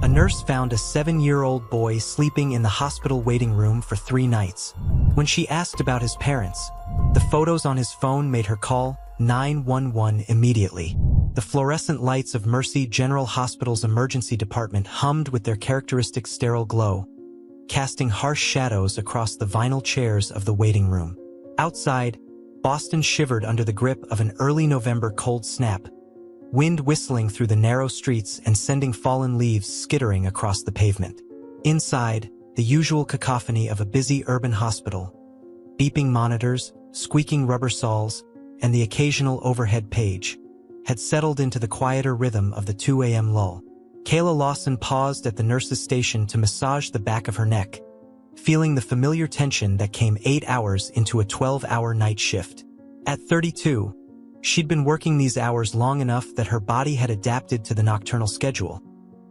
A nurse found a 7-year-old boy sleeping in the hospital waiting room for 3 nights. When she asked about his parents, the photos on his phone made her call 911 immediately. The fluorescent lights of Mercy General Hospital's emergency department hummed with their characteristic sterile glow, casting harsh shadows across the vinyl chairs of the waiting room. Outside, Boston shivered under the grip of an early November cold snap, wind whistling through the narrow streets and sending fallen leaves skittering across the pavement. Inside, the usual cacophony of a busy urban hospital, beeping monitors, squeaking rubber saws, and the occasional overhead page, had settled into the quieter rhythm of the 2 a.m. lull. Kayla Lawson paused at the nurse's station to massage the back of her neck, feeling the familiar tension that came 8 hours into a 12-hour night shift. At 32, she'd been working these hours long enough that her body had adapted to the nocturnal schedule,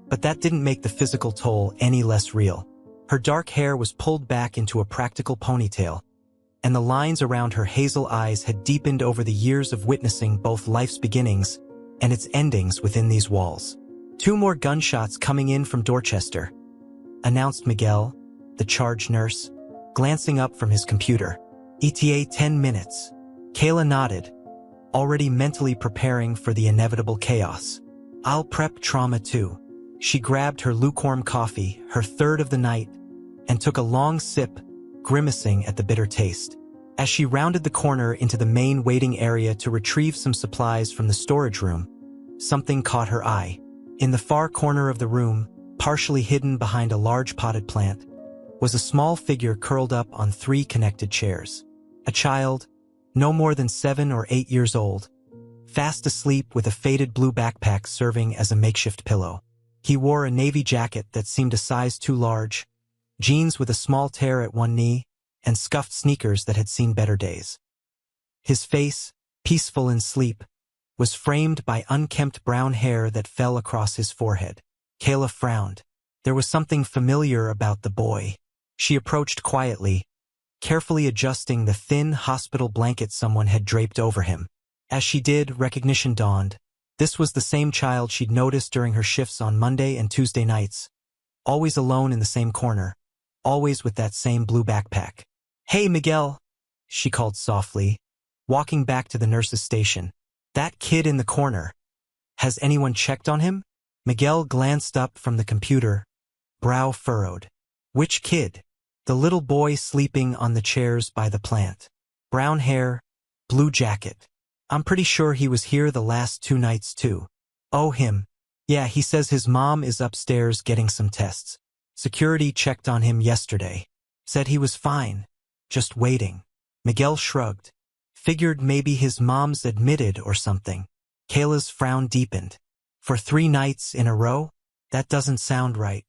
but that didn't make the physical toll any less real. Her dark hair was pulled back into a practical ponytail, and the lines around her hazel eyes had deepened over the years of witnessing both life's beginnings and its endings within these walls. 2 more gunshots coming in from Dorchester, announced Miguel, the charge nurse, glancing up from his computer. ETA 10 minutes. Kayla nodded, already mentally preparing for the inevitable chaos. I'll prep trauma too. She grabbed her lukewarm coffee, her third of the night, and took a long sip, grimacing at the bitter taste. As she rounded the corner into the main waiting area to retrieve some supplies from the storage room, something caught her eye. In the far corner of the room, partially hidden behind a large potted plant, was a small figure curled up on 3 connected chairs. A child, no more than 7 or 8 years old, fast asleep with a faded blue backpack serving as a makeshift pillow. He wore a navy jacket that seemed a size too large, jeans with a small tear at one knee, and scuffed sneakers that had seen better days. His face, peaceful in sleep, was framed by unkempt brown hair that fell across his forehead. Kayla frowned. There was something familiar about the boy. She approached quietly, carefully adjusting the thin hospital blanket someone had draped over him. As she did, recognition dawned. This was the same child she'd noticed during her shifts on Monday and Tuesday nights, always alone in the same corner, always with that same blue backpack. "Hey, Miguel," she called softly, walking back to the nurse's station. "That kid in the corner. Has anyone checked on him?" Miguel glanced up from the computer, brow furrowed. "Which kid?" "The little boy sleeping on the chairs by the plant. Brown hair, blue jacket. I'm pretty sure he was here the last 2 nights too." "Oh, him. Yeah, he says his mom is upstairs getting some tests. Security checked on him yesterday. Said he was fine, just waiting." Miguel shrugged. Figured maybe his mom's admitted or something. Kayla's frown deepened. For 3 nights in a row? That doesn't sound right.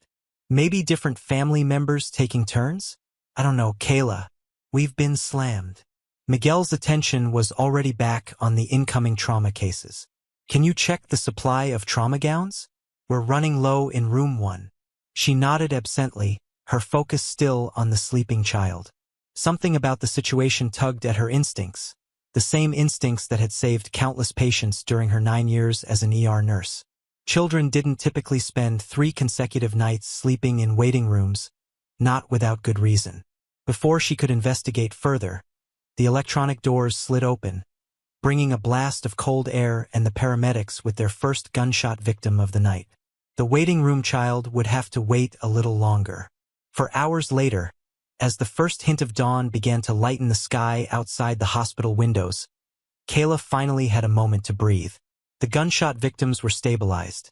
Maybe different family members taking turns? I don't know, Kayla. We've been slammed. Miguel's attention was already back on the incoming trauma cases. "Can you check the supply of trauma gowns? We're running low in room 1. She nodded absently, her focus still on the sleeping child. Something about the situation tugged at her instincts, the same instincts that had saved countless patients during her 9 years as an ER nurse. Children didn't typically spend 3 consecutive nights sleeping in waiting rooms, not without good reason. Before she could investigate further, the electronic doors slid open, bringing a blast of cold air and the paramedics with their first gunshot victim of the night. The waiting room child would have to wait a little longer. For hours later, as the first hint of dawn began to lighten the sky outside the hospital windows, Kayla finally had a moment to breathe. The gunshot victims were stabilized.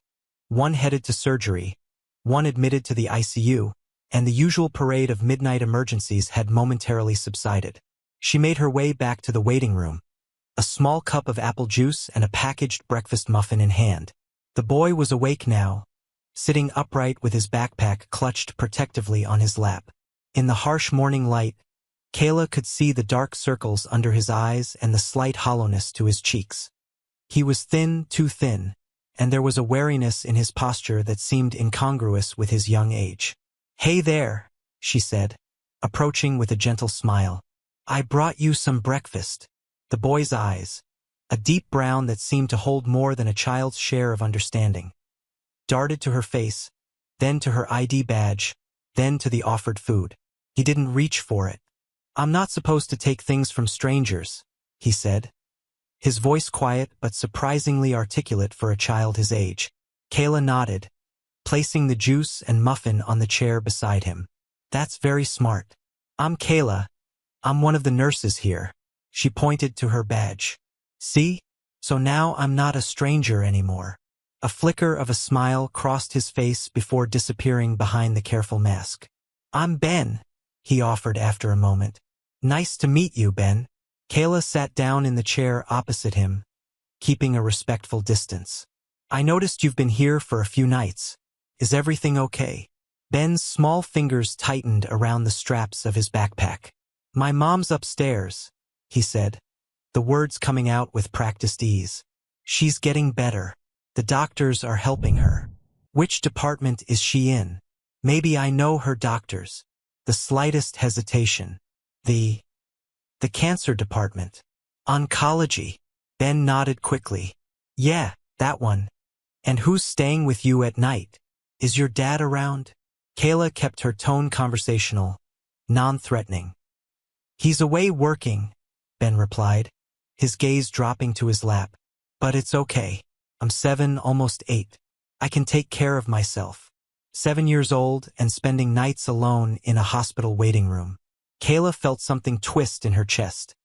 One headed to surgery, one admitted to the ICU, and the usual parade of midnight emergencies had momentarily subsided. She made her way back to the waiting room, a small cup of apple juice and a packaged breakfast muffin in hand. The boy was awake now, sitting upright with his backpack clutched protectively on his lap. In the harsh morning light, Kayla could see the dark circles under his eyes and the slight hollowness to his cheeks. He was thin, too thin, and there was a wariness in his posture that seemed incongruous with his young age. "Hey there," she said, approaching with a gentle smile. "I brought you some breakfast." The boy's eyes, a deep brown that seemed to hold more than a child's share of understanding, darted to her face, then to her ID badge, then to the offered food. He didn't reach for it. "I'm not supposed to take things from strangers," he said, his voice quiet but surprisingly articulate for a child his age. Kayla nodded, placing the juice and muffin on the chair beside him. "That's very smart. I'm Kayla. I'm one of the nurses here." She pointed to her badge. "See? So now I'm not a stranger anymore." A flicker of a smile crossed his face before disappearing behind the careful mask. "I'm Ben," he offered after a moment. "Nice to meet you, Ben." Kayla sat down in the chair opposite him, keeping a respectful distance. "I noticed you've been here for a few nights. Is everything okay?" Ben's small fingers tightened around the straps of his backpack. "My mom's upstairs," he said, the words coming out with practiced ease. "She's getting better. The doctors are helping her." "Which department is she in?" "Maybe I know her doctors." The slightest hesitation. The cancer department." "Oncology." Ben nodded quickly. "Yeah, that one." "And who's staying with you at night? Is your dad around?" Kayla kept her tone conversational, non-threatening. "He's away working," Ben replied, his gaze dropping to his lap. "But it's okay. I'm 7, almost 8. I can take care of myself." 7 years old and spending nights alone in a hospital waiting room. Kayla felt something twist in her chest.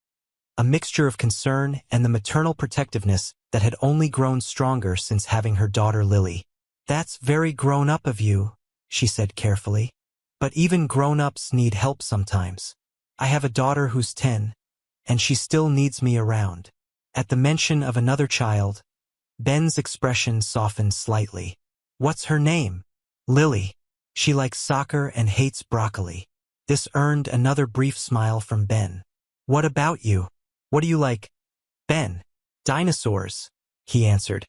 A mixture of concern and the maternal protectiveness that had only grown stronger since having her daughter Lily. "That's very grown-up of you," she said carefully. "But even grown-ups need help sometimes. I have a daughter who's 10, and she still needs me around." At the mention of another child, Ben's expression softened slightly. "What's her name?" "Lily. She likes soccer and hates broccoli." This earned another brief smile from Ben. "What about you? What do you like?" "Ben. Dinosaurs," he answered,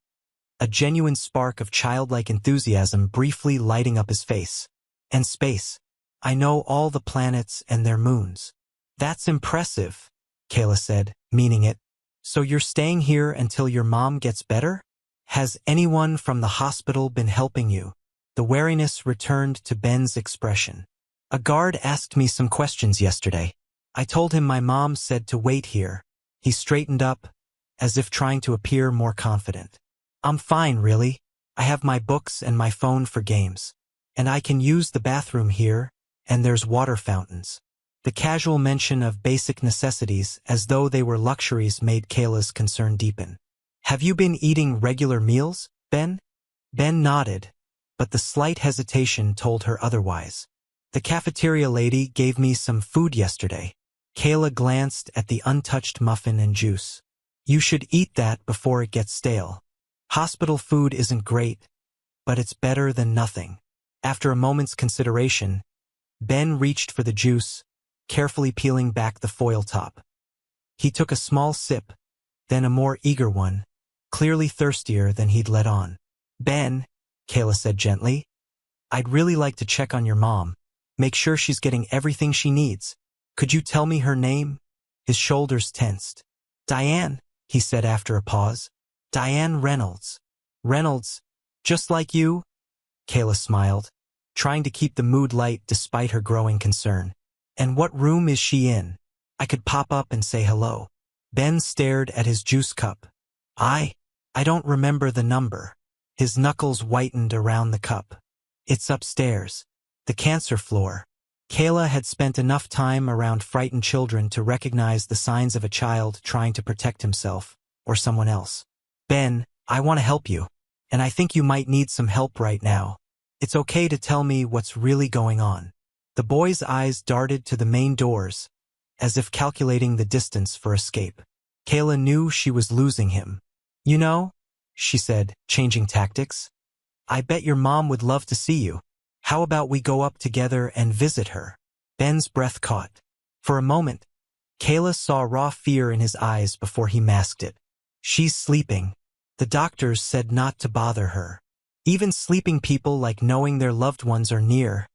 a genuine spark of childlike enthusiasm briefly lighting up his face. "And space. I know all the planets and their moons." "That's impressive," Kayla said, meaning it. "So you're staying here until your mom gets better? Has anyone from the hospital been helping you?" The wariness returned to Ben's expression. "A guard asked me some questions yesterday. I told him my mom said to wait here." He straightened up, as if trying to appear more confident. "I'm fine, really. I have my books and my phone for games. And I can use the bathroom here, and there's water fountains." The casual mention of basic necessities as though they were luxuries made Kayla's concern deepen. "Have you been eating regular meals, Ben?" Ben nodded, but the slight hesitation told her otherwise. "The cafeteria lady gave me some food yesterday." Kayla glanced at the untouched muffin and juice. "You should eat that before it gets stale. Hospital food isn't great, but it's better than nothing." After a moment's consideration, Ben reached for the juice, carefully peeling back the foil top. He took a small sip, then a more eager one, clearly thirstier than he'd let on. "Ben," Kayla said gently, "I'd really like to check on your mom. Make sure she's getting everything she needs. Could you tell me her name?" His shoulders tensed. "Diane," he said after a pause. "Diane Reynolds." "Reynolds, just like you?" Kayla smiled, trying to keep the mood light despite her growing concern. "And what room is she in? I could pop up and say hello." Ben stared at his juice cup. I don't remember the number." His knuckles whitened around the cup. "It's upstairs. The cancer floor." Kayla had spent enough time around frightened children to recognize the signs of a child trying to protect himself, or someone else. "Ben, I want to help you. And I think you might need some help right now. It's okay to tell me what's really going on." The boy's eyes darted to the main doors, as if calculating the distance for escape. Kayla knew she was losing him. "You know," she said, changing tactics, "I bet your mom would love to see you. How about we go up together and visit her?" Ben's breath caught. For a moment, Kayla saw raw fear in his eyes before he masked it. "She's sleeping. The doctors said not to bother her. Even sleeping people like knowing their loved ones are near,"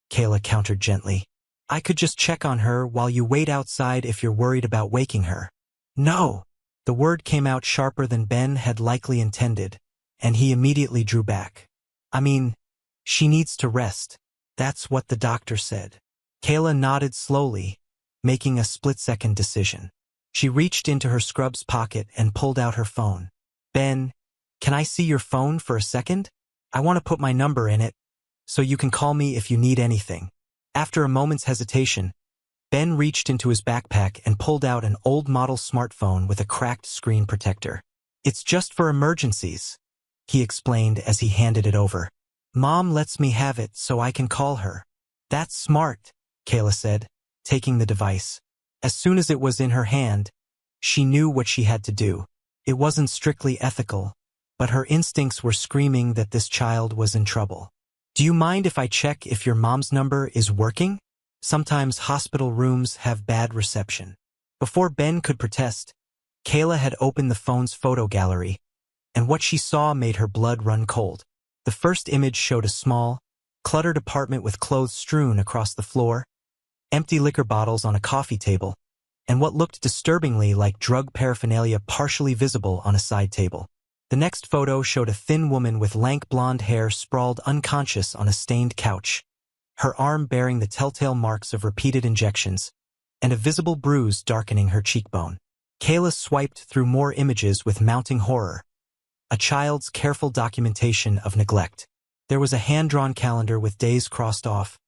Kayla countered gently. "I could just check on her while you wait outside if you're worried about waking her." "No!" The word came out sharper than Ben had likely intended, and he immediately drew back. "I mean, She needs to rest. That's what the doctor said. Kayla nodded slowly, making a split-second decision. She reached into her scrubs pocket and pulled out her phone. Ben, can I see your phone for a second? I want to put my number in it, so you can call me if you need anything. After a moment's hesitation, Ben reached into his backpack and pulled out an old model smartphone with a cracked screen protector. It's just for emergencies, he explained as he handed it over. Mom lets me have it so I can call her. That's smart, Kayla said, taking the device. As soon as it was in her hand, she knew what she had to do. It wasn't strictly ethical, but her instincts were screaming that this child was in trouble. Do you mind if I check if your mom's number is working? Sometimes hospital rooms have bad reception. Before Ben could protest, Kayla had opened the phone's photo gallery, and what she saw made her blood run cold. The first image showed a small, cluttered apartment with clothes strewn across the floor, empty liquor bottles on a coffee table, and what looked disturbingly like drug paraphernalia partially visible on a side table. The next photo showed a thin woman with lank blonde hair sprawled unconscious on a stained couch, her arm bearing the telltale marks of repeated injections, and a visible bruise darkening her cheekbone. Kayla swiped through more images with mounting horror, a child's careful documentation of neglect. There was a hand-drawn calendar with days crossed off,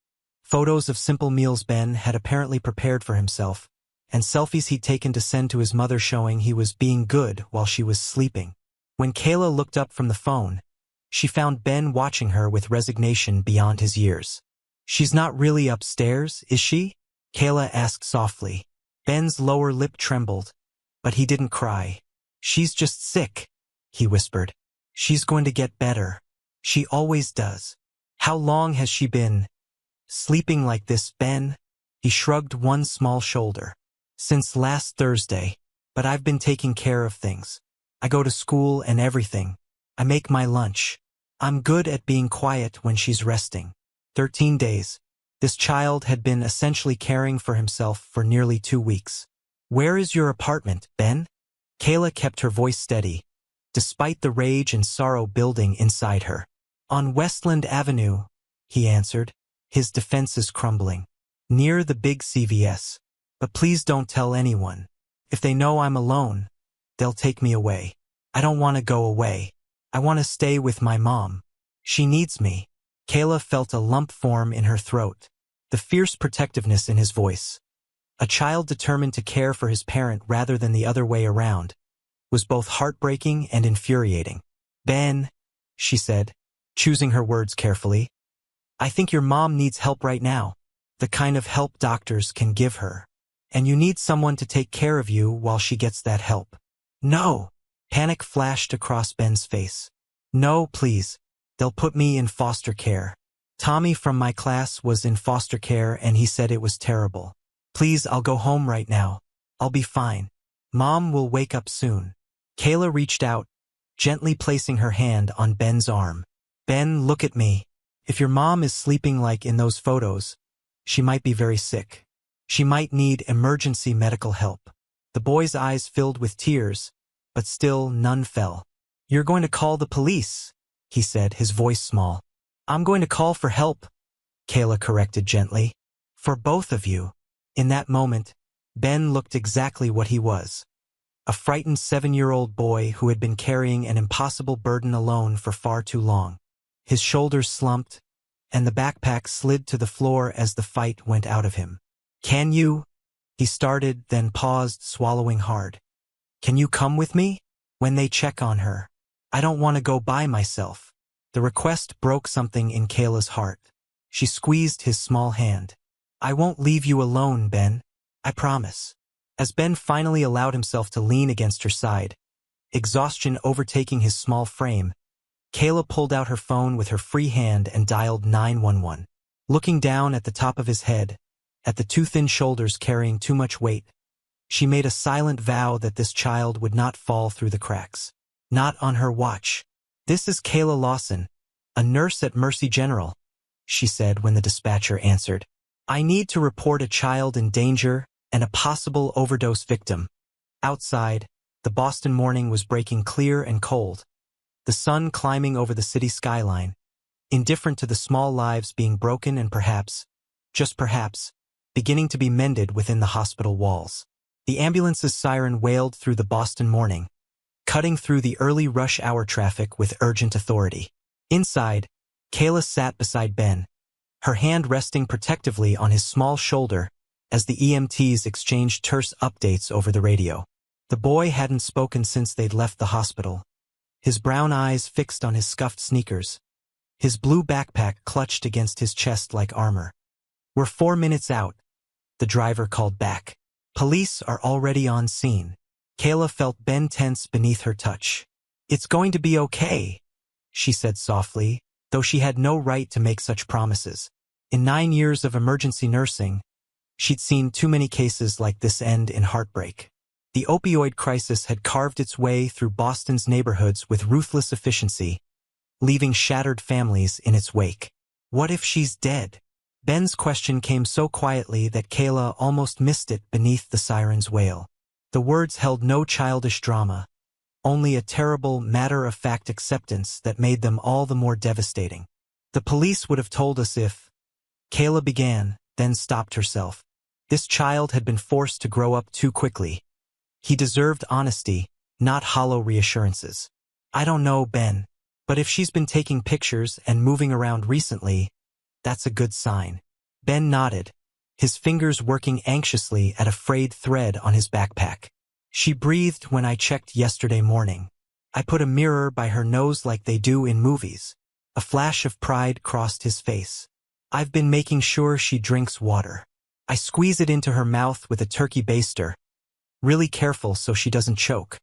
photos of simple meals Ben had apparently prepared for himself, and selfies he'd taken to send to his mother showing he was being good while she was sleeping. When Kayla looked up from the phone, she found Ben watching her with resignation beyond his years. She's not really upstairs, is she? Kayla asked softly. Ben's lower lip trembled, but he didn't cry. She's just sick, he whispered. She's going to get better. She always does. How long has she been sleeping like this, Ben? He shrugged one small shoulder. Since last Thursday, but I've been taking care of things. I go to school and everything. I make my lunch. I'm good at being quiet when she's resting. 13 days. This child had been essentially caring for himself for nearly 2 weeks. Where is your apartment, Ben? Kayla kept her voice steady, despite the rage and sorrow building inside her. On Westland Avenue, he answered, his defenses crumbling. Near the big CVS. But please don't tell anyone. If they know I'm alone, they'll take me away. I don't want to go away. I want to stay with my mom. She needs me. Kayla felt a lump form in her throat, the fierce protectiveness in his voice. A child determined to care for his parent rather than the other way around was both heartbreaking and infuriating. Ben, she said, choosing her words carefully, I think your mom needs help right now, the kind of help doctors can give her. And you need someone to take care of you while she gets that help. No! Panic flashed across Ben's face. No, please. They'll put me in foster care. Tommy from my class was in foster care and he said it was terrible. Please, I'll go home right now. I'll be fine. Mom will wake up soon. Kayla reached out, gently placing her hand on Ben's arm. Ben, look at me. If your mom is sleeping like in those photos, she might be very sick. She might need emergency medical help. The boy's eyes filled with tears, but still none fell. You're going to call the police, he said, his voice small. I'm going to call for help, Kayla corrected gently. For both of you. In that moment, Ben looked exactly what he was. A frightened 7-year-old boy who had been carrying an impossible burden alone for far too long. His shoulders slumped, and the backpack slid to the floor as the fight went out of him. Can you? He started, then paused, swallowing hard. Can you come with me? When they check on her. I don't want to go by myself. The request broke something in Kayla's heart. She squeezed his small hand. I won't leave you alone, Ben. I promise. As Ben finally allowed himself to lean against her side, exhaustion overtaking his small frame, Kayla pulled out her phone with her free hand and dialed 911. Looking down at the top of his head, at the too thin shoulders carrying too much weight, she made a silent vow that this child would not fall through the cracks. Not on her watch. This is Kayla Lawson, a nurse at Mercy General, she said when the dispatcher answered. I need to report a child in danger and a possible overdose victim. Outside, the Boston morning was breaking clear and cold, the sun climbing over the city skyline, indifferent to the small lives being broken and perhaps, just perhaps, beginning to be mended within the hospital walls. The ambulance's siren wailed through the Boston morning, cutting through the early rush hour traffic with urgent authority. Inside, Kayla sat beside Ben, her hand resting protectively on his small shoulder as the EMTs exchanged terse updates over the radio. The boy hadn't spoken since they'd left the hospital, his brown eyes fixed on his scuffed sneakers, his blue backpack clutched against his chest like armor. "We're 4 minutes out," the driver called back. "Police are already on scene." Kayla felt Ben tense beneath her touch. "It's going to be okay," she said softly, though she had no right to make such promises. In 9 years of emergency nursing, she'd seen too many cases like this end in heartbreak. The opioid crisis had carved its way through Boston's neighborhoods with ruthless efficiency, leaving shattered families in its wake. What if she's dead? Ben's question came so quietly that Kayla almost missed it beneath the siren's wail. The words held no childish drama, only a terrible, matter-of-fact acceptance that made them all the more devastating. "The police would have told us if..." Kayla began, then stopped herself. This child had been forced to grow up too quickly. He deserved honesty, not hollow reassurances. "I don't know, Ben, but if she's been taking pictures and moving around recently, that's a good sign." Ben nodded, his fingers working anxiously at a frayed thread on his backpack. "She breathed when I checked yesterday morning. I put a mirror by her nose like they do in movies." A flash of pride crossed his face. "I've been making sure she drinks water. I squeeze it into her mouth with a turkey baster, really careful so she doesn't choke."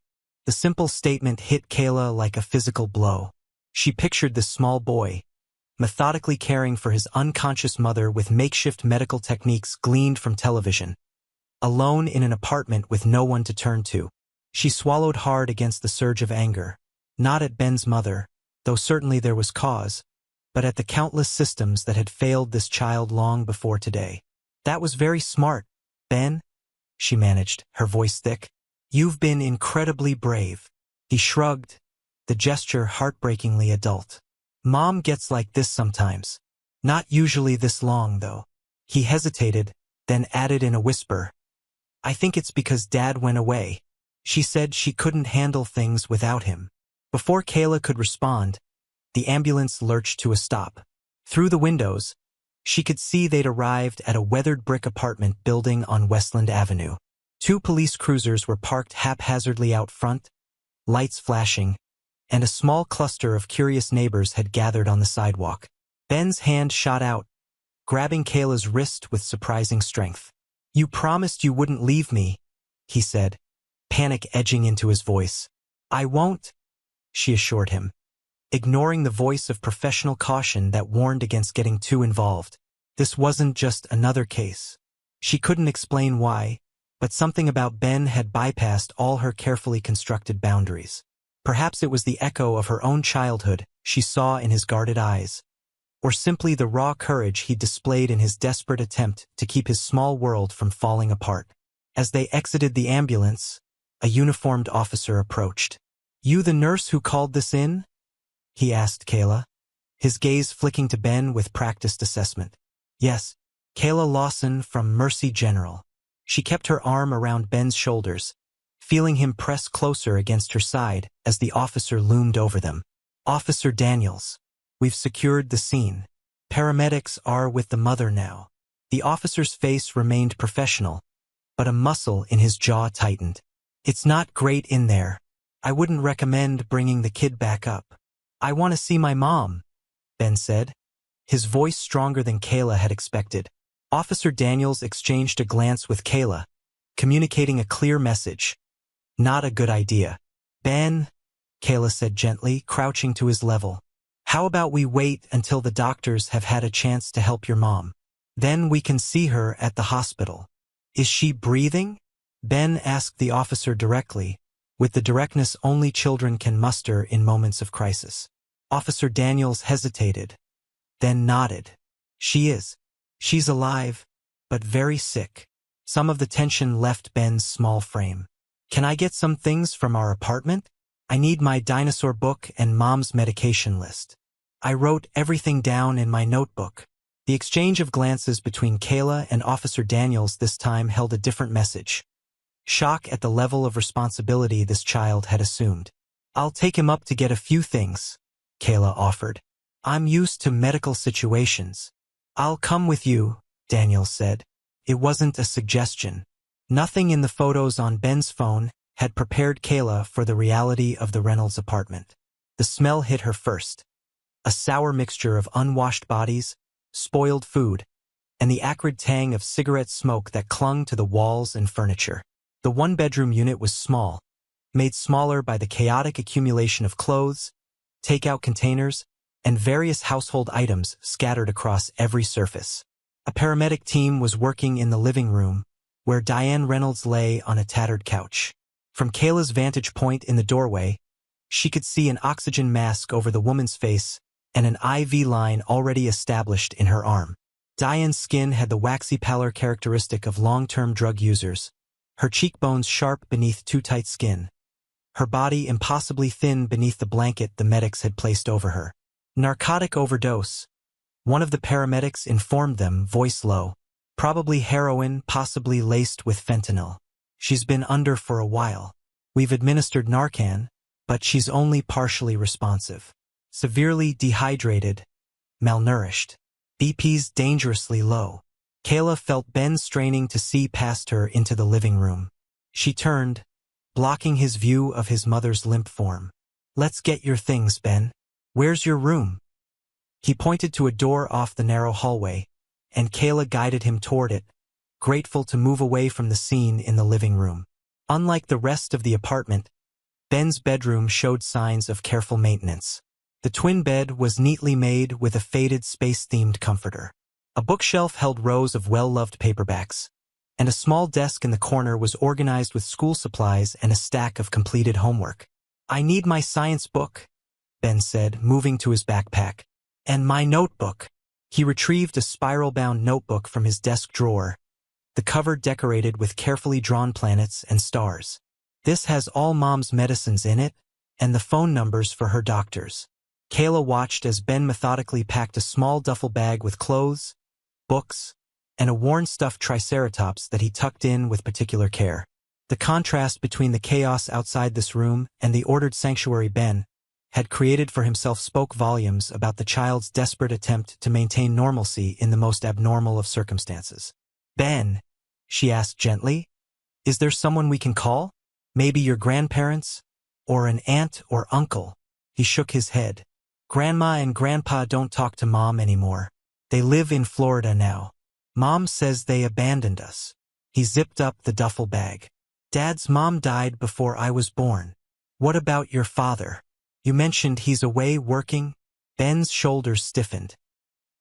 The simple statement hit Kayla like a physical blow. She pictured this small boy, methodically caring for his unconscious mother with makeshift medical techniques gleaned from television, alone in an apartment with no one to turn to. She swallowed hard against the surge of anger, not at Ben's mother, though certainly there was cause, but at the countless systems that had failed this child long before today. "That was very smart, Ben," she managed, her voice thick. "You've been incredibly brave." He shrugged, the gesture heartbreakingly adult. "Mom gets like this sometimes. Not usually this long, though." He hesitated, then added in a whisper, "I think it's because Dad went away. She said she couldn't handle things without him." Before Kayla could respond, the ambulance lurched to a stop. Through the windows, she could see they'd arrived at a weathered brick apartment building on Westland Avenue. 2 police cruisers were parked haphazardly out front, lights flashing, and a small cluster of curious neighbors had gathered on the sidewalk. Ben's hand shot out, grabbing Kayla's wrist with surprising strength. "You promised you wouldn't leave me," he said, panic edging into his voice. "I won't," she assured him, ignoring the voice of professional caution that warned against getting too involved. This wasn't just another case. She couldn't explain why, but something about Ben had bypassed all her carefully constructed boundaries. Perhaps it was the echo of her own childhood she saw in his guarded eyes, or simply the raw courage he displayed in his desperate attempt to keep his small world from falling apart. As they exited the ambulance, a uniformed officer approached. "You the nurse who called this in?" he asked Kayla, his gaze flicking to Ben with practiced assessment. "Yes, Kayla Lawson from Mercy General." She kept her arm around Ben's shoulders, feeling him press closer against her side as the officer loomed over them. "Officer Daniels, we've secured the scene. Paramedics are with the mother now." The officer's face remained professional, but a muscle in his jaw tightened. "It's not great in there. I wouldn't recommend bringing the kid back up." "I want to see my mom," Ben said, his voice stronger than Kayla had expected. Officer Daniels exchanged a glance with Kayla, communicating a clear message. "Not a good idea." "Ben," Kayla said gently, crouching to his level, "how about we wait until the doctors have had a chance to help your mom? Then we can see her at the hospital." "Is she breathing?" Ben asked the officer directly, with the directness only children can muster in moments of crisis. Officer Daniels hesitated, then nodded. "She is. She's alive, but very sick." Some of the tension left Ben's small frame. "Can I get some things from our apartment? I need my dinosaur book and Mom's medication list." I wrote everything down in my notebook. The exchange of glances between Kayla and Officer Daniels this time held a different message. Shock at the level of responsibility this child had assumed. I'll take him up to get a few things, Kayla offered. I'm used to medical situations. I'll come with you, Daniels said. It wasn't a suggestion. Nothing in the photos on Ben's phone had prepared Kayla for the reality of the Reynolds apartment. The smell hit her first. A sour mixture of unwashed bodies, spoiled food, and the acrid tang of cigarette smoke that clung to the walls and furniture. The one-bedroom unit was small, made smaller by the chaotic accumulation of clothes, takeout containers, and various household items scattered across every surface. A paramedic team was working in the living room, where Diane Reynolds lay on a tattered couch. From Kayla's vantage point in the doorway, she could see an oxygen mask over the woman's face and an IV line already established in her arm. Diane's skin had the waxy pallor characteristic of long-term drug users, her cheekbones sharp beneath too tight skin, her body impossibly thin beneath the blanket the medics had placed over her. Narcotic overdose, one of the paramedics informed them, voice low. Probably heroin, possibly laced with fentanyl. She's been under for a while. We've administered Narcan, but she's only partially responsive. Severely dehydrated, malnourished. BP's dangerously low. Kayla felt Ben straining to see past her into the living room. She turned, blocking his view of his mother's limp form. Let's get your things, Ben. Where's your room? He pointed to a door off the narrow hallway, and Kayla guided him toward it, grateful to move away from the scene in the living room. Unlike the rest of the apartment, Ben's bedroom showed signs of careful maintenance. The twin bed was neatly made with a faded space-themed comforter. A bookshelf held rows of well-loved paperbacks, and a small desk in the corner was organized with school supplies and a stack of completed homework. I need my science book, Ben said, moving to his backpack. And my notebook. He retrieved a spiral-bound notebook from his desk drawer, the cover decorated with carefully drawn planets and stars. This has all Mom's medicines in it, and the phone numbers for her doctors. Kayla watched as Ben methodically packed a small duffel bag with clothes, books, and a worn stuffed triceratops that he tucked in with particular care. The contrast between the chaos outside this room and the ordered sanctuary Ben had created for himself spoke volumes about the child's desperate attempt to maintain normalcy in the most abnormal of circumstances. Ben, she asked gently, is there someone we can call? Maybe your grandparents? Or an aunt or uncle? He shook his head. Grandma and Grandpa don't talk to Mom anymore. They live in Florida now. Mom says they abandoned us. He zipped up the duffel bag. Dad's mom died before I was born. What about your father? You mentioned he's away working? Ben's shoulders stiffened.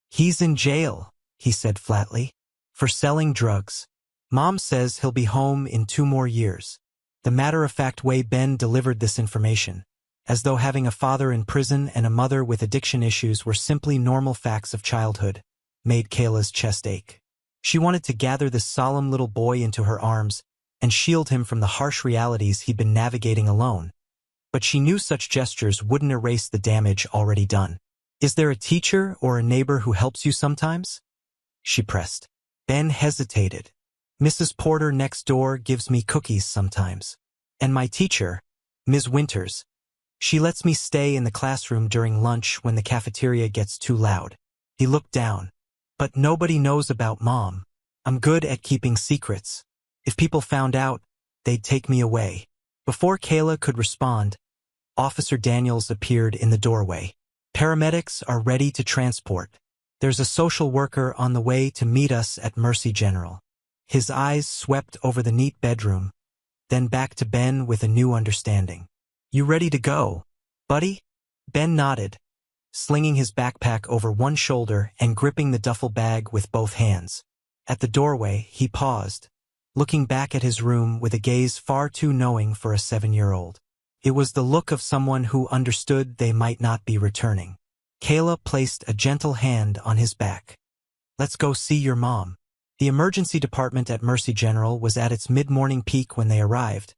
He's in jail, he said flatly, for selling drugs. Mom says he'll be home in 2 more years. The matter-of-fact way Ben delivered this information, as though having a father in prison and a mother with addiction issues were simply normal facts of childhood, made Kayla's chest ache. She wanted to gather this solemn little boy into her arms and shield him from the harsh realities he'd been navigating alone. But she knew such gestures wouldn't erase the damage already done. Is there a teacher or a neighbor who helps you sometimes? She pressed. Ben hesitated. Mrs. Porter next door gives me cookies sometimes. And my teacher, Ms. Winters, she lets me stay in the classroom during lunch when the cafeteria gets too loud. He looked down. But nobody knows about Mom. I'm good at keeping secrets. If people found out, they'd take me away. Before Kayla could respond, Officer Daniels appeared in the doorway. Paramedics are ready to transport. There's a social worker on the way to meet us at Mercy General. His eyes swept over the neat bedroom, then back to Ben with a new understanding. You ready to go, buddy? Ben nodded, slinging his backpack over one shoulder and gripping the duffel bag with both hands. At the doorway, he paused, looking back at his room with a gaze far too knowing for a 7-year-old. It was the look of someone who understood they might not be returning. Kayla placed a gentle hand on his back. Let's go see your mom. The emergency department at Mercy General was at its mid-morning peak when they arrived,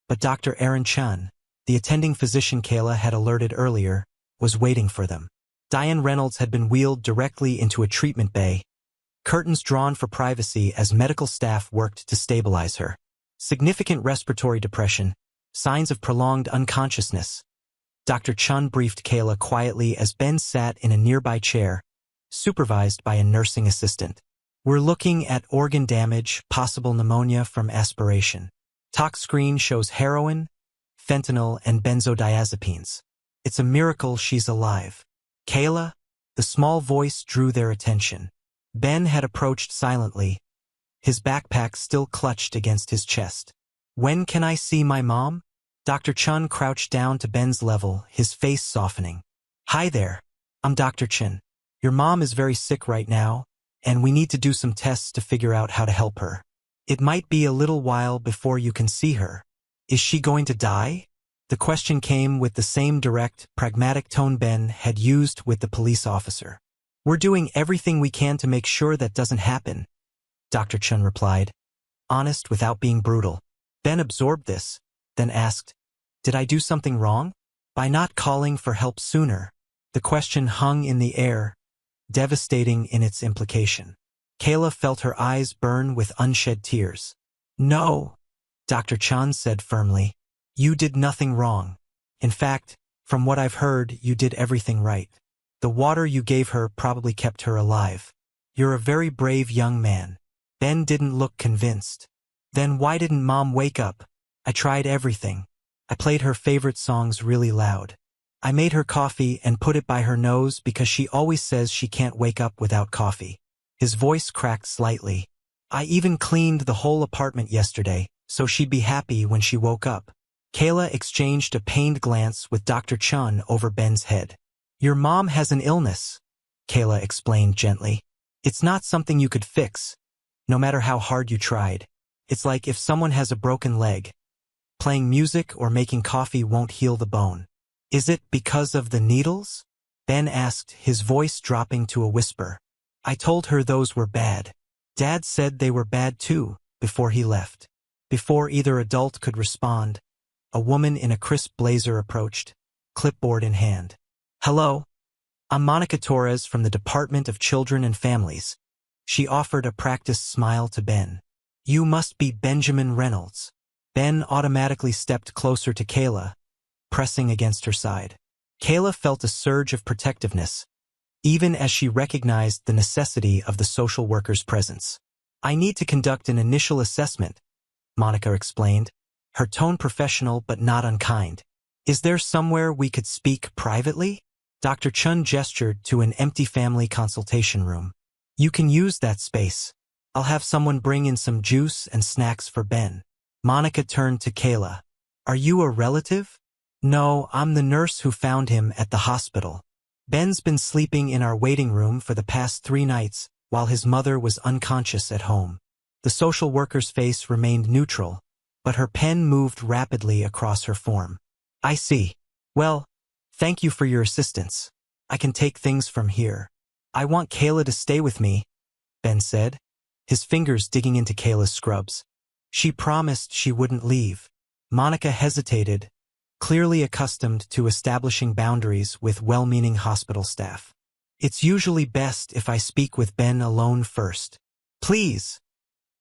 but Dr. Aaron Chun, the attending physician Kayla had alerted earlier, was waiting for them. Diane Reynolds had been wheeled directly into a treatment bay, curtains drawn for privacy as medical staff worked to stabilize her. Significant respiratory depression, signs of prolonged unconsciousness. Dr. Chun briefed Kayla quietly as Ben sat in a nearby chair, supervised by a nursing assistant. We're looking at organ damage, possible pneumonia from aspiration. Tox screen shows heroin, fentanyl, and benzodiazepines. It's a miracle she's alive. Kayla? The small voice drew their attention. Ben had approached silently, his backpack still clutched against his chest. When can I see my mom? Dr. Chun crouched down to Ben's level, his face softening. Hi there. I'm Dr. Chun. Your mom is very sick right now, and we need to do some tests to figure out how to help her. It might be a little while before you can see her. Is she going to die? The question came with the same direct, pragmatic tone Ben had used with the police officer. We're doing everything we can to make sure that doesn't happen, Dr. Chun replied, honest without being brutal. Ben absorbed this, then asked, did I do something wrong? By not calling for help sooner. The question hung in the air, devastating in its implication. Kayla felt her eyes burn with unshed tears. No, Dr. Chun said firmly. You did nothing wrong. In fact, from what I've heard, you did everything right. The water you gave her probably kept her alive. You're a very brave young man. Ben didn't look convinced. Then why didn't Mom wake up? I tried everything. I played her favorite songs really loud. I made her coffee and put it by her nose because she always says she can't wake up without coffee. His voice cracked slightly. I even cleaned the whole apartment yesterday, so she'd be happy when she woke up. Kayla exchanged a pained glance with Dr. Chun over Ben's head. Your mom has an illness, Kayla explained gently. It's not something you could fix, no matter how hard you tried. It's like if someone has a broken leg. Playing music or making coffee won't heal the bone. Is it because of the needles? Ben asked, his voice dropping to a whisper. I told her those were bad. Dad said they were bad too, before he left. Before either adult could respond, a woman in a crisp blazer approached, clipboard in hand. Hello. I'm Monica Torres from the Department of Children and Families. She offered a practiced smile to Ben. You must be Benjamin Reynolds. Ben automatically stepped closer to Kayla, pressing against her side. Kayla felt a surge of protectiveness, even as she recognized the necessity of the social worker's presence. I need to conduct an initial assessment, Monica explained, her tone professional but not unkind. Is there somewhere we could speak privately? Dr. Chun gestured to an empty family consultation room. You can use that space. I'll have someone bring in some juice and snacks for Ben. Monica turned to Kayla. Are you a relative? No, I'm the nurse who found him at the hospital. Ben's been sleeping in our waiting room for the past 3 nights, while his mother was unconscious at home. The social worker's face remained neutral, but her pen moved rapidly across her form. I see. Well, thank you for your assistance. I can take things from here. I want Kayla to stay with me, Ben said, his fingers digging into Kayla's scrubs. She promised she wouldn't leave. Monica hesitated, clearly accustomed to establishing boundaries with well-meaning hospital staff. It's usually best if I speak with Ben alone first. Please.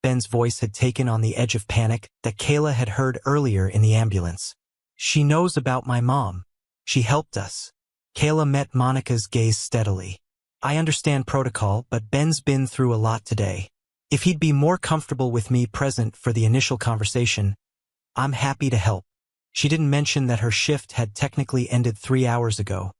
Ben's voice had taken on the edge of panic that Kayla had heard earlier in the ambulance. She knows about my mom. She helped us. Kayla met Monica's gaze steadily. I understand protocol, but Ben's been through a lot today. If he'd be more comfortable with me present for the initial conversation, I'm happy to help. She didn't mention that her shift had technically ended 3 hours ago,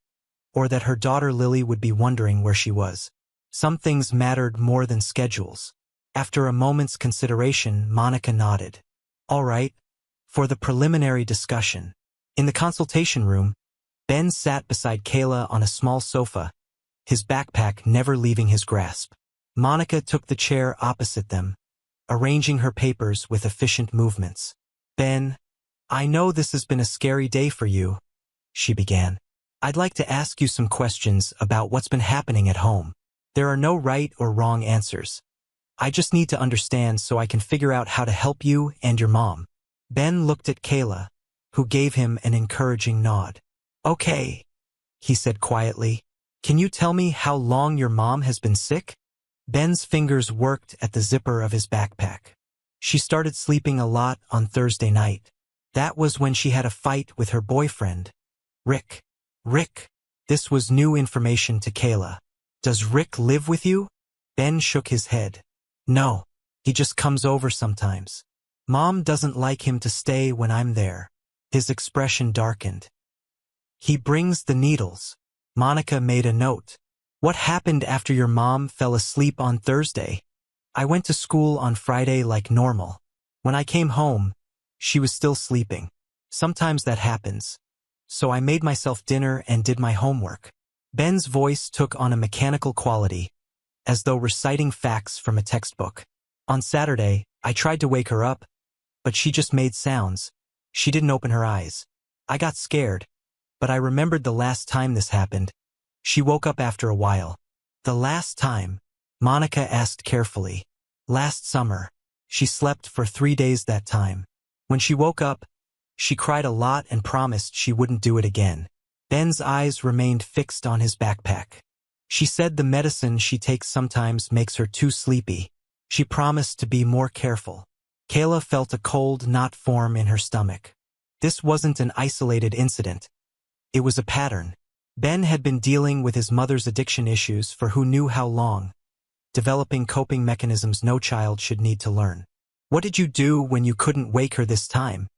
or that her daughter Lily would be wondering where she was. Some things mattered more than schedules. After a moment's consideration, Monica nodded. All right, for the preliminary discussion. In the consultation room, Ben sat beside Kayla on a small sofa, his backpack never leaving his grasp. Monica took the chair opposite them, arranging her papers with efficient movements. Ben, I know this has been a scary day for you, she began. I'd like to ask you some questions about what's been happening at home. There are no right or wrong answers. I just need to understand so I can figure out how to help you and your mom. Ben looked at Kayla, who gave him an encouraging nod. Okay, he said quietly. Can you tell me how long your mom has been sick? Ben's fingers worked at the zipper of his backpack. She started sleeping a lot on Thursday night. That was when she had a fight with her boyfriend, Rick. Rick. This was new information to Kayla. Does Rick live with you? Ben shook his head. No. He just comes over sometimes. Mom doesn't like him to stay when I'm there. His expression darkened. He brings the needles. Monica made a note. What happened after your mom fell asleep on Thursday? I went to school on Friday like normal. When I came home, she was still sleeping. Sometimes that happens. So I made myself dinner and did my homework. Ben's voice took on a mechanical quality, as though reciting facts from a textbook. On Saturday, I tried to wake her up, but she just made sounds. She didn't open her eyes. I got scared, but I remembered the last time this happened. She woke up after a while. The last time? Monica asked carefully. Last summer. She slept for 3 days that time. When she woke up, she cried a lot and promised she wouldn't do it again. Ben's eyes remained fixed on his backpack. She said the medicine she takes sometimes makes her too sleepy. She promised to be more careful. Kayla felt a cold knot form in her stomach. This wasn't an isolated incident. It was a pattern. Ben had been dealing with his mother's addiction issues for who knew how long, developing coping mechanisms no child should need to learn. What did you do when you couldn't wake her this time?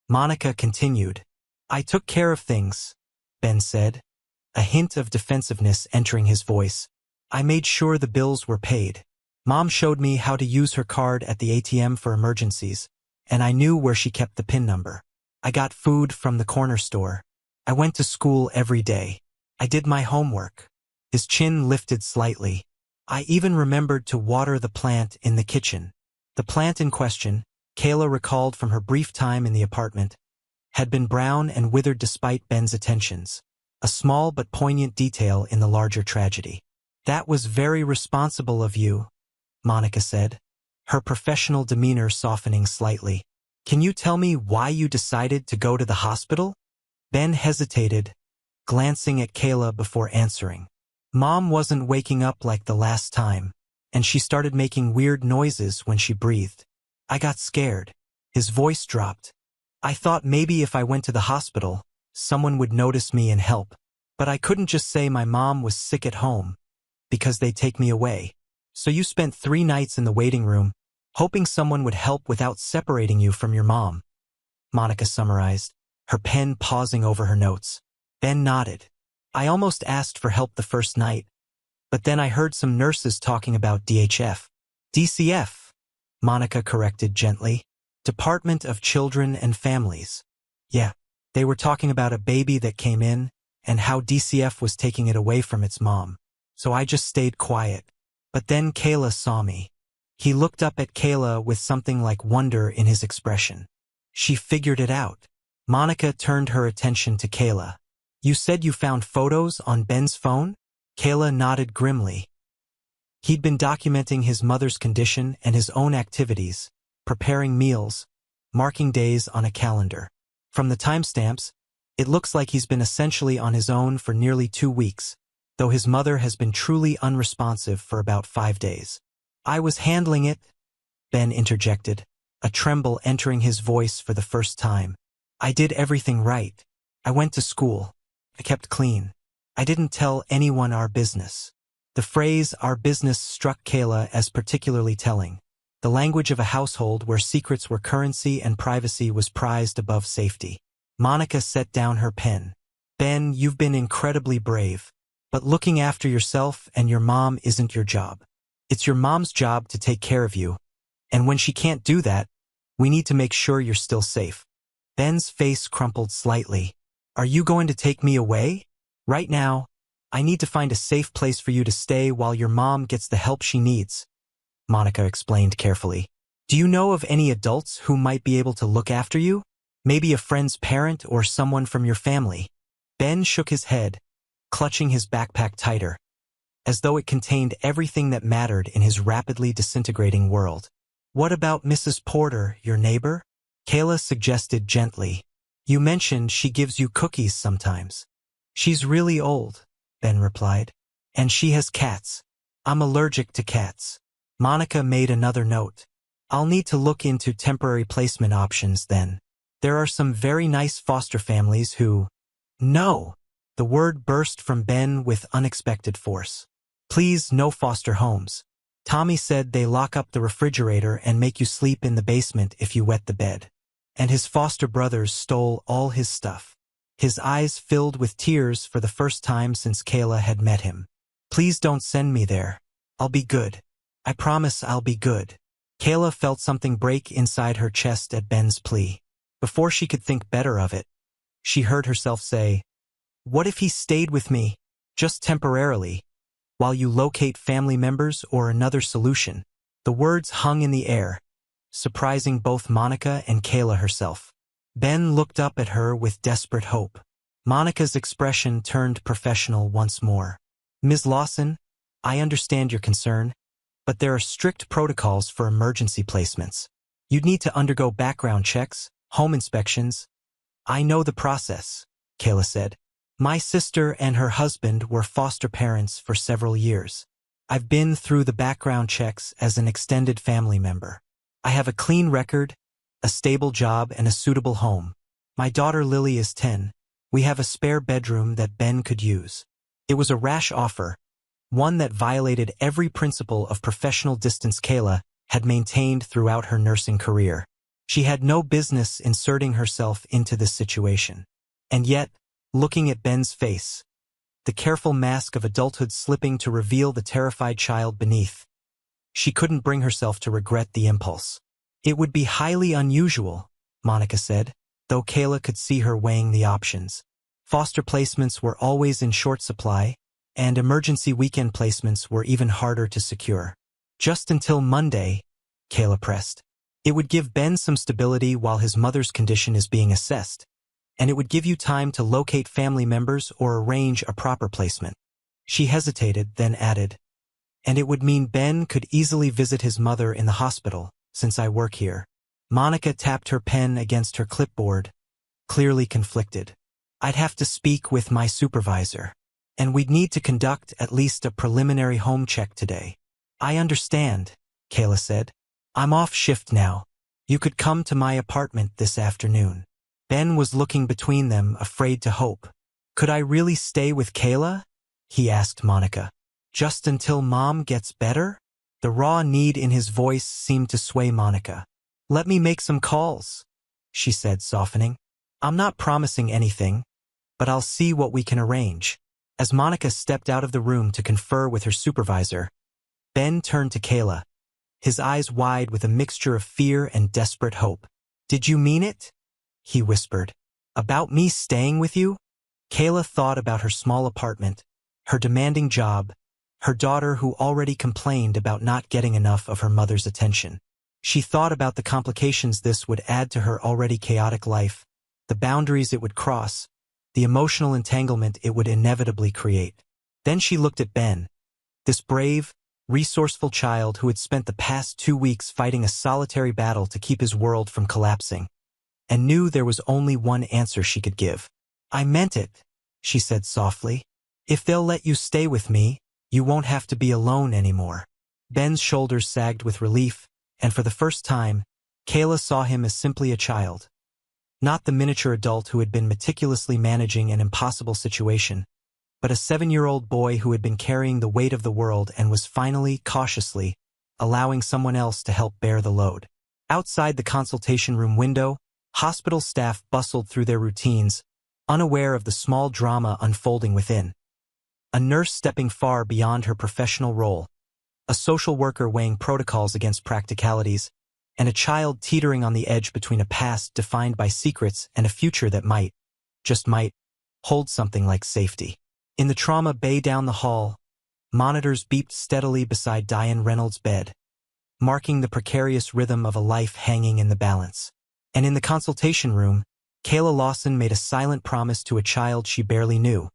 Monica continued. I took care of things, Ben said, a hint of defensiveness entering his voice. I made sure the bills were paid. Mom showed me how to use her card at the ATM for emergencies, and I knew where she kept the PIN number. I got food from the corner store. I went to school every day. I did my homework. His chin lifted slightly. I even remembered to water the plant in the kitchen. The plant in question, Kayla recalled from her brief time in the apartment, had been brown and withered despite Ben's attentions, a small but poignant detail in the larger tragedy. That was very responsible of you, Monica said, her professional demeanor softening slightly. Can you tell me why you decided to go to the hospital? Ben hesitated, glancing at Kayla before answering. Mom wasn't waking up like the last time, and she started making weird noises when she breathed. I got scared. His voice dropped. I thought maybe if I went to the hospital, someone would notice me and help. But I couldn't just say my mom was sick at home, because they'd take me away. So you spent 3 nights in the waiting room, hoping someone would help without separating you from your mom, Monica summarized, her pen pausing over her notes. Ben nodded. I almost asked for help the first night, but then I heard some nurses talking about DHF. DCF, Monica corrected gently. Department of Children and Families. Yeah, they were talking about a baby that came in, and how DCF was taking it away from its mom. So I just stayed quiet. But then Kayla saw me. He looked up at Kayla with something like wonder in his expression. She figured it out. Monica turned her attention to Kayla. You said you found photos on Ben's phone? Kayla nodded grimly. He'd been documenting his mother's condition and his own activities, preparing meals, marking days on a calendar. From the timestamps, it looks like he's been essentially on his own for nearly 2 weeks, though his mother has been truly unresponsive for about 5 days. I was handling it, Ben interjected, a tremble entering his voice for the first time. I did everything right. I went to school. I kept clean. I didn't tell anyone our business. The phrase "our business" struck Kayla as particularly telling. The language of a household where secrets were currency and privacy was prized above safety. Monica set down her pen. Ben, you've been incredibly brave. But looking after yourself and your mom isn't your job. It's your mom's job to take care of you. And when she can't do that, we need to make sure you're still safe. Ben's face crumpled slightly. Are you going to take me away? Right now, I need to find a safe place for you to stay while your mom gets the help she needs, Monica explained carefully. Do you know of any adults who might be able to look after you? Maybe a friend's parent or someone from your family? Ben shook his head, clutching his backpack tighter, as though it contained everything that mattered in his rapidly disintegrating world. What about Mrs. Porter, your neighbor? Kayla suggested gently. You mentioned she gives you cookies sometimes. She's really old, Ben replied. And she has cats. I'm allergic to cats. Monica made another note. I'll need to look into temporary placement options then. There are some very nice foster families who... No! The word burst from Ben with unexpected force. Please, no foster homes. Tommy said they lock up the refrigerator and make you sleep in the basement if you wet the bed. And his foster brothers stole all his stuff. His eyes filled with tears for the first time since Kayla had met him. Please don't send me there. I'll be good. I promise I'll be good. Kayla felt something break inside her chest at Ben's plea. Before she could think better of it, she heard herself say, "What if he stayed with me, just temporarily, while you locate family members or another solution?" The words hung in the air, surprising both Monica and Kayla herself. Ben looked up at her with desperate hope. Monica's expression turned professional once more. "Ms. Lawson, I understand your concern, but there are strict protocols for emergency placements. You'd need to undergo background checks, home inspections." "I know the process," Kayla said. "My sister and her husband were foster parents for several years. I've been through the background checks as an extended family member. I have a clean record, a stable job, and a suitable home. My daughter Lily is 10. We have a spare bedroom that Ben could use." It was a rash offer, one that violated every principle of professional distance Kayla had maintained throughout her nursing career. She had no business inserting herself into this situation. And yet, looking at Ben's face, the careful mask of adulthood slipping to reveal the terrified child beneath, she couldn't bring herself to regret the impulse. "It would be highly unusual," Monica said, though Kayla could see her weighing the options. Foster placements were always in short supply, and emergency weekend placements were even harder to secure. "Just until Monday," Kayla pressed. "It would give Ben some stability while his mother's condition is being assessed, and it would give you time to locate family members or arrange a proper placement." She hesitated, then added, "And it would mean Ben could easily visit his mother in the hospital, since I work here." Monica tapped her pen against her clipboard, clearly conflicted. "I'd have to speak with my supervisor, and we'd need to conduct at least a preliminary home check today." "I understand," Kayla said. "I'm off shift now. You could come to my apartment this afternoon." Ben was looking between them, afraid to hope. "Could I really stay with Kayla?" he asked Monica. "Just until Mom gets better?" The raw need in his voice seemed to sway Monica. "Let me make some calls," she said, softening. "I'm not promising anything, but I'll see what we can arrange." As Monica stepped out of the room to confer with her supervisor, Ben turned to Kayla, his eyes wide with a mixture of fear and desperate hope. "Did you mean it?" he whispered. "About me staying with you?" Kayla thought about her small apartment, her demanding job, her daughter who already complained about not getting enough of her mother's attention. She thought about the complications this would add to her already chaotic life, the boundaries it would cross, the emotional entanglement it would inevitably create. Then she looked at Ben, this brave, resourceful child who had spent the past 2 weeks fighting a solitary battle to keep his world from collapsing, and knew there was only one answer she could give. "I meant it," she said softly. "If they'll let you stay with me, you won't have to be alone anymore." Ben's shoulders sagged with relief, and for the first time, Kayla saw him as simply a child. Not the miniature adult who had been meticulously managing an impossible situation, but a 7-year-old boy who had been carrying the weight of the world and was finally, cautiously, allowing someone else to help bear the load. Outside the consultation room window, hospital staff bustled through their routines, unaware of the small drama unfolding within. A nurse stepping far beyond her professional role, a social worker weighing protocols against practicalities, and a child teetering on the edge between a past defined by secrets and a future that might, just might, hold something like safety. In the trauma bay down the hall, monitors beeped steadily beside Diane Reynolds' bed, marking the precarious rhythm of a life hanging in the balance. And in the consultation room, Kayla Lawson made a silent promise to a child she barely knew,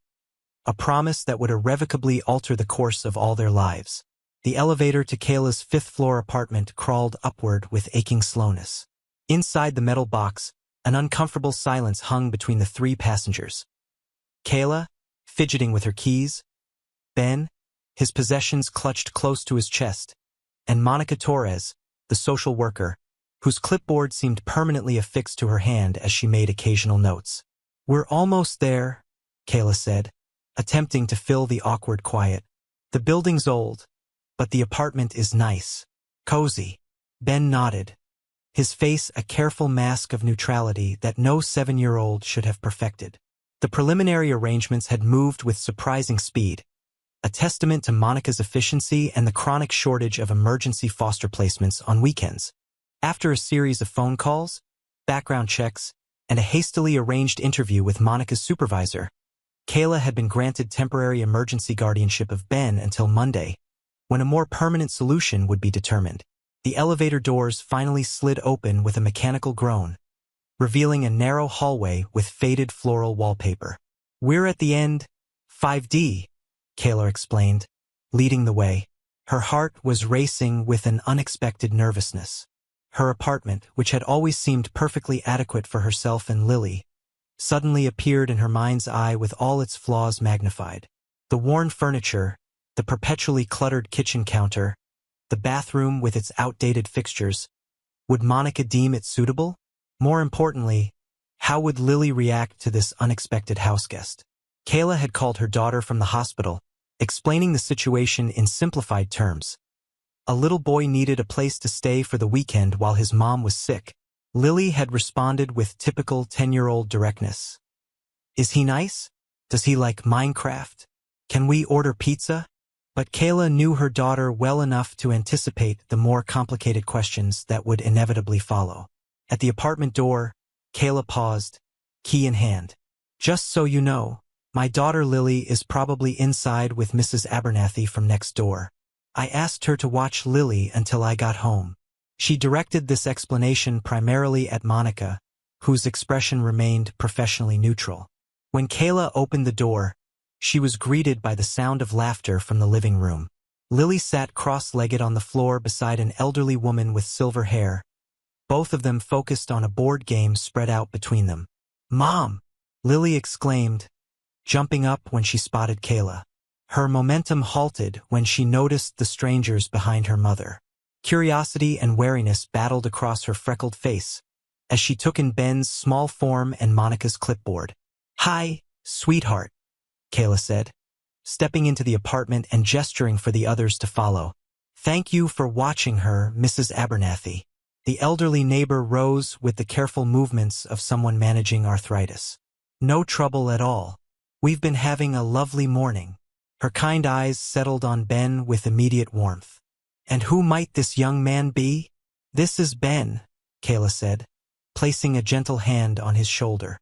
a promise that would irrevocably alter the course of all their lives. The elevator to Kayla's 5th-floor apartment crawled upward with aching slowness. Inside the metal box, an uncomfortable silence hung between the 3 passengers. Kayla, fidgeting with her keys, Ben, his possessions clutched close to his chest, and Monica Torres, the social worker, whose clipboard seemed permanently affixed to her hand as she made occasional notes. "We're almost there," Kayla said, attempting to fill the awkward quiet. "The building's old, but the apartment is nice. Cozy." Ben nodded, his face a careful mask of neutrality that no 7-year-old should have perfected. The preliminary arrangements had moved with surprising speed, a testament to Monica's efficiency and the chronic shortage of emergency foster placements on weekends. After a series of phone calls, background checks, and a hastily arranged interview with Monica's supervisor, Kayla had been granted temporary emergency guardianship of Ben until Monday, when a more permanent solution would be determined. The elevator doors finally slid open with a mechanical groan, revealing a narrow hallway with faded floral wallpaper. "We're at the end, 5D, Kayla explained, leading the way. Her heart was racing with an unexpected nervousness. Her apartment, which had always seemed perfectly adequate for herself and Lily, suddenly appeared in her mind's eye with all its flaws magnified. The worn furniture, the perpetually cluttered kitchen counter, the bathroom with its outdated fixtures. Would Monica deem it suitable? More importantly, how would Lily react to this unexpected houseguest? Kayla had called her daughter from the hospital, explaining the situation in simplified terms. A little boy needed a place to stay for the weekend while his mom was sick. Lily had responded with typical 10-year-old directness. "Is he nice? Does he like Minecraft? Can we order pizza?" But Kayla knew her daughter well enough to anticipate the more complicated questions that would inevitably follow. At the apartment door, Kayla paused, key in hand. "Just so you know, my daughter Lily is probably inside with Mrs. Abernathy from next door. I asked her to watch Lily until I got home." She directed this explanation primarily at Monica, whose expression remained professionally neutral. When Kayla opened the door, she was greeted by the sound of laughter from the living room. Lily sat cross-legged on the floor beside an elderly woman with silver hair, both of them focused on a board game spread out between them. "Mom!" Lily exclaimed, jumping up when she spotted Kayla. Her momentum halted when she noticed the strangers behind her mother. Curiosity and wariness battled across her freckled face as she took in Ben's small form and Monica's clipboard. "Hi, sweetheart," Kayla said, stepping into the apartment and gesturing for the others to follow. "Thank you for watching her, Mrs. Abernathy." The elderly neighbor rose with the careful movements of someone managing arthritis. "No trouble at all. We've been having a lovely morning." Her kind eyes settled on Ben with immediate warmth. "And who might this young man be?" "This is Ben," Kayla said, placing a gentle hand on his shoulder.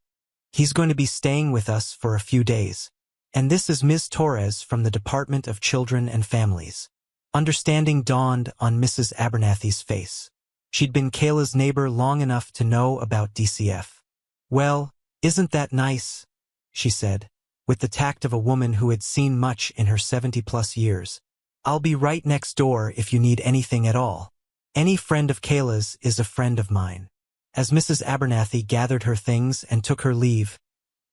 "He's going to be staying with us for a few days. And this is Ms. Torres from the Department of Children and Families." Understanding dawned on Mrs. Abernathy's face. She'd been Kayla's neighbor long enough to know about DCF. "Well, isn't that nice?" she said, with the tact of a woman who had seen much in her 70-plus years. "I'll be right next door if you need anything at all. Any friend of Kayla's is a friend of mine." As Mrs. Abernathy gathered her things and took her leave,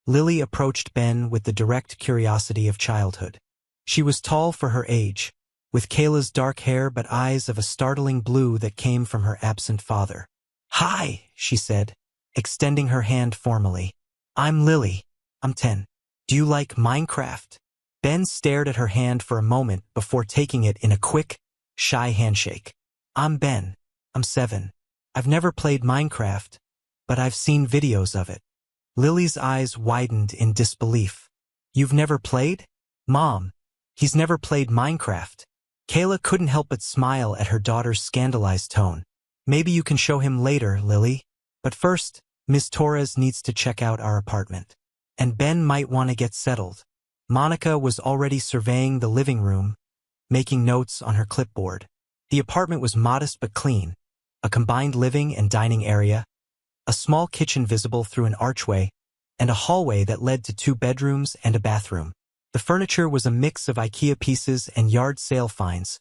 Lily approached Ben with the direct curiosity of childhood. She was tall for her age, with Kayla's dark hair but eyes of a startling blue that came from her absent father. "Hi," she said, extending her hand formally. "I'm Lily. I'm 10. Do you like Minecraft?" Ben stared at her hand for a moment before taking it in a quick, shy handshake. "I'm Ben. I'm 7. I've never played Minecraft, but I've seen videos of it." Lily's eyes widened in disbelief. "You've never played? Mom, he's never played Minecraft." Kayla couldn't help but smile at her daughter's scandalized tone. "Maybe you can show him later, Lily. But first, Ms. Torres needs to check out our apartment. And Ben might want to get settled." Monica was already surveying the living room, making notes on her clipboard. The apartment was modest but clean, a combined living and dining area, a small kitchen visible through an archway, and a hallway that led to 2 bedrooms and a bathroom. The furniture was a mix of IKEA pieces and yard sale finds,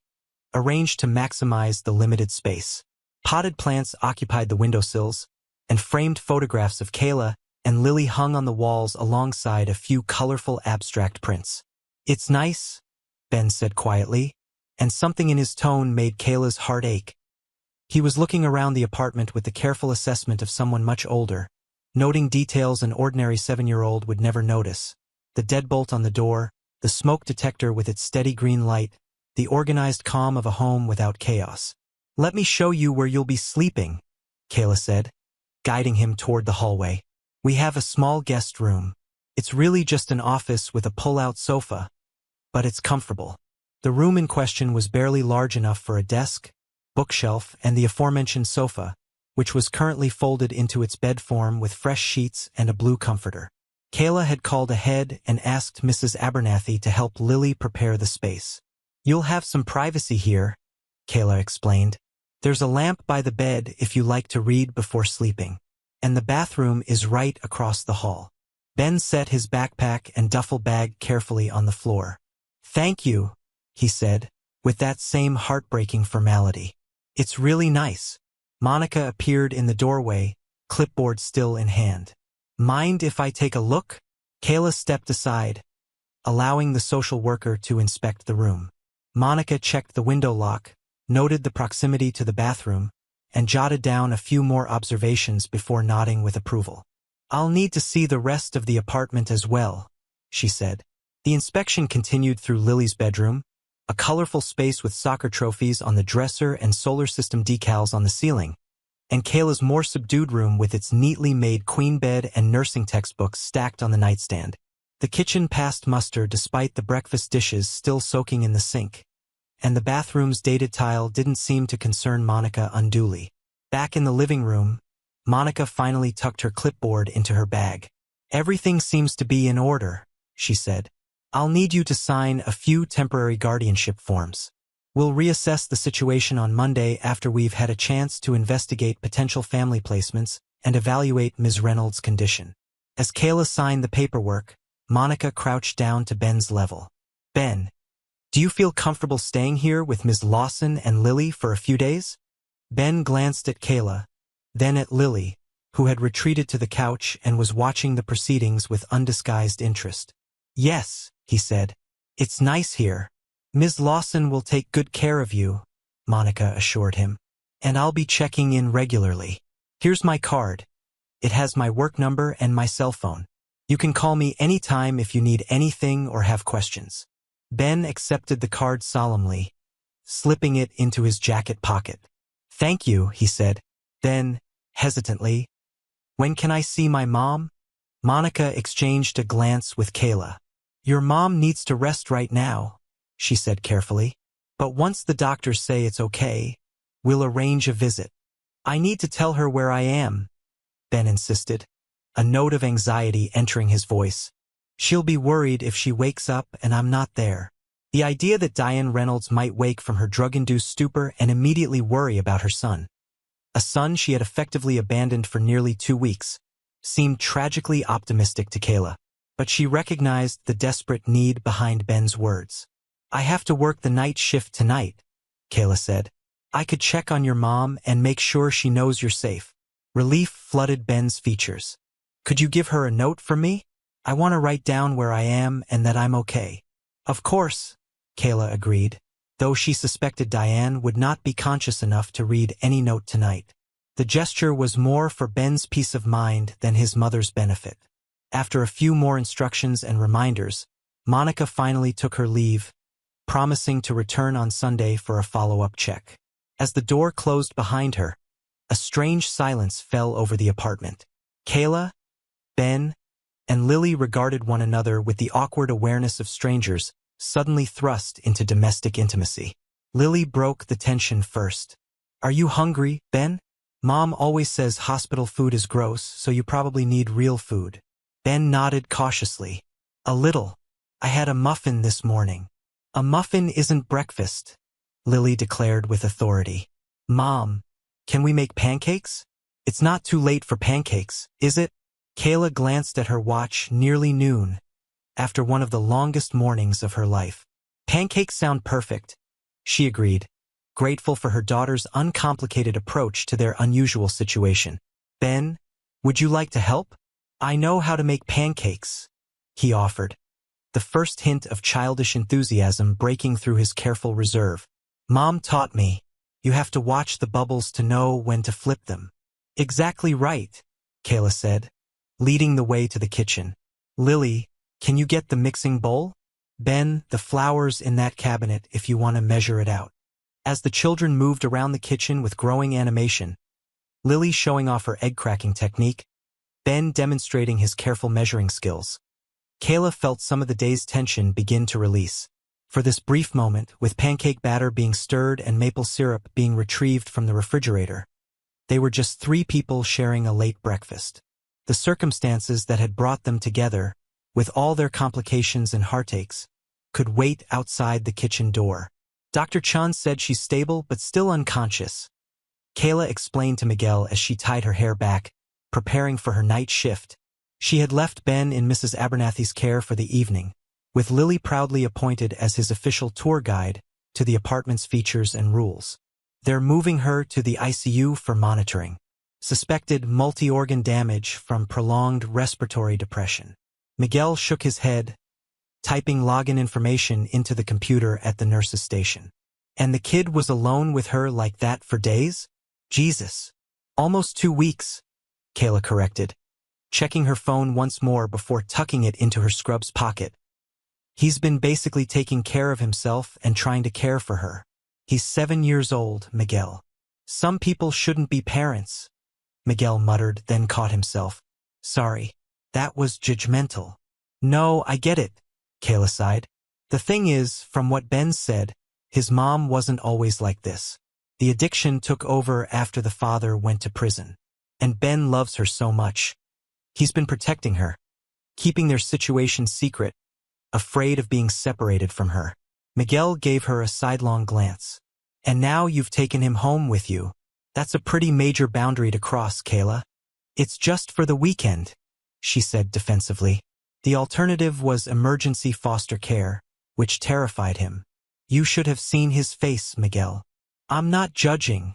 arranged to maximize the limited space. Potted plants occupied the windowsills, and framed photographs of Kayla and Lily hung on the walls alongside a few colorful abstract prints. "It's nice," Ben said quietly, and something in his tone made Kayla's heart ache. He was looking around the apartment with the careful assessment of someone much older, noting details an ordinary 7-year-old would never notice. The deadbolt on the door, the smoke detector with its steady green light, the organized calm of a home without chaos. "Let me show you where you'll be sleeping," Kayla said, guiding him toward the hallway. "We have a small guest room. It's really just an office with a pull-out sofa, but it's comfortable." The room in question was barely large enough for a desk, bookshelf, and the aforementioned sofa, which was currently folded into its bed form with fresh sheets and a blue comforter. Kayla had called ahead and asked Mrs. Abernathy to help Lily prepare the space. "You'll have some privacy here," Kayla explained. "There's a lamp by the bed if you like to read before sleeping. And the bathroom is right across the hall." Ben set his backpack and duffel bag carefully on the floor. "Thank you," he said, with that same heartbreaking formality. "It's really nice." Monica appeared in the doorway, clipboard still in hand. "Mind if I take a look?" Kayla stepped aside, allowing the social worker to inspect the room. Monica checked the window lock, noted the proximity to the bathroom, and jotted down a few more observations before nodding with approval. "I'll need to see the rest of the apartment as well," she said. The inspection continued through Lily's bedroom, a colorful space with soccer trophies on the dresser and solar system decals on the ceiling, and Kayla's more subdued room with its neatly made queen bed and nursing textbooks stacked on the nightstand. The kitchen passed muster despite the breakfast dishes still soaking in the sink, and the bathroom's dated tile didn't seem to concern Monica unduly. Back in the living room, Monica finally tucked her clipboard into her bag. "Everything seems to be in order," she said. "I'll need you to sign a few temporary guardianship forms. We'll reassess the situation on Monday after we've had a chance to investigate potential family placements and evaluate Ms. Reynolds' condition." As Kayla signed the paperwork, Monica crouched down to Ben's level. "Ben, do you feel comfortable staying here with Ms. Lawson and Lily for a few days?" Ben glanced at Kayla, then at Lily, who had retreated to the couch and was watching the proceedings with undisguised interest. "Yes," he said. "It's nice here. Ms. Lawson will take good care of you," Monica assured him. "And I'll be checking in regularly. Here's my card. It has my work number and my cell phone. You can call me anytime if you need anything or have questions." Ben accepted the card solemnly, slipping it into his jacket pocket. "Thank you," he said. Then, hesitantly, "When can I see my mom?" Monica exchanged a glance with Kayla. "Your mom needs to rest right now," she said carefully. "But once the doctors say it's okay, we'll arrange a visit." "I need to tell her where I am," Ben insisted, a note of anxiety entering his voice. "She'll be worried if she wakes up and I'm not there." The idea that Diane Reynolds might wake from her drug-induced stupor and immediately worry about her son, a son she had effectively abandoned for nearly 2 weeks, seemed tragically optimistic to Kayla. But she recognized the desperate need behind Ben's words. "I have to work the night shift tonight," Kayla said. "I could check on your mom and make sure she knows you're safe." Relief flooded Ben's features. "Could you give her a note from me? I want to write down where I am and that I'm okay." "Of course," Kayla agreed, though she suspected Diane would not be conscious enough to read any note tonight. The gesture was more for Ben's peace of mind than his mother's benefit. After a few more instructions and reminders, Monica finally took her leave, promising to return on Sunday for a follow-up check. As the door closed behind her, a strange silence fell over the apartment. Kayla, Ben, and Lily regarded one another with the awkward awareness of strangers suddenly thrust into domestic intimacy. Lily broke the tension first. "Are you hungry, Ben? Mom always says hospital food is gross, so you probably need real food." Ben nodded cautiously. "A little. I had a muffin this morning." "A muffin isn't breakfast," Lily declared with authority. "Mom, can we make pancakes? It's not too late for pancakes, is it?" Kayla glanced at her watch. Nearly noon, after one of the longest mornings of her life. "Pancakes sound perfect," she agreed, grateful for her daughter's uncomplicated approach to their unusual situation. "Ben, would you like to help? I know how to make pancakes," he offered. the first hint of childish enthusiasm breaking through his careful reserve. "Mom taught me. You have to watch the bubbles to know when to flip them." "Exactly right," Kayla said, leading the way to the kitchen. "Lily, can you get the mixing bowl? Ben, the flowers in that cabinet if you want to measure it out." As the children moved around the kitchen with growing animation, Lily showing off her egg-cracking technique, Ben demonstrating his careful measuring skills, Kayla felt some of the day's tension begin to release. For this brief moment, with pancake batter being stirred and maple syrup being retrieved from the refrigerator, they were just three people sharing a late breakfast. The circumstances that had brought them together, with all their complications and heartaches, could wait outside the kitchen door. Dr. Chun said she's stable but still unconscious, Kayla explained to Miguel as she tied her hair back, preparing for her night shift. She had left Ben in Mrs. Abernathy's care for the evening, with Lily proudly appointed as his official tour guide to the apartment's features and rules. They're moving her to the ICU for monitoring. Suspected multi-organ damage from prolonged respiratory depression. Miguel shook his head, typing login information into the computer at the nurse's station. And the kid was alone with her like that for days? Jesus. Almost 2 weeks, Kayla corrected, checking her phone once more before tucking it into her scrubs pocket. He's been basically taking care of himself and trying to care for her. He's 7 years old, Miguel. Some people shouldn't be parents, Miguel muttered, then caught himself. Sorry, that was judgmental. No, I get it, Kayla sighed. The thing is, from what Ben said, his mom wasn't always like this. The addiction took over after the father went to prison. And Ben loves her so much. He's been protecting her, keeping their situation secret, afraid of being separated from her. Miguel gave her a sidelong glance. And now you've taken him home with you. That's a pretty major boundary to cross, Kayla. It's just for the weekend, she said defensively. The alternative was emergency foster care, which terrified him. You should have seen his face, Miguel. I'm not judging,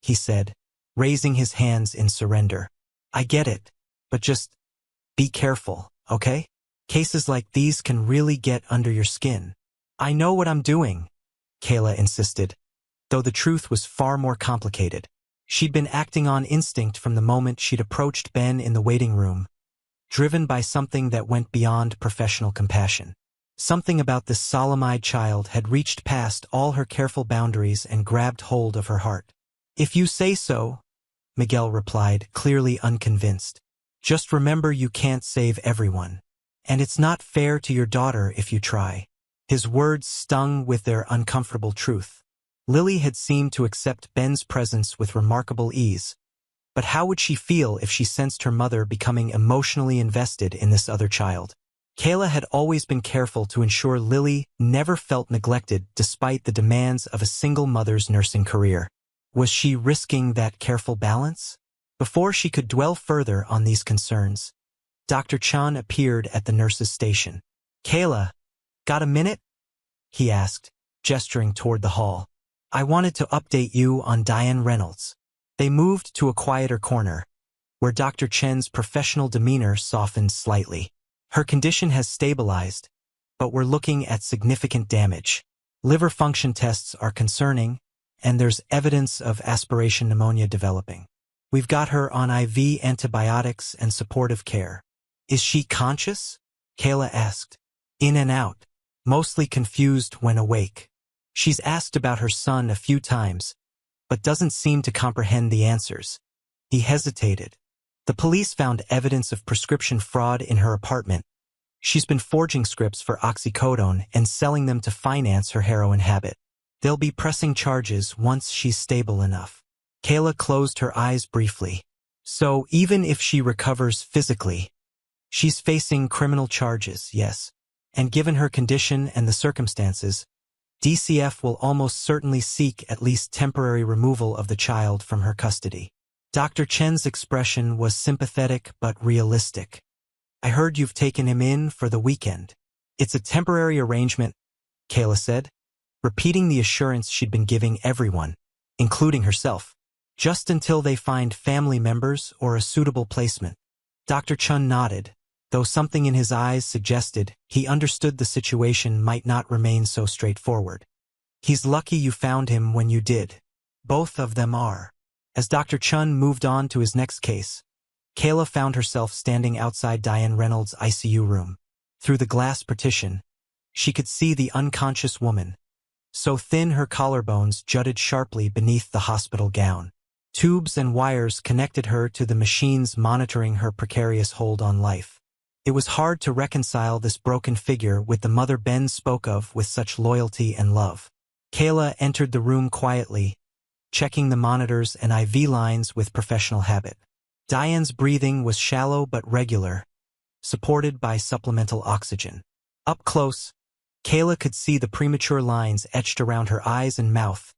he said, raising his hands in surrender. I get it, but just be careful, okay? Cases like these can really get under your skin. I know what I'm doing, Kayla insisted, though the truth was far more complicated. She'd been acting on instinct from the moment she'd approached Ben in the waiting room, driven by something that went beyond professional compassion. Something about this solemn-eyed child had reached past all her careful boundaries and grabbed hold of her heart. If you say so, Miguel replied, clearly unconvinced. Just remember you can't save everyone. And it's not fair to your daughter if you try. His words stung with their uncomfortable truth. Lily had seemed to accept Ben's presence with remarkable ease. But how would she feel if she sensed her mother becoming emotionally invested in this other child? Kayla had always been careful to ensure Lily never felt neglected despite the demands of a single mother's nursing career. Was she risking that careful balance? Before she could dwell further on these concerns, Dr. Chan appeared at the nurse's station. Kayla, got a minute? He asked, gesturing toward the hall. I wanted to update you on Diane Reynolds. They moved to a quieter corner, where Dr. Chen's professional demeanor softened slightly. Her condition has stabilized, but we're looking at significant damage. Liver function tests are concerning, and there's evidence of aspiration pneumonia developing. We've got her on IV antibiotics and supportive care. Is she conscious? Kayla asked. In and out, mostly confused when awake. She's asked about her son a few times, but doesn't seem to comprehend the answers. He hesitated. The police found evidence of prescription fraud in her apartment. She's been forging scripts for oxycodone and selling them to finance her heroin habit. They'll be pressing charges once she's stable enough. Kayla closed her eyes briefly. So even if she recovers physically, she's facing criminal charges, yes. And given her condition and the circumstances, DCF will almost certainly seek at least temporary removal of the child from her custody. Dr. Chen's expression was sympathetic but realistic. I heard you've taken him in for the weekend. It's a temporary arrangement, Kayla said, repeating the assurance she'd been giving everyone, including herself, just until they find family members or a suitable placement. Dr. Chun nodded, though something in his eyes suggested he understood the situation might not remain so straightforward. He's lucky you found him when you did. Both of them are. As Dr. Chun moved on to his next case, Kayla found herself standing outside Diane Reynolds' ICU room. Through the glass partition, she could see the unconscious woman, so thin her collarbones jutted sharply beneath the hospital gown. Tubes and wires connected her to the machines monitoring her precarious hold on life. It was hard to reconcile this broken figure with the mother Ben spoke of with such loyalty and love. Kayla entered the room quietly, checking the monitors and IV lines with professional habit. Diane's breathing was shallow but regular, supported by supplemental oxygen. Up close, Kayla could see the premature lines etched around her eyes and mouth,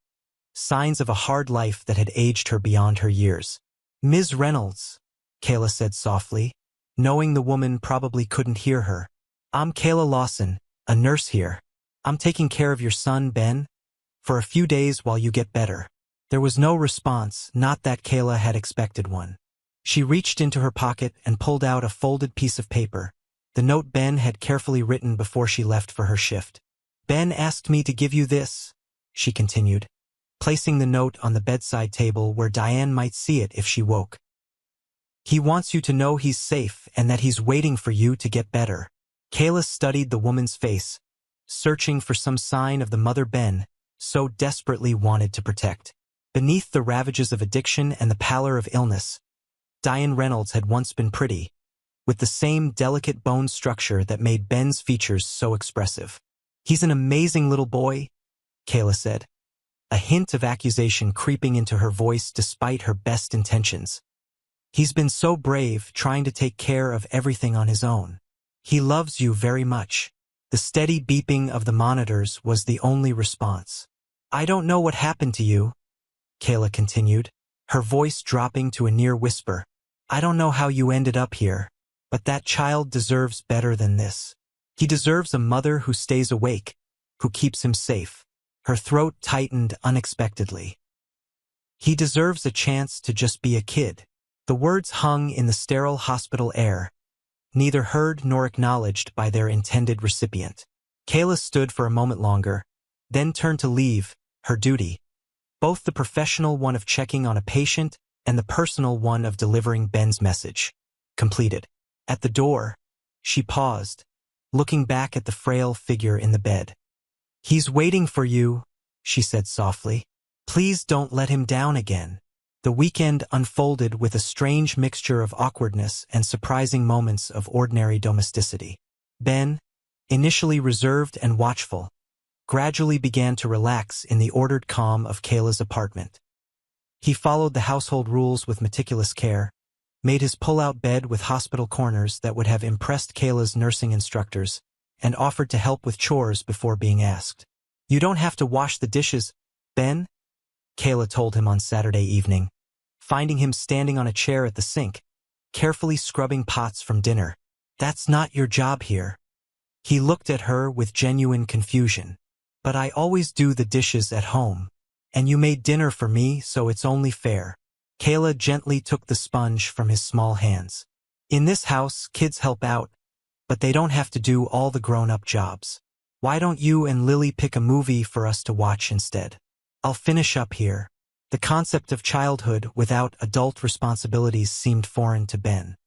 signs of a hard life that had aged her beyond her years. "Ms. Reynolds," Kayla said softly, knowing the woman probably couldn't hear her. "I'm Kayla Lawson, a nurse here. I'm taking care of your son, Ben, for a few days while you get better." There was no response, not that Kayla had expected one. She reached into her pocket and pulled out a folded piece of paper, the note Ben had carefully written before she left for her shift. "Ben asked me to give you this," she continued, placing the note on the bedside table where Diane might see it if she woke. "He wants you to know he's safe and that he's waiting for you to get better." Kayla studied the woman's face, searching for some sign of the mother Ben so desperately wanted to protect. Beneath the ravages of addiction and the pallor of illness, Diane Reynolds had once been pretty, with the same delicate bone structure that made Ben's features so expressive. "He's an amazing little boy," Kayla said, a hint of accusation creeping into her voice despite her best intentions. "He's been so brave, trying to take care of everything on his own. He loves you very much." The steady beeping of the monitors was the only response. "I don't know what happened to you," Kayla continued, her voice dropping to a near whisper. "I don't know how you ended up here, but that child deserves better than this. He deserves a mother who stays awake, who keeps him safe." Her throat tightened unexpectedly. "He deserves a chance to just be a kid." The words hung in the sterile hospital air, neither heard nor acknowledged by their intended recipient. Kayla stood for a moment longer, then turned to leave, her duty, both the professional one of checking on a patient and the personal one of delivering Ben's message, completed. At the door, she paused, looking back at the frail figure in the bed. "He's waiting for you," she said softly. "Please don't let him down again." The weekend unfolded with a strange mixture of awkwardness and surprising moments of ordinary domesticity. Ben, initially reserved and watchful, gradually began to relax in the ordered calm of Kayla's apartment. He followed the household rules with meticulous care, made his pull-out bed with hospital corners that would have impressed Kayla's nursing instructors, and offered to help with chores before being asked. "You don't have to wash the dishes, Ben," Kayla told him on Saturday evening, finding him standing on a chair at the sink, carefully scrubbing pots from dinner. "That's not your job here." He looked at her with genuine confusion. "But I always do the dishes at home. And you made dinner for me, so it's only fair." Kayla gently took the sponge from his small hands. "In this house, kids help out, but they don't have to do all the grown-up jobs. Why don't you and Lily pick a movie for us to watch instead? I'll finish up here." The concept of childhood without adult responsibilities seemed foreign to Ben.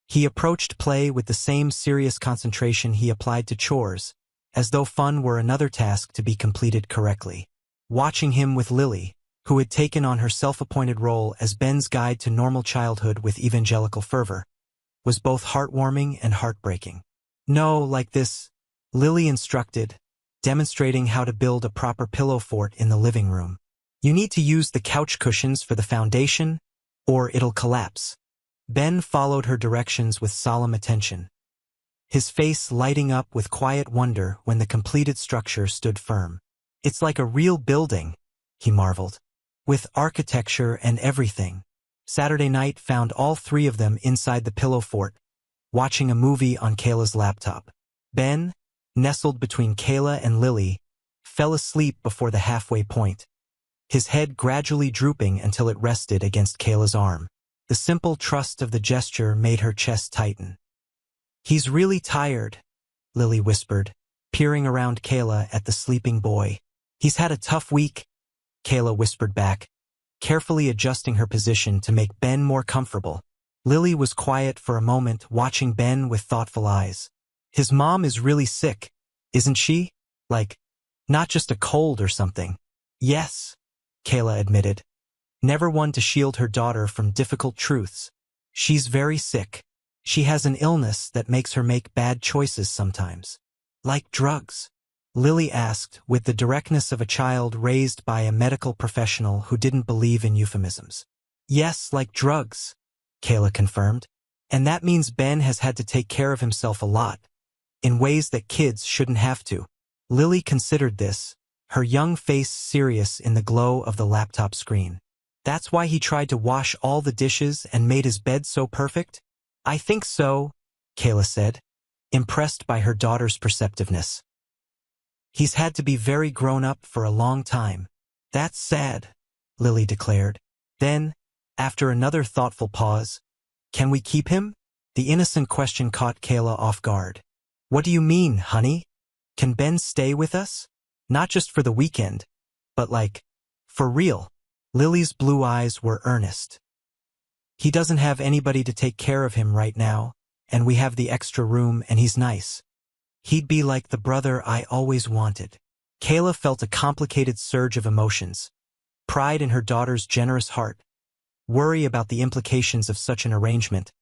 He approached play with the same serious concentration he applied to chores, as though fun were another task to be completed correctly. Watching him with Lily, who had taken on her self-appointed role as Ben's guide to normal childhood with evangelical fervor, was both heartwarming and heartbreaking. "No, like this," Lily instructed, demonstrating how to build a proper pillow fort in the living room. "You need to use the couch cushions for the foundation, or it'll collapse." Ben followed her directions with solemn attention, his face lighting up with quiet wonder when the completed structure stood firm. "It's like a real building," he marveled, "with architecture and everything." Saturday night found all three of them inside the pillow fort, watching a movie on Kayla's laptop. Ben, nestled between Kayla and Lily, fell asleep before the halfway point, his head gradually drooping until it rested against Kayla's arm. The simple trust of the gesture made her chest tighten. He's really tired, Lily whispered, peering around Kayla at the sleeping boy. He's had a tough week, Kayla whispered back, carefully adjusting her position to make Ben more comfortable. Lily was quiet for a moment, watching Ben with thoughtful eyes. His mom is really sick, isn't she? Like, not just a cold or something. Yes, Kayla admitted, never one to shield her daughter from difficult truths. She's very sick. She has an illness that makes her make bad choices sometimes. Like drugs? Lily asked, with the directness of a child raised by a medical professional who didn't believe in euphemisms. Yes, like drugs, Kayla confirmed. And that means Ben has had to take care of himself a lot, in ways that kids shouldn't have to. Lily considered this, her young face serious in the glow of the laptop screen. That's why he tried to wash all the dishes and made his bed so perfect? I think so, Kayla said, impressed by her daughter's perceptiveness. He's had to be very grown up for a long time. That's sad, Lily declared. Then, after another thoughtful pause, can we keep him? The innocent question caught Kayla off guard. What do you mean, honey? Can Ben stay with us? Not just for the weekend, but like, for real. Lily's blue eyes were earnest. He doesn't have anybody to take care of him right now, and we have the extra room and he's nice. He'd be like the brother I always wanted. Kayla felt a complicated surge of emotions. Pride in her daughter's generous heart, worry about the implications of such an arrangement,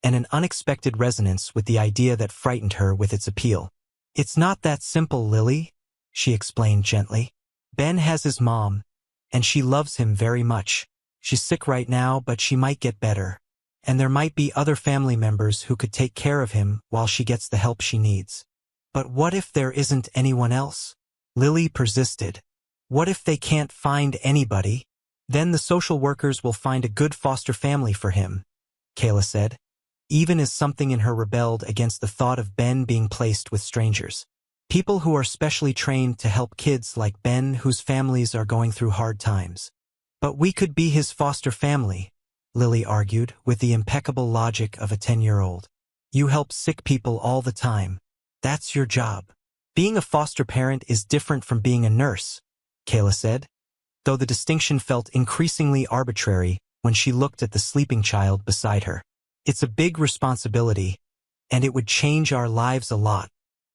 and an unexpected resonance with the idea that frightened her with its appeal. It's not that simple, Lily, she explained gently. Ben has his mom, and she loves him very much. She's sick right now, but she might get better. And there might be other family members who could take care of him while she gets the help she needs. But what if there isn't anyone else? Lily persisted. What if they can't find anybody? Then the social workers will find a good foster family for him, Kayla said, even as something in her rebelled against the thought of Ben being placed with strangers. People who are specially trained to help kids like Ben whose families are going through hard times. But we could be his foster family, Lily argued with the impeccable logic of a 10-year-old. You help sick people all the time. That's your job. Being a foster parent is different from being a nurse, Kayla said, though the distinction felt increasingly arbitrary when she looked at the sleeping child beside her. It's a big responsibility, and it would change our lives a lot.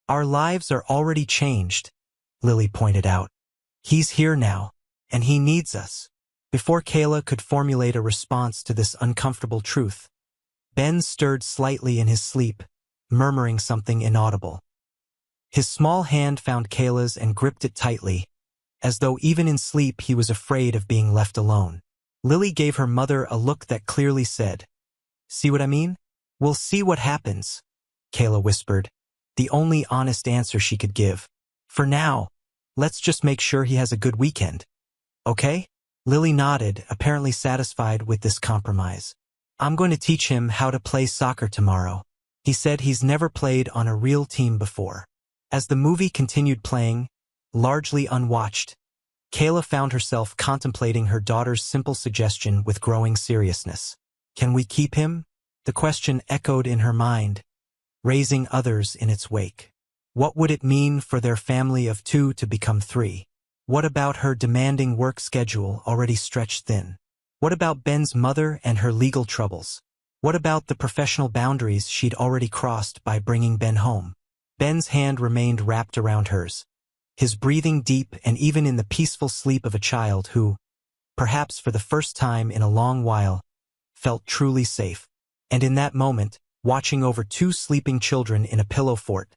Our lives are already changed, Lily pointed out. He's here now, and he needs us. Before Kayla could formulate a response to this uncomfortable truth, Ben stirred slightly in his sleep, murmuring something inaudible. His small hand found Kayla's and gripped it tightly, as though even in sleep he was afraid of being left alone. Lily gave her mother a look that clearly said, "See what I mean? We'll see what happens," Kayla whispered, the only honest answer she could give. "For now, let's just make sure he has a good weekend. Okay?" Lily nodded, apparently satisfied with this compromise. "I'm going to teach him how to play soccer tomorrow. He said he's never played on a real team before." As the movie continued playing, largely unwatched, Kayla found herself contemplating her daughter's simple suggestion with growing seriousness. Can we keep him? The question echoed in her mind, raising others in its wake. What would it mean for their family of 2 to become 3? What about her demanding work schedule already stretched thin? What about Ben's mother and her legal troubles? What about the professional boundaries she'd already crossed by bringing Ben home? Ben's hand remained wrapped around hers, his breathing deep and even in the peaceful sleep of a child who, perhaps for the first time in a long while, felt truly safe. And in that moment, watching over 2 sleeping children in a pillow fort,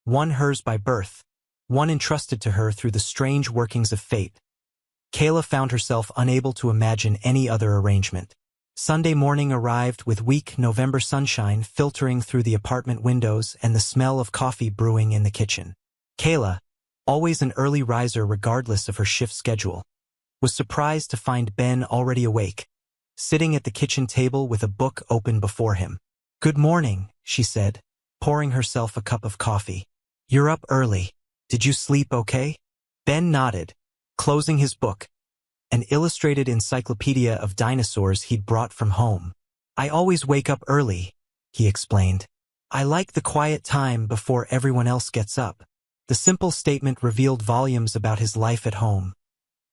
one hers by birth, one entrusted to her through the strange workings of fate, Kayla found herself unable to imagine any other arrangement. Sunday morning arrived with weak November sunshine filtering through the apartment windows and the smell of coffee brewing in the kitchen. Kayla, always an early riser regardless of her shift schedule, was surprised to find Ben already awake, sitting at the kitchen table with a book open before him. "Good morning," she said, pouring herself a cup of coffee. "You're up early. Did you sleep okay?" Ben nodded, closing his book, an illustrated encyclopedia of dinosaurs he'd brought from home. "I always wake up early," he explained. I like the quiet time before everyone else gets up. The simple statement revealed volumes about his life at home.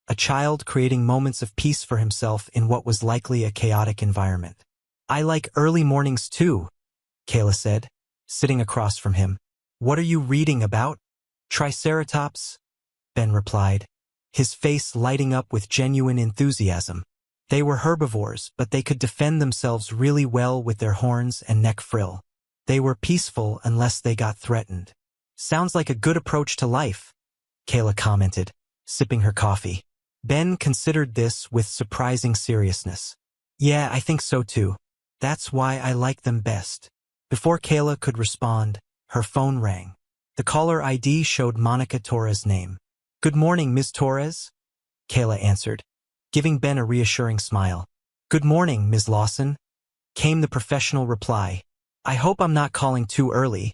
A child creating moments of peace for himself in what was likely a chaotic environment. I like early mornings too, Kayla said, sitting across from him. What are you reading about? Triceratops? Ben replied, his face lighting up with genuine enthusiasm. They were herbivores, but they could defend themselves really well with their horns and neck frill. They were peaceful unless they got threatened. Sounds like a good approach to life, Kayla commented, sipping her coffee. Ben considered this with surprising seriousness. Yeah, I think so too. That's why I like them best. Before Kayla could respond, her phone rang. The caller ID showed Monica Torres' name. Good morning, Ms. Torres, Kayla answered, giving Ben a reassuring smile. Good morning, Ms. Lawson, came the professional reply. I hope I'm not calling too early,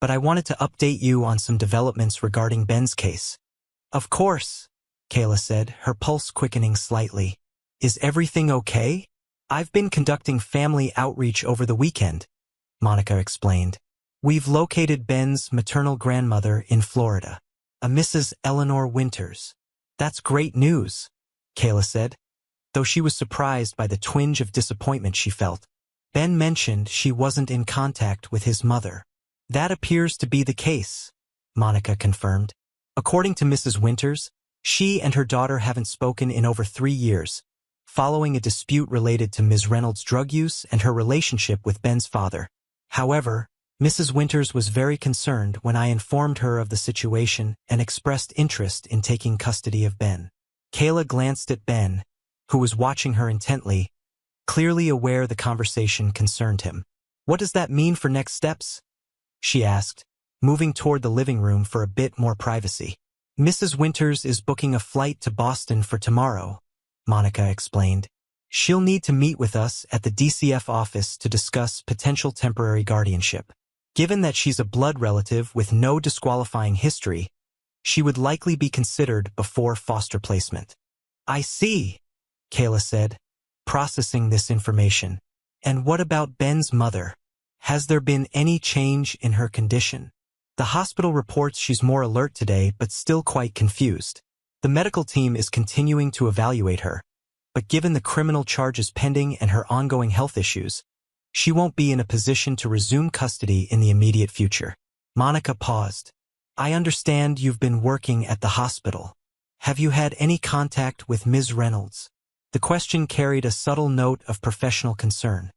but I wanted to update you on some developments regarding Ben's case. Of course, Kayla said, her pulse quickening slightly. Is everything okay? I've been conducting family outreach over the weekend, Monica explained. We've located Ben's maternal grandmother in Florida, a Mrs. Eleanor Winters. That's great news, Kayla said, though she was surprised by the twinge of disappointment she felt. Ben mentioned she wasn't in contact with his mother. That appears to be the case, Monica confirmed. According to Mrs. Winters, she and her daughter haven't spoken in over 3 years, following a dispute related to Ms. Reynolds' drug use and her relationship with Ben's father. However, Mrs. Winters was very concerned when I informed her of the situation and expressed interest in taking custody of Ben. Kayla glanced at Ben, who was watching her intently, clearly aware the conversation concerned him. What does that mean for next steps? She asked, moving toward the living room for a bit more privacy. Mrs. Winters is booking a flight to Boston for tomorrow, Monica explained. She'll need to meet with us at the DCF office to discuss potential temporary guardianship. Given that she's a blood relative with no disqualifying history, she would likely be considered before foster placement. I see, Kayla said, processing this information. And what about Ben's mother? Has there been any change in her condition? The hospital reports she's more alert today but still quite confused. The medical team is continuing to evaluate her, but given the criminal charges pending and her ongoing health issues, she won't be in a position to resume custody in the immediate future. Monica paused. I understand you've been working at the hospital. Have you had any contact with Ms. Reynolds? The question carried a subtle note of professional concern,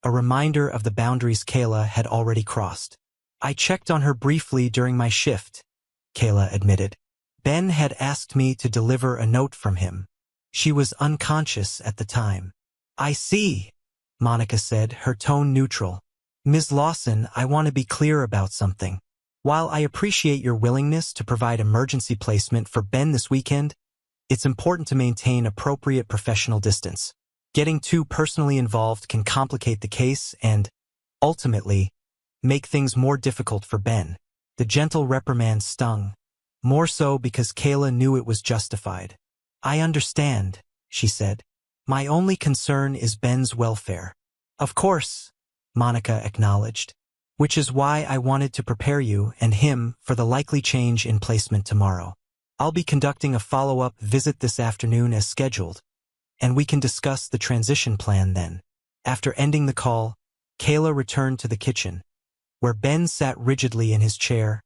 a reminder of the boundaries Kayla had already crossed. I checked on her briefly during my shift, Kayla admitted. Ben had asked me to deliver a note from him. She was unconscious at the time. I see, Monica said, her tone neutral. Ms. Lawson, I want to be clear about something. While I appreciate your willingness to provide emergency placement for Ben this weekend, it's important to maintain appropriate professional distance. Getting too personally involved can complicate the case and, ultimately, make things more difficult for Ben. The gentle reprimand stung, more so because Kayla knew it was justified. I understand, she said. My only concern is Ben's welfare. Of course, Monica acknowledged, which is why I wanted to prepare you and him for the likely change in placement tomorrow. I'll be conducting a follow-up visit this afternoon as scheduled, and we can discuss the transition plan then. After ending the call, Kayla returned to the kitchen, where Ben sat rigidly in his chair,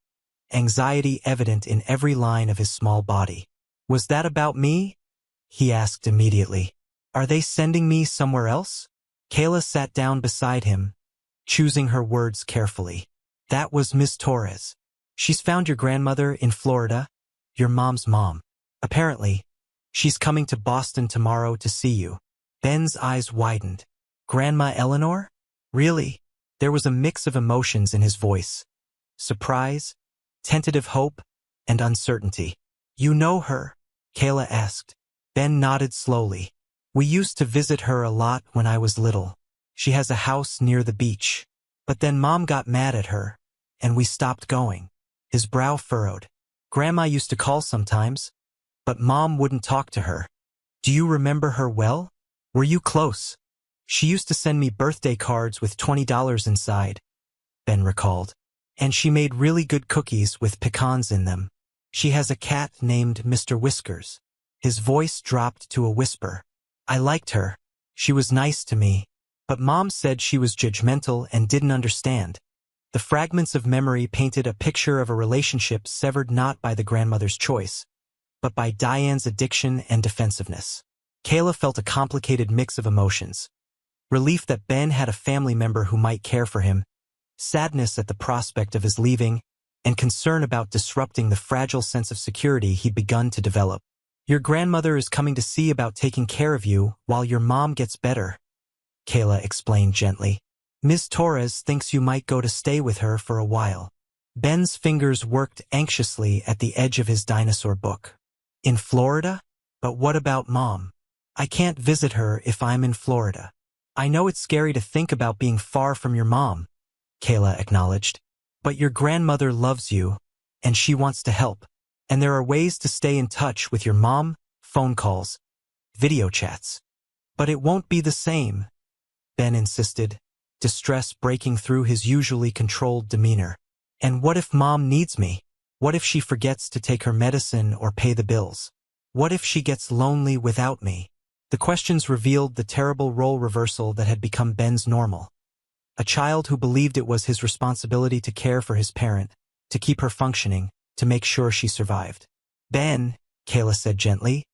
anxiety evident in every line of his small body. Was that about me? He asked immediately. Are they sending me somewhere else? Kayla sat down beside him, choosing her words carefully. That was Miss Torres. She's found your grandmother in Florida, your mom's mom. Apparently, she's coming to Boston tomorrow to see you. Ben's eyes widened. Grandma Eleanor? Really? There was a mix of emotions in his voice. Surprise, tentative hope, and uncertainty. You know her? Kayla asked. Ben nodded slowly. We used to visit her a lot when I was little. She has a house near the beach. But then Mom got mad at her, and we stopped going. His brow furrowed. Grandma used to call sometimes, but Mom wouldn't talk to her. Do you remember her well? Were you close? She used to send me birthday cards with $20 inside. Ben recalled. And she made really good cookies with pecans in them. She has a cat named Mr. Whiskers. His voice dropped to a whisper. I liked her. She was nice to me. But Mom said she was judgmental and didn't understand. The fragments of memory painted a picture of a relationship severed not by the grandmother's choice, but by Diane's addiction and defensiveness. Kayla felt a complicated mix of emotions. Relief that Ben had a family member who might care for him, sadness at the prospect of his leaving, and concern about disrupting the fragile sense of security he'd begun to develop. Your grandmother is coming to see about taking care of you while your mom gets better, Kayla explained gently. Ms. Torres thinks you might go to stay with her for a while. Ben's fingers worked anxiously at the edge of his dinosaur book. In Florida? But what about Mom? I can't visit her if I'm in Florida. I know it's scary to think about being far from your mom, Kayla acknowledged. But your grandmother loves you, and she wants to help. And there are ways to stay in touch with your mom, phone calls, video chats. But it won't be the same, Ben insisted, distress breaking through his usually controlled demeanor. And what if Mom needs me? What if she forgets to take her medicine or pay the bills? What if she gets lonely without me? The questions revealed the terrible role reversal that had become Ben's normal. A child who believed it was his responsibility to care for his parent, to keep her functioning, to make sure she survived. Ben, Kayla said gently,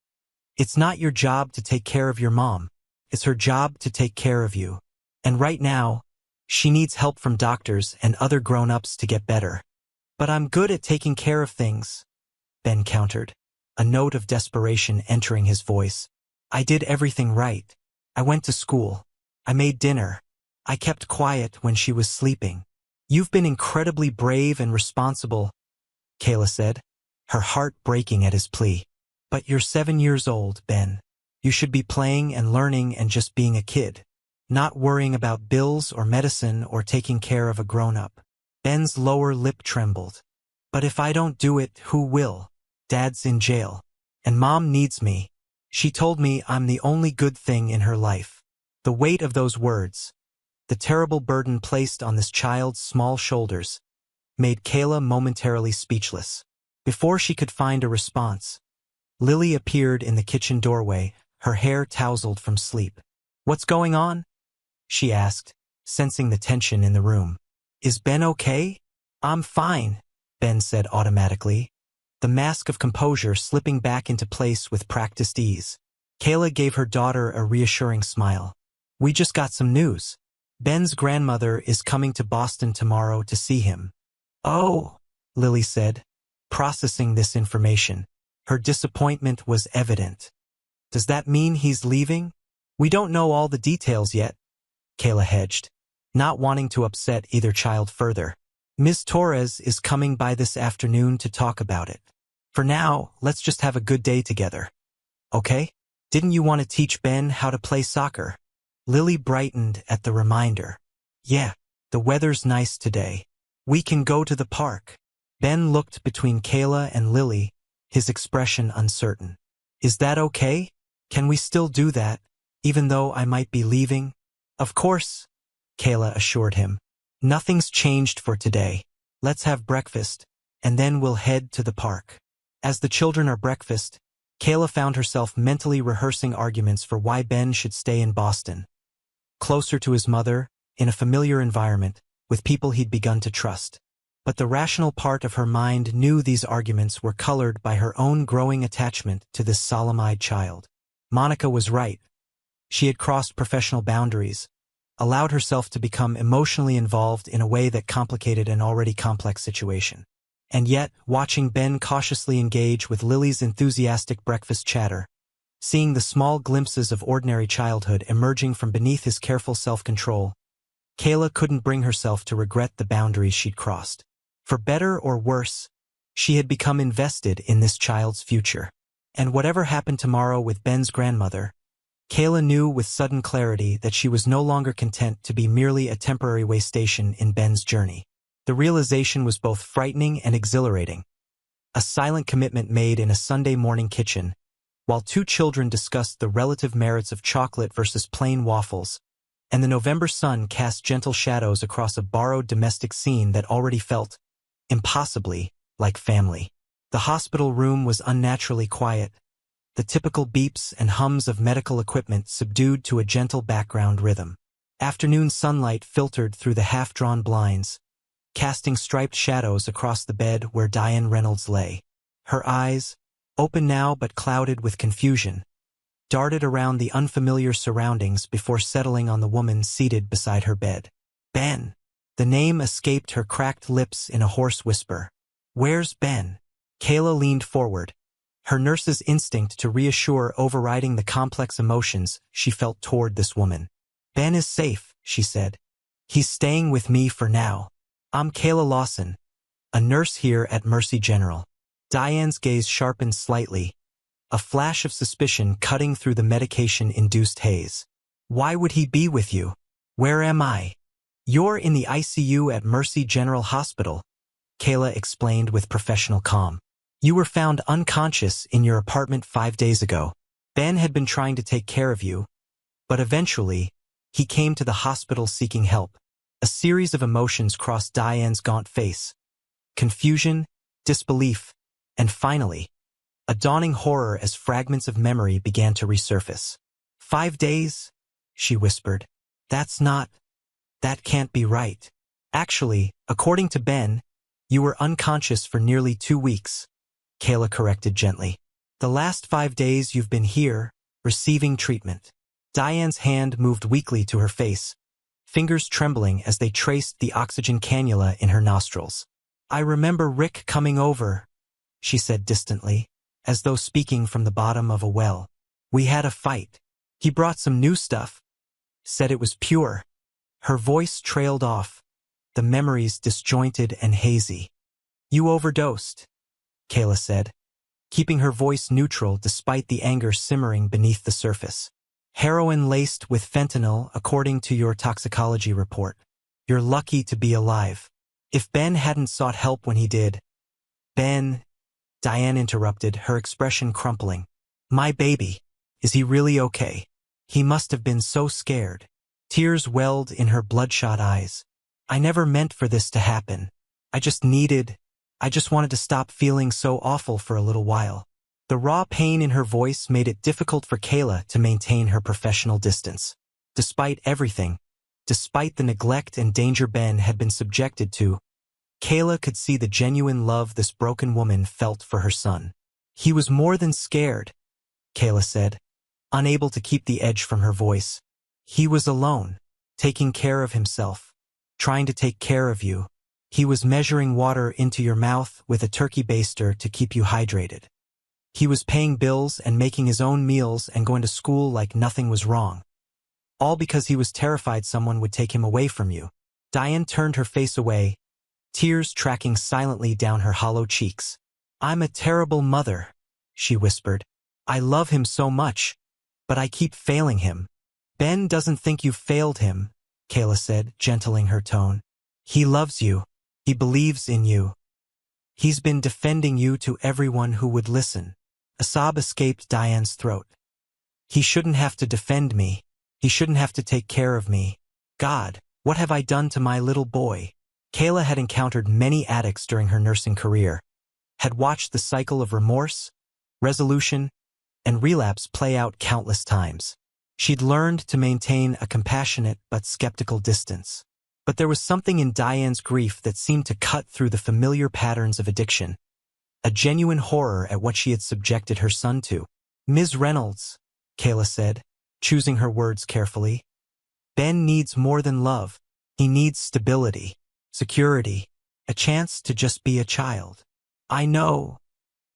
it's not your job to take care of your mom. It's her job to take care of you. And right now, she needs help from doctors and other grown-ups to get better. But I'm good at taking care of things, Ben countered, a note of desperation entering his voice. I did everything right. I went to school. I made dinner. I kept quiet when she was sleeping. You've been incredibly brave and responsible, Kayla said, her heart breaking at his plea. But you're 7 years old, Ben. You should be playing and learning and just being a kid, not worrying about bills or medicine or taking care of a grown-up. Ben's lower lip trembled. But if I don't do it, who will? Dad's in jail. And Mom needs me. She told me I'm the only good thing in her life. The weight of those words, the terrible burden placed on this child's small shoulders, made Kayla momentarily speechless. Before she could find a response, Lily appeared in the kitchen doorway, her hair tousled from sleep. What's going on? She asked, sensing the tension in the room. Is Ben okay? I'm fine, Ben said automatically, the mask of composure slipping back into place with practiced ease. Kayla gave her daughter a reassuring smile. We just got some news. Ben's grandmother is coming to Boston tomorrow to see him. Oh, Lily said, processing this information. Her disappointment was evident. Does that mean he's leaving? We don't know all the details yet, Kayla hedged, not wanting to upset either child further. Ms. Torres is coming by this afternoon to talk about it. For now, let's just have a good day together. Okay? Didn't you want to teach Ben how to play soccer? Lily brightened at the reminder. Yeah, the weather's nice today. We can go to the park. Ben looked between Kayla and Lily, his expression uncertain. Is that okay? Can we still do that, even though I might be leaving? Of course, Kayla assured him. Nothing's changed for today. Let's have breakfast, and then we'll head to the park. As the children are breakfast, Kayla found herself mentally rehearsing arguments for why Ben should stay in Boston. Closer to his mother, in a familiar environment, with people he'd begun to trust. But the rational part of her mind knew these arguments were colored by her own growing attachment to this solemn-eyed child. Monica was right. She had crossed professional boundaries, allowed herself to become emotionally involved in a way that complicated an already complex situation. And yet, watching Ben cautiously engage with Lily's enthusiastic breakfast chatter, seeing the small glimpses of ordinary childhood emerging from beneath his careful self-control, Kayla couldn't bring herself to regret the boundaries she'd crossed. For better or worse, she had become invested in this child's future. And whatever happened tomorrow with Ben's grandmother, Kayla knew with sudden clarity that she was no longer content to be merely a temporary way station in Ben's journey. The realization was both frightening and exhilarating. A silent commitment made in a Sunday morning kitchen, while two children discussed the relative merits of chocolate versus plain waffles, and the November sun cast gentle shadows across a borrowed domestic scene that already felt, impossibly, like family. The hospital room was unnaturally quiet, the typical beeps and hums of medical equipment subdued to a gentle background rhythm. Afternoon sunlight filtered through the half-drawn blinds, casting striped shadows across the bed where Diane Reynolds lay. Her eyes, open now but clouded with confusion, darted around the unfamiliar surroundings before settling on the woman seated beside her bed. Ben. The name escaped her cracked lips in a hoarse whisper. Where's Ben? Kayla leaned forward, her nurse's instinct to reassure overriding the complex emotions she felt toward this woman. Ben is safe, she said. He's staying with me for now. I'm Kayla Lawson, a nurse here at Mercy General. Diane's gaze sharpened slightly, a flash of suspicion cutting through the medication-induced haze. Why would he be with you? Where am I? You're in the ICU at Mercy General Hospital, Kayla explained with professional calm. You were found unconscious in your apartment 5 days ago. Ben had been trying to take care of you, but eventually, he came to the hospital seeking help. A series of emotions crossed Diane's gaunt face. Confusion, disbelief, and finally, a dawning horror as fragments of memory began to resurface. 5 days? She whispered. That can't be right. Actually, according to Ben, you were unconscious for nearly 2 weeks, Kayla corrected gently. The last 5 days you've been here, receiving treatment. Diane's hand moved weakly to her face, fingers trembling as they traced the oxygen cannula in her nostrils. I remember Rick coming over, she said distantly, as though speaking from the bottom of a well. We had a fight. He brought some new stuff, said it was pure. Her voice trailed off, the memories disjointed and hazy. You overdosed, Kayla said, keeping her voice neutral despite the anger simmering beneath the surface. Heroin laced with fentanyl, according to your toxicology report. You're lucky to be alive. If Ben hadn't sought help when he did. Ben, Diane interrupted, her expression crumpling. My baby. Is he really okay? He must have been so scared. Tears welled in her bloodshot eyes. I never meant for this to happen. I just wanted to stop feeling so awful for a little while. The raw pain in her voice made it difficult for Kayla to maintain her professional distance. Despite everything, despite the neglect and danger Ben had been subjected to, Kayla could see the genuine love this broken woman felt for her son. He was more than scared, Kayla said, unable to keep the edge from her voice. He was alone, taking care of himself, trying to take care of you. He was measuring water into your mouth with a turkey baster to keep you hydrated. He was paying bills and making his own meals and going to school like nothing was wrong. All because he was terrified someone would take him away from you. Diane turned her face away, tears tracking silently down her hollow cheeks. I'm a terrible mother, she whispered. I love him so much, but I keep failing him. Ben doesn't think you've failed him, Kayla said, gentling her tone. He loves you. He believes in you. He's been defending you to everyone who would listen. A sob escaped Diane's throat. He shouldn't have to defend me. He shouldn't have to take care of me. God, what have I done to my little boy? Kayla had encountered many addicts during her nursing career, had watched the cycle of remorse, resolution, and relapse play out countless times. She'd learned to maintain a compassionate but skeptical distance. But there was something in Diane's grief that seemed to cut through the familiar patterns of addiction, a genuine horror at what she had subjected her son to. Ms. Reynolds, Kayla said, choosing her words carefully. Ben needs more than love. He needs stability, security, a chance to just be a child. I know,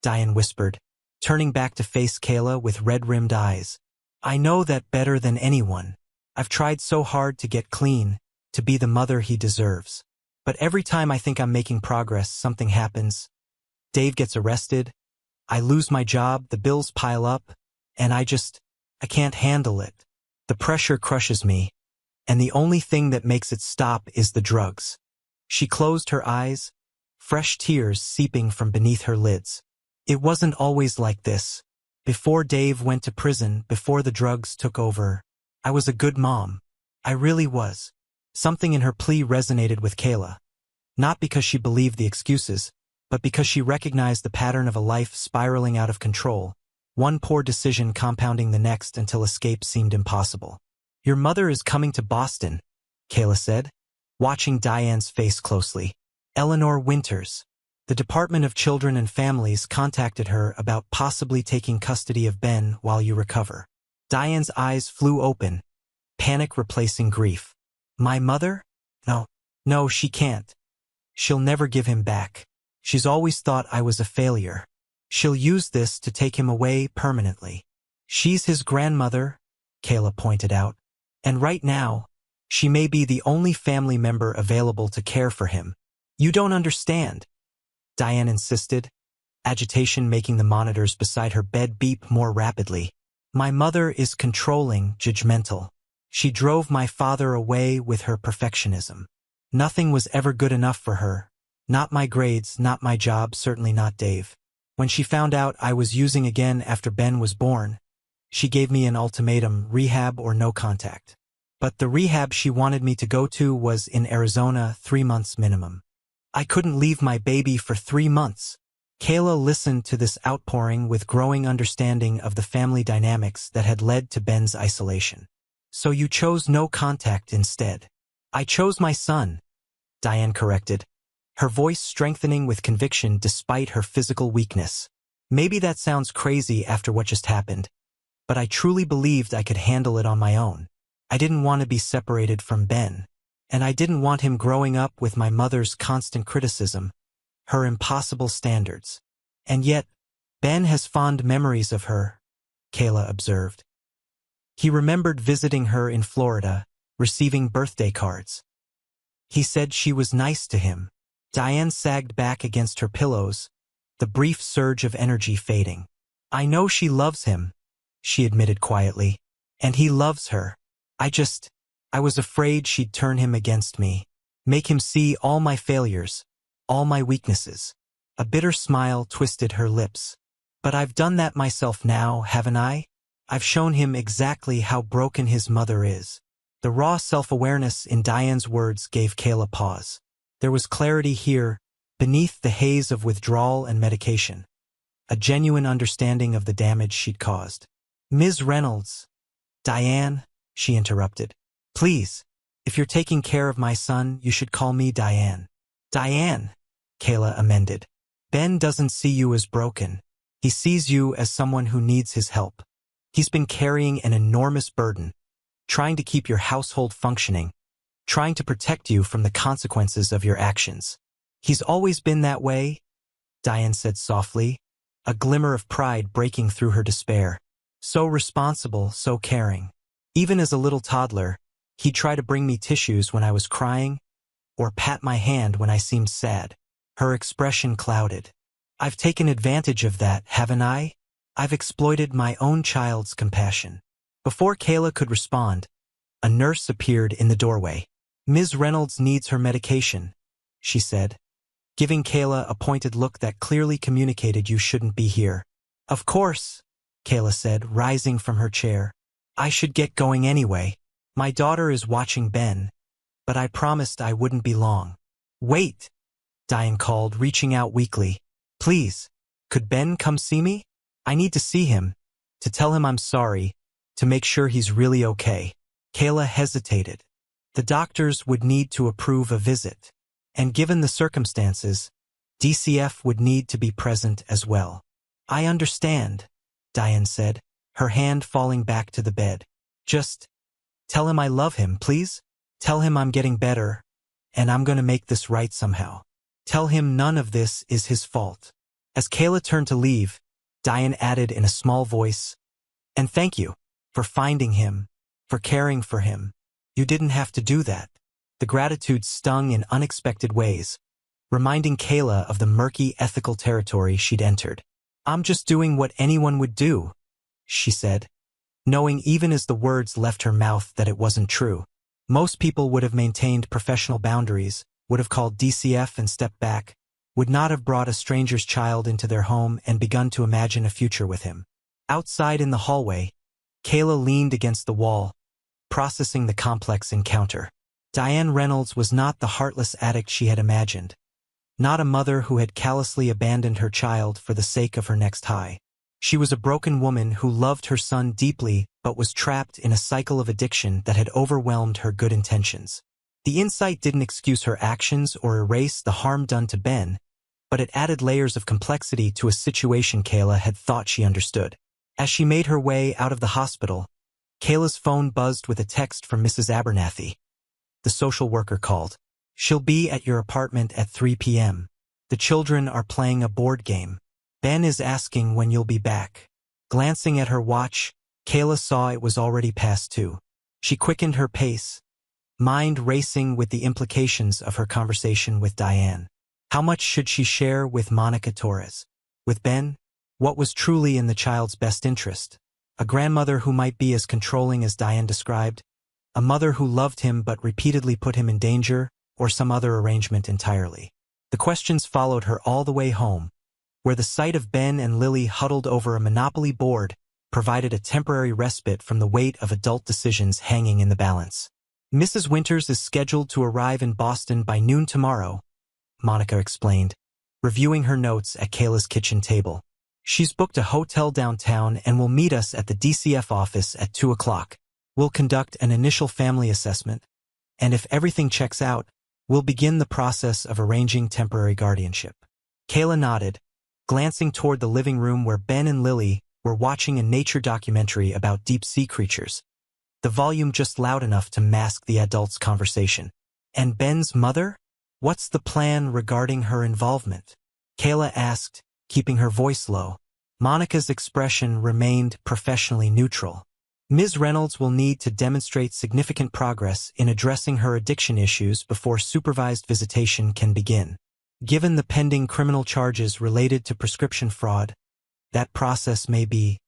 Diane whispered, turning back to face Kayla with red-rimmed eyes. I know that better than anyone. I've tried so hard to get clean, to be the mother he deserves. But every time I think I'm making progress, something happens. Dave gets arrested, I lose my job, the bills pile up, and I can't handle it. The pressure crushes me, and the only thing that makes it stop is the drugs. She closed her eyes, fresh tears seeping from beneath her lids. It wasn't always like this. Before Dave went to prison, before the drugs took over, I was a good mom. I really was. Something in her plea resonated with Kayla. Not because she believed the excuses, but because she recognized the pattern of a life spiraling out of control, one poor decision compounding the next until escape seemed impossible. Your mother is coming to Boston, Kayla said, watching Diane's face closely. Eleanor Winters. The Department of Children and Families contacted her about possibly taking custody of Ben while you recover. Diane's eyes flew open, panic replacing grief. My mother? No, she can't. She'll never give him back. She's always thought I was a failure. She'll use this to take him away permanently. She's his grandmother, Kayla pointed out, and right now, she may be the only family member available to care for him. You don't understand, Diane insisted, agitation making the monitors beside her bed beep more rapidly. My mother is controlling, judgmental. She drove my father away with her perfectionism. Nothing was ever good enough for her. Not my grades, not my job, certainly not Dave. When she found out I was using again after Ben was born, she gave me an ultimatum, rehab or no contact. But the rehab she wanted me to go to was in Arizona, 3 months minimum. I couldn't leave my baby for 3 months. Kayla listened to this outpouring with growing understanding of the family dynamics that had led to Ben's isolation. So you chose no contact instead. I chose my son, Diane corrected, her voice strengthening with conviction despite her physical weakness. Maybe that sounds crazy after what just happened, but I truly believed I could handle it on my own. I didn't want to be separated from Ben, and I didn't want him growing up with my mother's constant criticism, her impossible standards. And yet, Ben has fond memories of her, Kayla observed. He remembered visiting her in Florida, receiving birthday cards. He said she was nice to him. Diane sagged back against her pillows, the brief surge of energy fading. I know she loves him, she admitted quietly, and he loves her. I was afraid she'd turn him against me, make him see all my failures, all my weaknesses. A bitter smile twisted her lips. But I've done that myself now, haven't I? I've shown him exactly how broken his mother is. The raw self-awareness in Diane's words gave Kayla pause. There was clarity here, beneath the haze of withdrawal and medication. A genuine understanding of the damage she'd caused. Ms. Reynolds. Diane, she interrupted. Please, if you're taking care of my son, you should call me Diane. Diane, Kayla amended. Ben doesn't see you as broken. He sees you as someone who needs his help. He's been carrying an enormous burden, trying to keep your household functioning, trying to protect you from the consequences of your actions. He's always been that way, Diane said softly, a glimmer of pride breaking through her despair. So responsible, so caring. Even as a little toddler, he'd try to bring me tissues when I was crying, or pat my hand when I seemed sad. Her expression clouded. I've taken advantage of that, haven't I? I've exploited my own child's compassion. Before Kayla could respond, a nurse appeared in the doorway. Ms. Reynolds needs her medication, she said, giving Kayla a pointed look that clearly communicated you shouldn't be here. Of course, Kayla said, rising from her chair. I should get going anyway. My daughter is watching Ben, but I promised I wouldn't be long. Wait, Diane called, reaching out weakly. Please, could Ben come see me? I need to see him, to tell him I'm sorry, to make sure he's really okay. Kayla hesitated. The doctors would need to approve a visit, and given the circumstances, DCF would need to be present as well. I understand, Diane said, her hand falling back to the bed. Just tell him I love him, please. Tell him I'm getting better, and I'm going to make this right somehow. Tell him none of this is his fault. As Kayla turned to leave, Diane added in a small voice, and thank you for finding him, for caring for him. You didn't have to do that. The gratitude stung in unexpected ways, reminding Kayla of the murky ethical territory she'd entered. I'm just doing what anyone would do, she said, knowing even as the words left her mouth that it wasn't true. Most people would have maintained professional boundaries, would have called DCF and stepped back, would not have brought a stranger's child into their home and begun to imagine a future with him. Outside in the hallway, Kayla leaned against the wall, processing the complex encounter. Diane Reynolds was not the heartless addict she had imagined, not a mother who had callously abandoned her child for the sake of her next high. She was a broken woman who loved her son deeply but was trapped in a cycle of addiction that had overwhelmed her good intentions. The insight didn't excuse her actions or erase the harm done to Ben, but it added layers of complexity to a situation Kayla had thought she understood. As she made her way out of the hospital, Kayla's phone buzzed with a text from Mrs. Abernathy. The social worker called. "She'll be at your apartment at 3 p.m. The children are playing a board game. Ben is asking when you'll be back." Glancing at her watch, Kayla saw it was already past 2. She quickened her pace, mind racing with the implications of her conversation with Diane. How much should she share with Monica Torres? With Ben? What was truly in the child's best interest? A grandmother who might be as controlling as Diane described? A mother who loved him but repeatedly put him in danger? Or some other arrangement entirely? The questions followed her all the way home, where the sight of Ben and Lily huddled over a Monopoly board provided a temporary respite from the weight of adult decisions hanging in the balance. "Mrs. Winters is scheduled to arrive in Boston by noon tomorrow," Monica explained, reviewing her notes at Kayla's kitchen table. "She's booked a hotel downtown and will meet us at the DCF office at 2 o'clock. We'll conduct an initial family assessment, and if everything checks out, we'll begin the process of arranging temporary guardianship." Kayla nodded, glancing toward the living room where Ben and Lily were watching a nature documentary about deep-sea creatures, the volume just loud enough to mask the adults' conversation. "And Ben's mother? What's the plan regarding her involvement?" Kayla asked, keeping her voice low. Monica's expression remained professionally neutral. "Ms. Reynolds will need to demonstrate significant progress in addressing her addiction issues before supervised visitation can begin. Given the pending criminal charges related to prescription fraud, that process may be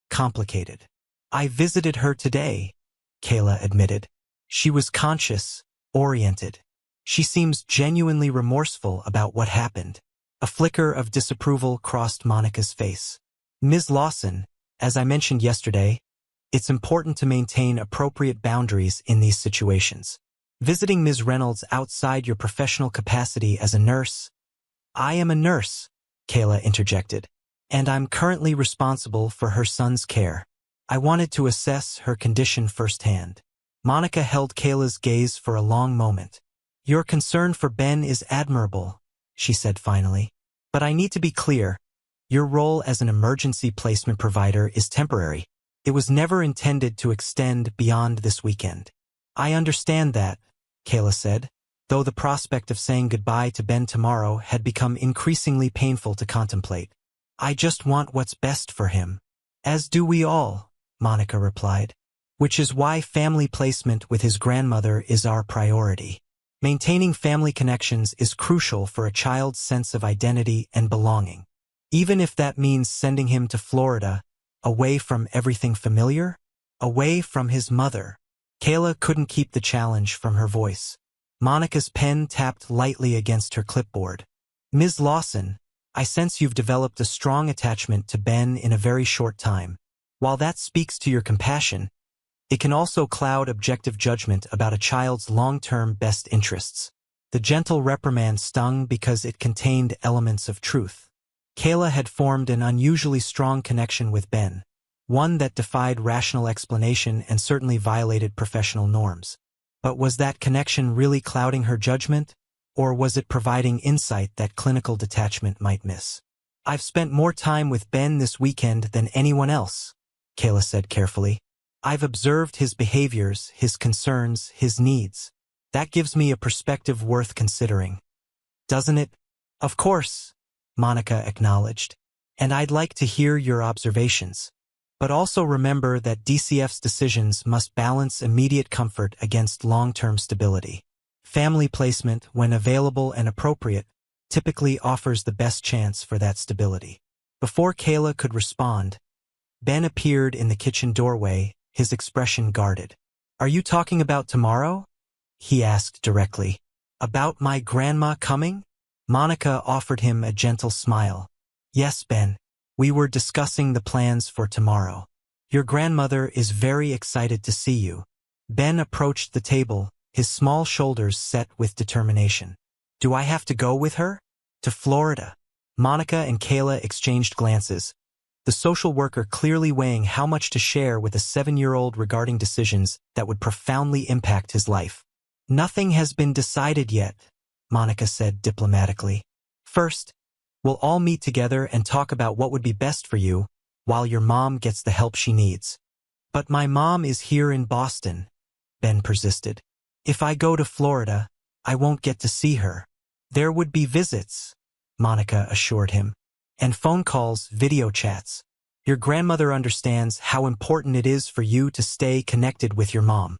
complicated." "I visited her today," Kayla admitted. "She was conscious, oriented. She seems genuinely remorseful about what happened." A flicker of disapproval crossed Monica's face. "Ms. Lawson, as I mentioned yesterday, it's important to maintain appropriate boundaries in these situations. Visiting Ms. Reynolds outside your professional capacity as a nurse—" "I am a nurse," Kayla interjected, "and I'm currently responsible for her son's care. I wanted to assess her condition firsthand." Monica held Kayla's gaze for a long moment. "Your concern for Ben is admirable," she said finally. "But I need to be clear. Your role as an emergency placement provider is temporary. It was never intended to extend beyond this weekend." "I understand that," Kayla said, though the prospect of saying goodbye to Ben tomorrow had become increasingly painful to contemplate. "I just want what's best for him." "As do we all," Monica replied. "Which is why family placement with his grandmother is our priority. Maintaining family connections is crucial for a child's sense of identity and belonging. Even if that means sending him to Florida, away from everything familiar, away from his mother." Kayla couldn't keep the challenge from her voice. Monica's pen tapped lightly against her clipboard. "Ms. Lawson, I sense you've developed a strong attachment to Ben in a very short time. While that speaks to your compassion, it can also cloud objective judgment about a child's long-term best interests." The gentle reprimand stung because it contained elements of truth. Kayla had formed an unusually strong connection with Ben, one that defied rational explanation and certainly violated professional norms. But was that connection really clouding her judgment, or was it providing insight that clinical detachment might miss? "I've spent more time with Ben this weekend than anyone else," Kayla said carefully. "I've observed his behaviors, his concerns, his needs. That gives me a perspective worth considering." "Doesn't it?" "Of course," Monica acknowledged. "And I'd like to hear your observations. But also remember that DCF's decisions must balance immediate comfort against long-term stability. Family placement, when available and appropriate, typically offers the best chance for that stability." Before Kayla could respond, Ben appeared in the kitchen doorway, his expression guarded. "Are you talking about tomorrow?" he asked directly. "About my grandma coming?" Monica offered him a gentle smile. "Yes, Ben. We were discussing the plans for tomorrow. Your grandmother is very excited to see you. Ben approached the table, his small shoulders set with determination. Do I have to go with her? To Florida? Monica and Kayla exchanged glances, the social worker clearly weighing how much to share with a 7-year-old regarding decisions that would profoundly impact his life. Nothing has been decided yet, Monica said diplomatically. First, we'll all meet together and talk about what would be best for you while your mom gets the help she needs. But my mom is here in Boston, Ben persisted. If I go to Florida, I won't get to see her. There would be visits, Monica assured him, and phone calls, video chats. Your grandmother understands how important it is for you to stay connected with your mom.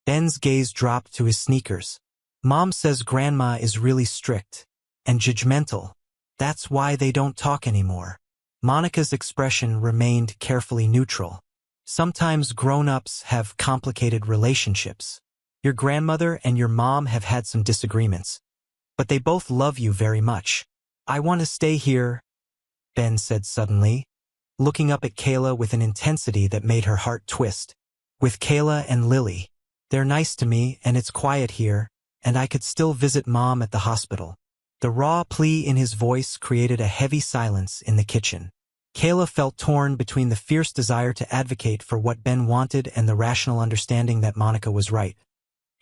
Ben's gaze dropped to his sneakers. Mom says grandma is really strict and judgmental. That's why they don't talk anymore. Monica's expression remained carefully neutral. Sometimes grown-ups have complicated relationships. Your grandmother and your mom have had some disagreements, but they both love you very much. I want to stay here, Ben said suddenly, looking up at Kayla with an intensity that made her heart twist. With Kayla and Lily. They're nice to me and it's quiet here, and I could still visit Mom at the hospital. The raw plea in his voice created a heavy silence in the kitchen. Kayla felt torn between the fierce desire to advocate for what Ben wanted and the rational understanding that Monica was right.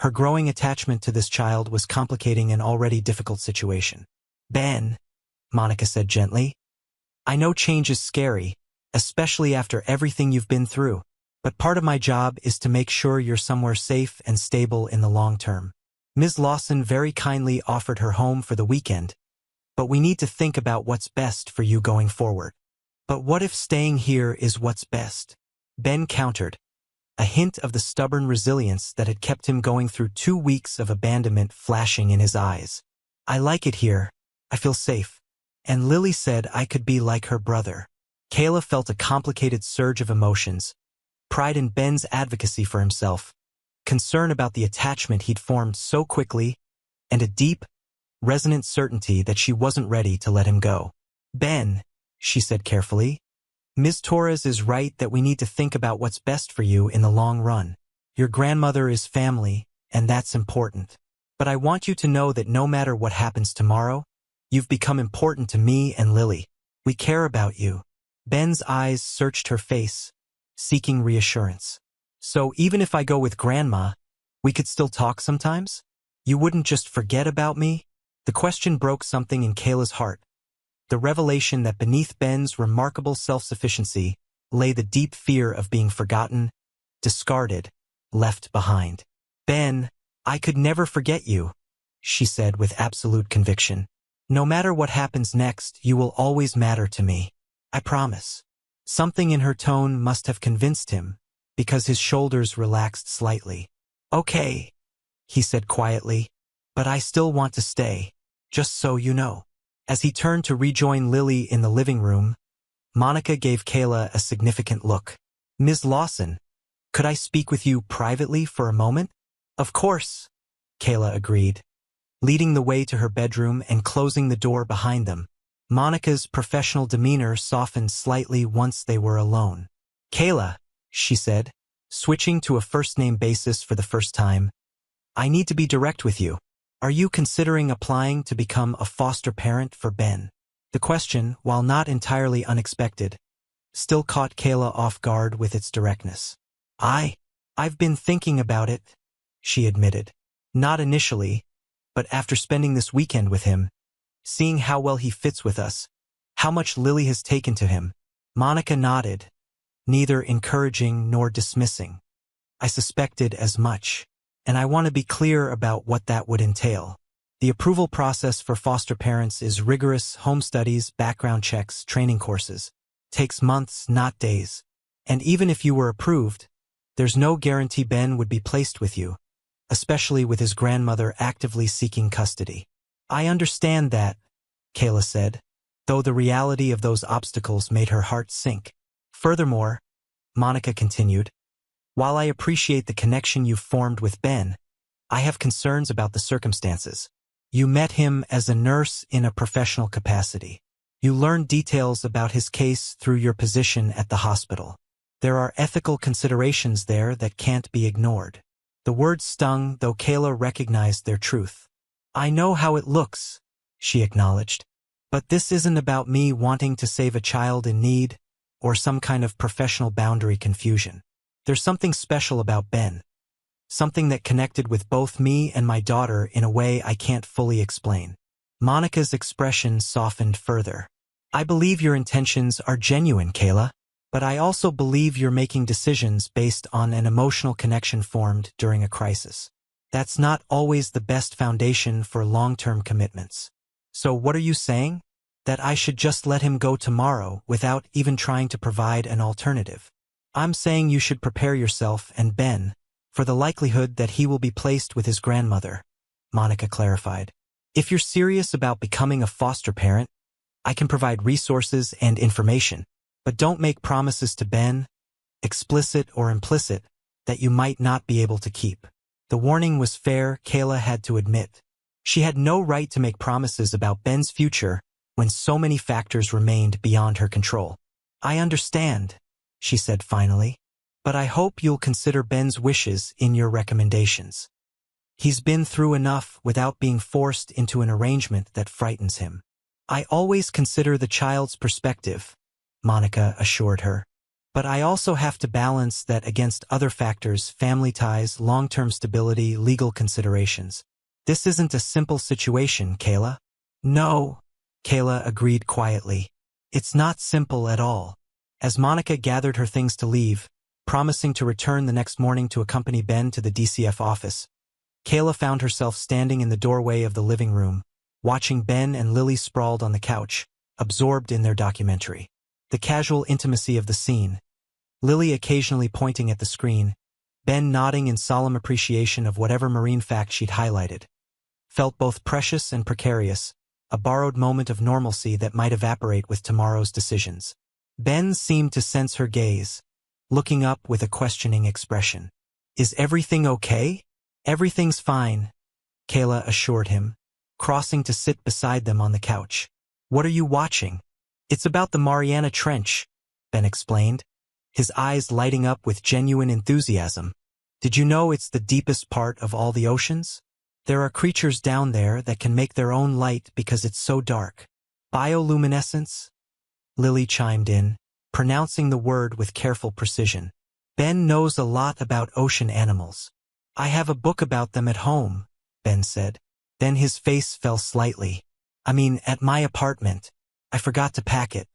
Her growing attachment to this child was complicating an already difficult situation. Ben, Monica said gently, I know change is scary, especially after everything you've been through, but part of my job is to make sure you're somewhere safe and stable in the long term. Ms. Lawson very kindly offered her home for the weekend, but we need to think about what's best for you going forward. But what if staying here is what's best? Ben countered, a hint of the stubborn resilience that had kept him going through 2 weeks of abandonment flashing in his eyes. I like it here. I feel safe. And Lily said I could be like her brother. Kayla felt a complicated surge of emotions, pride in Ben's advocacy for himself, concern about the attachment he'd formed so quickly, and a deep, resonant certainty that she wasn't ready to let him go. Ben, she said carefully, Ms. Torres is right that we need to think about what's best for you in the long run. Your grandmother is family, and that's important. But I want you to know that no matter what happens tomorrow, you've become important to me and Lily. We care about you. Ben's eyes searched her face, seeking reassurance. So even if I go with Grandma, we could still talk sometimes? You wouldn't just forget about me? The question broke something in Kayla's heart. The revelation that beneath Ben's remarkable self-sufficiency lay the deep fear of being forgotten, discarded, left behind. Ben, I could never forget you, she said with absolute conviction. No matter what happens next, you will always matter to me. I promise. Something in her tone must have convinced him, because his shoulders relaxed slightly. Okay, he said quietly, but I still want to stay, just so you know. As he turned to rejoin Lily in the living room, Monica gave Kayla a significant look. Ms. Lawson, could I speak with you privately for a moment? Of course, Kayla agreed, leading the way to her bedroom and closing the door behind them. Monica's professional demeanor softened slightly once they were alone. Kayla, she said, switching to a first-name basis for the first time, I need to be direct with you. Are you considering applying to become a foster parent for Ben? The question, while not entirely unexpected, still caught Kayla off guard with its directness. I've been thinking about it, she admitted. Not initially, but after spending this weekend with him, seeing how well he fits with us, how much Lily has taken to him. Monica nodded, neither encouraging nor dismissing. I suspected as much, and I want to be clear about what that would entail. The approval process for foster parents is rigorous: home studies, background checks, training courses. Takes months, not days. And even if you were approved, there's no guarantee Ben would be placed with you, especially with his grandmother actively seeking custody. I understand that, Kayla said, though the reality of those obstacles made her heart sink. Furthermore, Monica continued, while I appreciate the connection you've formed with Ben, I have concerns about the circumstances. You met him as a nurse in a professional capacity. You learned details about his case through your position at the hospital. There are ethical considerations there that can't be ignored. The words stung, though Kayla recognized their truth. "I know how it looks," she acknowledged. "But this isn't about me wanting to save a child in need, or some kind of professional boundary confusion. There's something special about Ben. Something that connected with both me and my daughter in a way I can't fully explain." Monica's expression softened further. "I believe your intentions are genuine, Kayla, but I also believe you're making decisions based on an emotional connection formed during a crisis. That's not always the best foundation for long-term commitments. So what are you saying? That I should just let him go tomorrow without even trying to provide an alternative? I'm saying you should prepare yourself and Ben for the likelihood that he will be placed with his grandmother," Monica clarified. "If you're serious about becoming a foster parent, I can provide resources and information, but don't make promises to Ben, explicit or implicit, that you might not be able to keep." The warning was fair, Kayla had to admit. She had no right to make promises about Ben's future when so many factors remained beyond her control. "I understand," she said finally, "but I hope you'll consider Ben's wishes in your recommendations. He's been through enough without being forced into an arrangement that frightens him." "I always consider the child's perspective," Monica assured her. "But I also have to balance that against other factors: family ties, long-term stability, legal considerations. This isn't a simple situation, Kayla." "No," Kayla agreed quietly. "It's not simple at all." As Monica gathered her things to leave, promising to return the next morning to accompany Ben to the DCF office, Kayla found herself standing in the doorway of the living room, watching Ben and Lily sprawled on the couch, absorbed in their documentary. The casual intimacy of the scene, Lily occasionally pointing at the screen, Ben nodding in solemn appreciation of whatever marine fact she'd highlighted, felt both precious and precarious, a borrowed moment of normalcy that might evaporate with tomorrow's decisions. Ben seemed to sense her gaze, looking up with a questioning expression. "Is everything okay?" "Everything's fine," Kayla assured him, crossing to sit beside them on the couch. "What are you watching?" "It's about the Mariana Trench," Ben explained, his eyes lighting up with genuine enthusiasm. "Did you know it's the deepest part of all the oceans? There are creatures down there that can make their own light because it's so dark." "Bioluminescence?" Lily chimed in, pronouncing the word with careful precision. "Ben knows a lot about ocean animals." "I have a book about them at home," Ben said. Then his face fell slightly. "At my apartment. I forgot to pack it."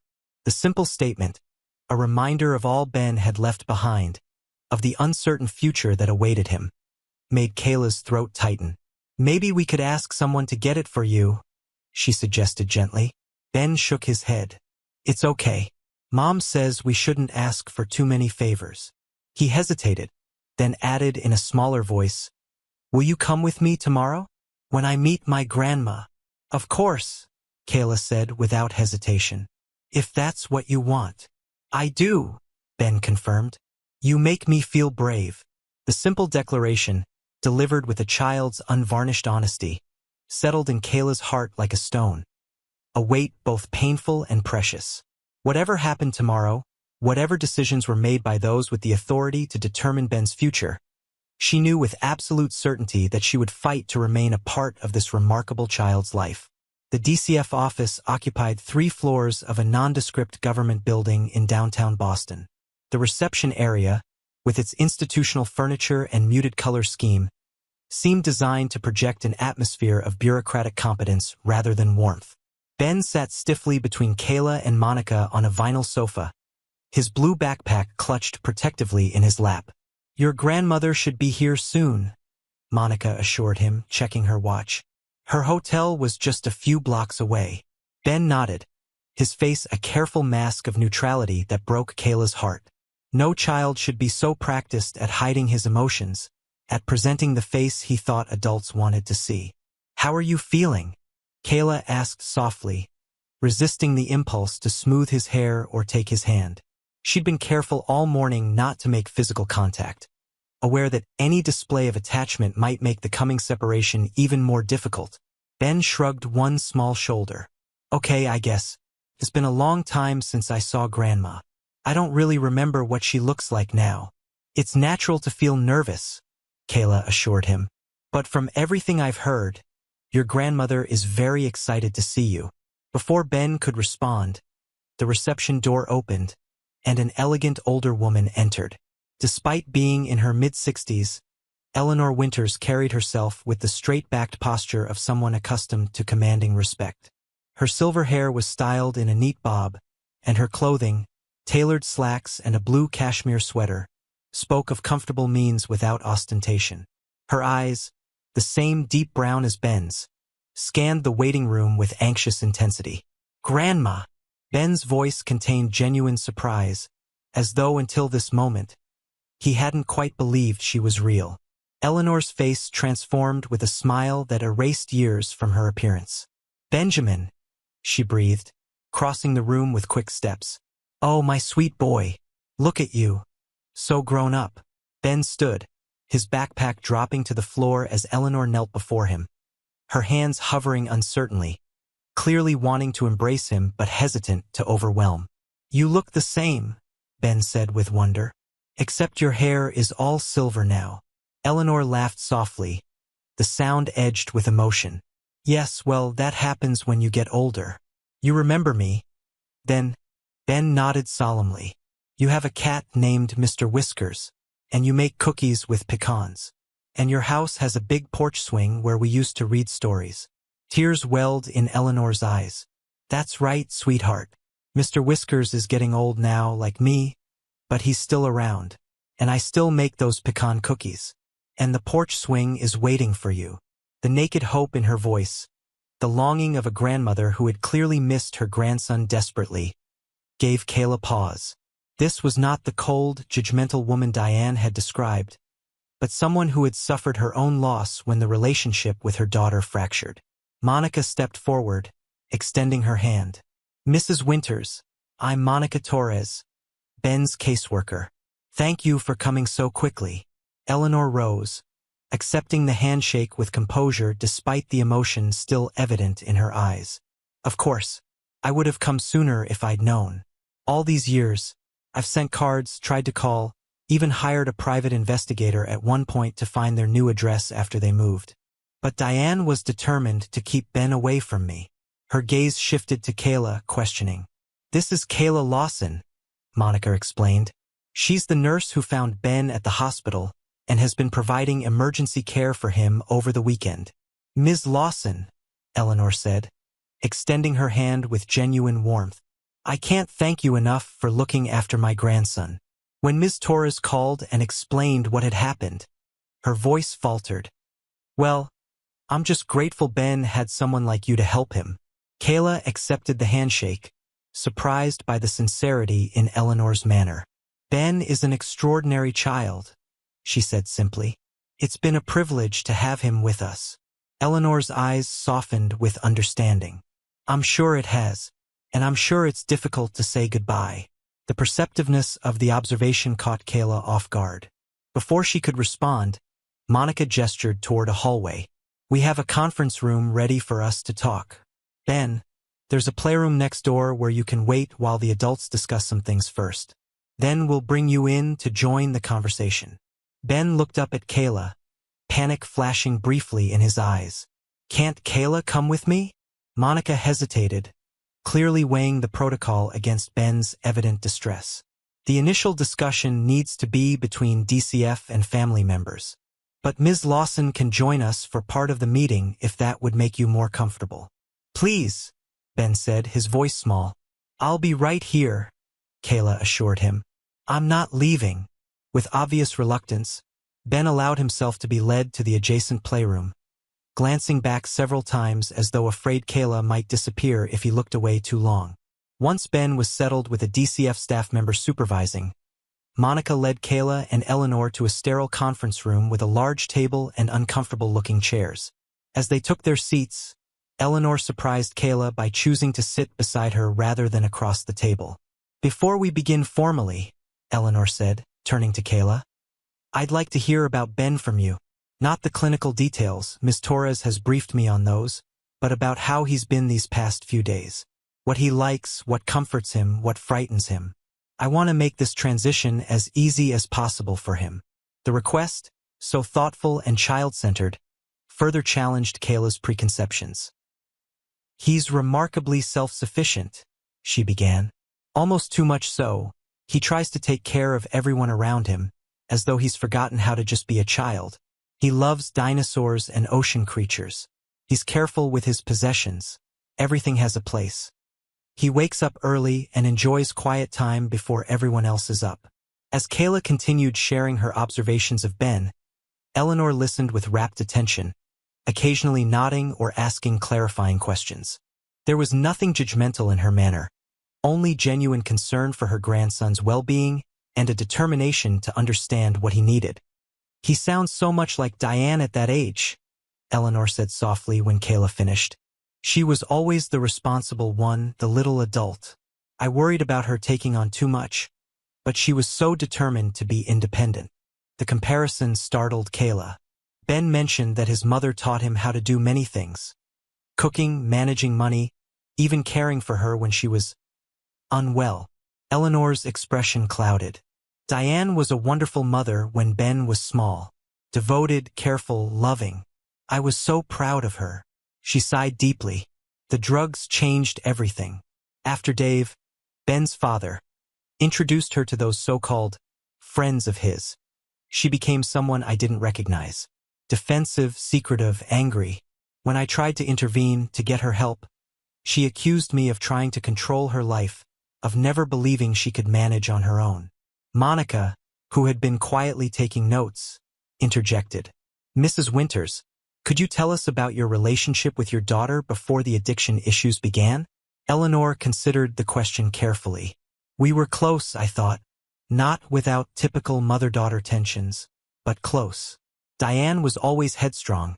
The simple statement, a reminder of all Ben had left behind, of the uncertain future that awaited him, made Kayla's throat tighten. "Maybe we could ask someone to get it for you," she suggested gently. Ben shook his head. "It's okay. Mom says we shouldn't ask for too many favors." He hesitated, then added in a smaller voice, "Will you come with me tomorrow? When I meet my grandma?" "Of course," Kayla said without hesitation. "If that's what you want." "I do," Ben confirmed. "You make me feel brave." The simple declaration, delivered with a child's unvarnished honesty, settled in Kayla's heart like a stone, a weight both painful and precious. Whatever happened tomorrow, whatever decisions were made by those with the authority to determine Ben's future, she knew with absolute certainty that she would fight to remain a part of this remarkable child's life. The DCF office occupied 3 floors of a nondescript government building in downtown Boston. The reception area, with its institutional furniture and muted color scheme, seemed designed to project an atmosphere of bureaucratic competence rather than warmth. Ben sat stiffly between Kayla and Monica on a vinyl sofa, his blue backpack clutched protectively in his lap. "Your grandmother should be here soon," Monica assured him, checking her watch. Her hotel was just a few blocks away. Ben nodded, his face a careful mask of neutrality that broke Kayla's heart. No child should be so practiced at hiding his emotions, at presenting the face he thought adults wanted to see. "How are you feeling?" Kayla asked softly, resisting the impulse to smooth his hair or take his hand. She'd been careful all morning not to make physical contact, aware that any display of attachment might make the coming separation even more difficult. Ben shrugged one small shoulder. "Okay, I guess. It's been a long time since I saw Grandma. I don't really remember what she looks like now. It's natural to feel nervous," Kayla assured him. But from everything I've heard, your grandmother is very excited to see you. Before Ben could respond, the reception door opened, and an elegant older woman entered. Despite being in her mid-60s, Eleanor Winters carried herself with the straight-backed posture of someone accustomed to commanding respect. Her silver hair was styled in a neat bob, and her clothing, tailored slacks and a blue cashmere sweater, spoke of comfortable means without ostentation. Her eyes, the same deep brown as Ben's, scanned the waiting room with anxious intensity. "Grandma!" Ben's voice contained genuine surprise, as though until this moment, he hadn't quite believed she was real. Eleanor's face transformed with a smile that erased years from her appearance. "Benjamin," she breathed, crossing the room with quick steps. "Oh, my sweet boy. Look at you. So grown up." Ben stood, his backpack dropping to the floor as Eleanor knelt before him, her hands hovering uncertainly, clearly wanting to embrace him but hesitant to overwhelm. "You look the same," Ben said with wonder. "Except your hair is all silver now." Eleanor laughed softly, the sound edged with emotion. "Yes, well, that happens when you get older. You remember me?" Then, Ben nodded solemnly. "You have a cat named Mr. Whiskers, and you make cookies with pecans. And your house has a big porch swing where we used to read stories." Tears welled in Eleanor's eyes. "That's right, sweetheart. Mr. Whiskers is getting old now, like me, but he's still around. And I still make those pecan cookies. And the porch swing is waiting for you." The naked hope in her voice, the longing of a grandmother who had clearly missed her grandson desperately, gave Kayla pause. This was not the cold, judgmental woman Diane had described, but someone who had suffered her own loss when the relationship with her daughter fractured. Monica stepped forward, extending her hand. "Mrs. Winters, I'm Monica Torres, Ben's caseworker. Thank you for coming so quickly." Eleanor rose, accepting the handshake with composure despite the emotion still evident in her eyes. "Of course, I would have come sooner if I'd known. All these years, I've sent cards, tried to call, even hired a private investigator at one point to find their new address after they moved. But Diane was determined to keep Ben away from me." Her gaze shifted to Kayla, questioning. "This is Kayla Lawson," Monica explained. "She's the nurse who found Ben at the hospital and has been providing emergency care for him over the weekend." "Ms. Lawson," Eleanor said, extending her hand with genuine warmth. "I can't thank you enough for looking after my grandson." When Ms. Torres called and explained what had happened, her voice faltered. "Well, I'm just grateful Ben had someone like you to help him." Kayla accepted the handshake, surprised by the sincerity in Eleanor's manner. "Ben is an extraordinary child," she said simply. "It's been a privilege to have him with us." Eleanor's eyes softened with understanding. "I'm sure it has, and I'm sure it's difficult to say goodbye." The perceptiveness of the observation caught Kayla off guard. Before she could respond, Monica gestured toward a hallway. "We have a conference room ready for us to talk. Ben, there's a playroom next door where you can wait while the adults discuss some things first. Then we'll bring you in to join the conversation." Ben looked up at Kayla, panic flashing briefly in his eyes. "Can't Kayla come with me?" Monica hesitated, clearly weighing the protocol against Ben's evident distress. "The initial discussion needs to be between DCF and family members. But Ms. Lawson can join us for part of the meeting if that would make you more comfortable." "Please," Ben said, his voice small. "I'll be right here," Kayla assured him. "I'm not leaving." With obvious reluctance, Ben allowed himself to be led to the adjacent playroom, glancing back several times as though afraid Kayla might disappear if he looked away too long. Once Ben was settled with a DCF staff member supervising, Monica led Kayla and Eleanor to a sterile conference room with a large table and uncomfortable-looking chairs. As they took their seats, Eleanor surprised Kayla by choosing to sit beside her rather than across the table. "Before we begin formally," Eleanor said, turning to Kayla, "I'd like to hear about Ben from you. Not the clinical details, Ms. Torres has briefed me on those, but about how he's been these past few days. What he likes, what comforts him, what frightens him. I want to make this transition as easy as possible for him." The request, so thoughtful and child-centered, further challenged Kayla's preconceptions. "He's remarkably self-sufficient," she began. "Almost too much so. He tries to take care of everyone around him, as though he's forgotten how to just be a child. He loves dinosaurs and ocean creatures. He's careful with his possessions. Everything has a place. He wakes up early and enjoys quiet time before everyone else is up." As Kayla continued sharing her observations of Ben, Eleanor listened with rapt attention, occasionally nodding or asking clarifying questions. There was nothing judgmental in her manner, only genuine concern for her grandson's well-being and a determination to understand what he needed. "He sounds so much like Diane at that age," Eleanor said softly when Kayla finished. "She was always the responsible one, the little adult. I worried about her taking on too much, but she was so determined to be independent." The comparison startled Kayla. Ben mentioned that his mother taught him how to do many things: cooking, managing money, even caring for her when she was unwell. Eleanor's expression clouded. "Diane was a wonderful mother when Ben was small. Devoted, careful, loving. I was so proud of her." She sighed deeply. "The drugs changed everything. After Dave, Ben's father, introduced her to those so-called friends of his, she became someone I didn't recognize. Defensive, secretive, angry. When I tried to intervene, to get her help, she accused me of trying to control her life, of never believing she could manage on her own." Monica, who had been quietly taking notes, interjected. "Mrs. Winters, could you tell us about your relationship with your daughter before the addiction issues began?" Eleanor considered the question carefully. "We were close, I thought. Not without typical mother-daughter tensions, but close. Diane was always headstrong,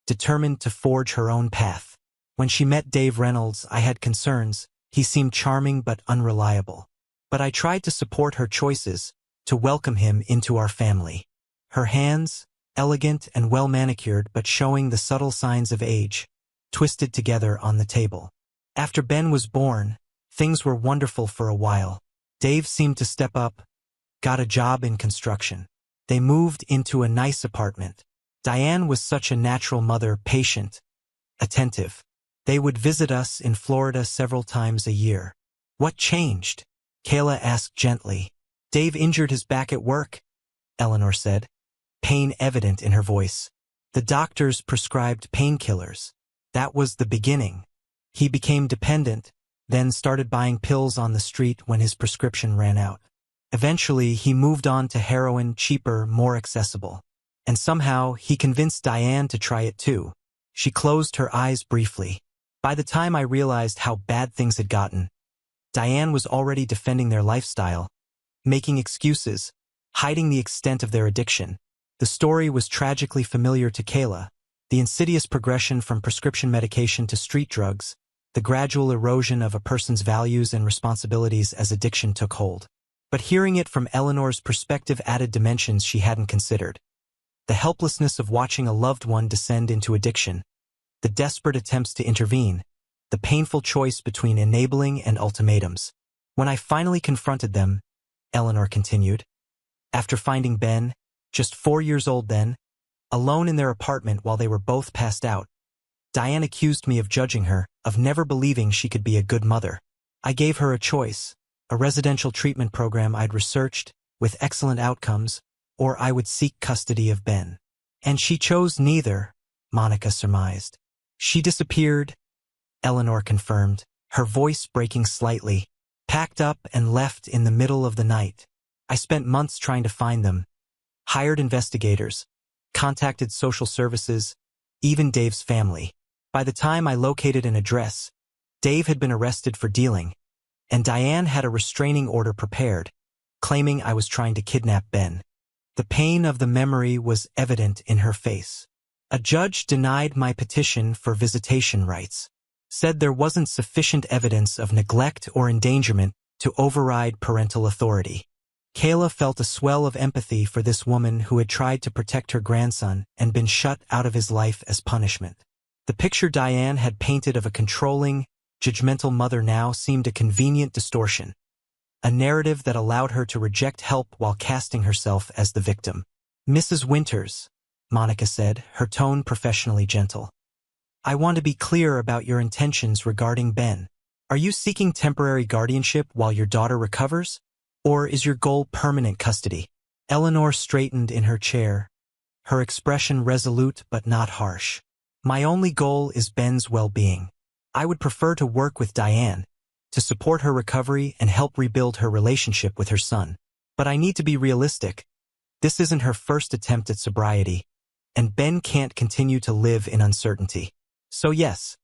determined to forge her own path. When she met Dave Reynolds, I had concerns. He seemed charming but unreliable. But I tried to support her choices, to welcome him into our family." Her hands, elegant and well-manicured but showing the subtle signs of age, twisted together on the table. "After Ben was born, things were wonderful for a while. Dave seemed to step up, got a job in construction. They moved into a nice apartment. Diane was such a natural mother, patient, attentive. They would visit us in Florida several times a year." "What changed?" Kayla asked gently. "Dave injured his back at work," Eleanor said, pain evident in her voice. "The doctors prescribed painkillers. That was the beginning. He became dependent, then started buying pills on the street when his prescription ran out. Eventually, he moved on to heroin, cheaper, more accessible. And somehow, he convinced Diane to try it too." She closed her eyes briefly. "By the time I realized how bad things had gotten, Diane was already defending their lifestyle, making excuses, hiding the extent of their addiction." The story was tragically familiar to Kayla, the insidious progression from prescription medication to street drugs, the gradual erosion of a person's values and responsibilities as addiction took hold. But hearing it from Eleanor's perspective added dimensions she hadn't considered. The helplessness of watching a loved one descend into addiction, the desperate attempts to intervene, the painful choice between enabling and ultimatums. "When I finally confronted them," Eleanor continued, "after finding Ben, just 4 years old then, alone in their apartment while they were both passed out, Diane accused me of judging her, of never believing she could be a good mother. I gave her a choice, a residential treatment program I'd researched, with excellent outcomes, or I would seek custody of Ben. And she chose neither," Monica surmised. "She disappeared," Eleanor confirmed, her voice breaking slightly, "packed up and left in the middle of the night. I spent months trying to find them, hired investigators, contacted social services, even Dave's family. By the time I located an address, Dave had been arrested for dealing, and Diane had a restraining order prepared, claiming I was trying to kidnap Ben." The pain of the memory was evident in her face. "A judge denied my petition for visitation rights, said there wasn't sufficient evidence of neglect or endangerment to override parental authority." Kayla felt a swell of empathy for this woman who had tried to protect her grandson and been shut out of his life as punishment. The picture Diane had painted of a controlling, judgmental mother now seemed a convenient distortion, a narrative that allowed her to reject help while casting herself as the victim. Mrs. Winters, Monica said, her tone professionally gentle. I want to be clear about your intentions regarding Ben. Are you seeking temporary guardianship while your daughter recovers? Or is your goal permanent custody? Eleanor straightened in her chair, her expression resolute but not harsh. My only goal is Ben's well-being. I would prefer to work with Diane, to support her recovery and help rebuild her relationship with her son. But I need to be realistic. This isn't her first attempt at sobriety, and Ben can't continue to live in uncertainty. So yes,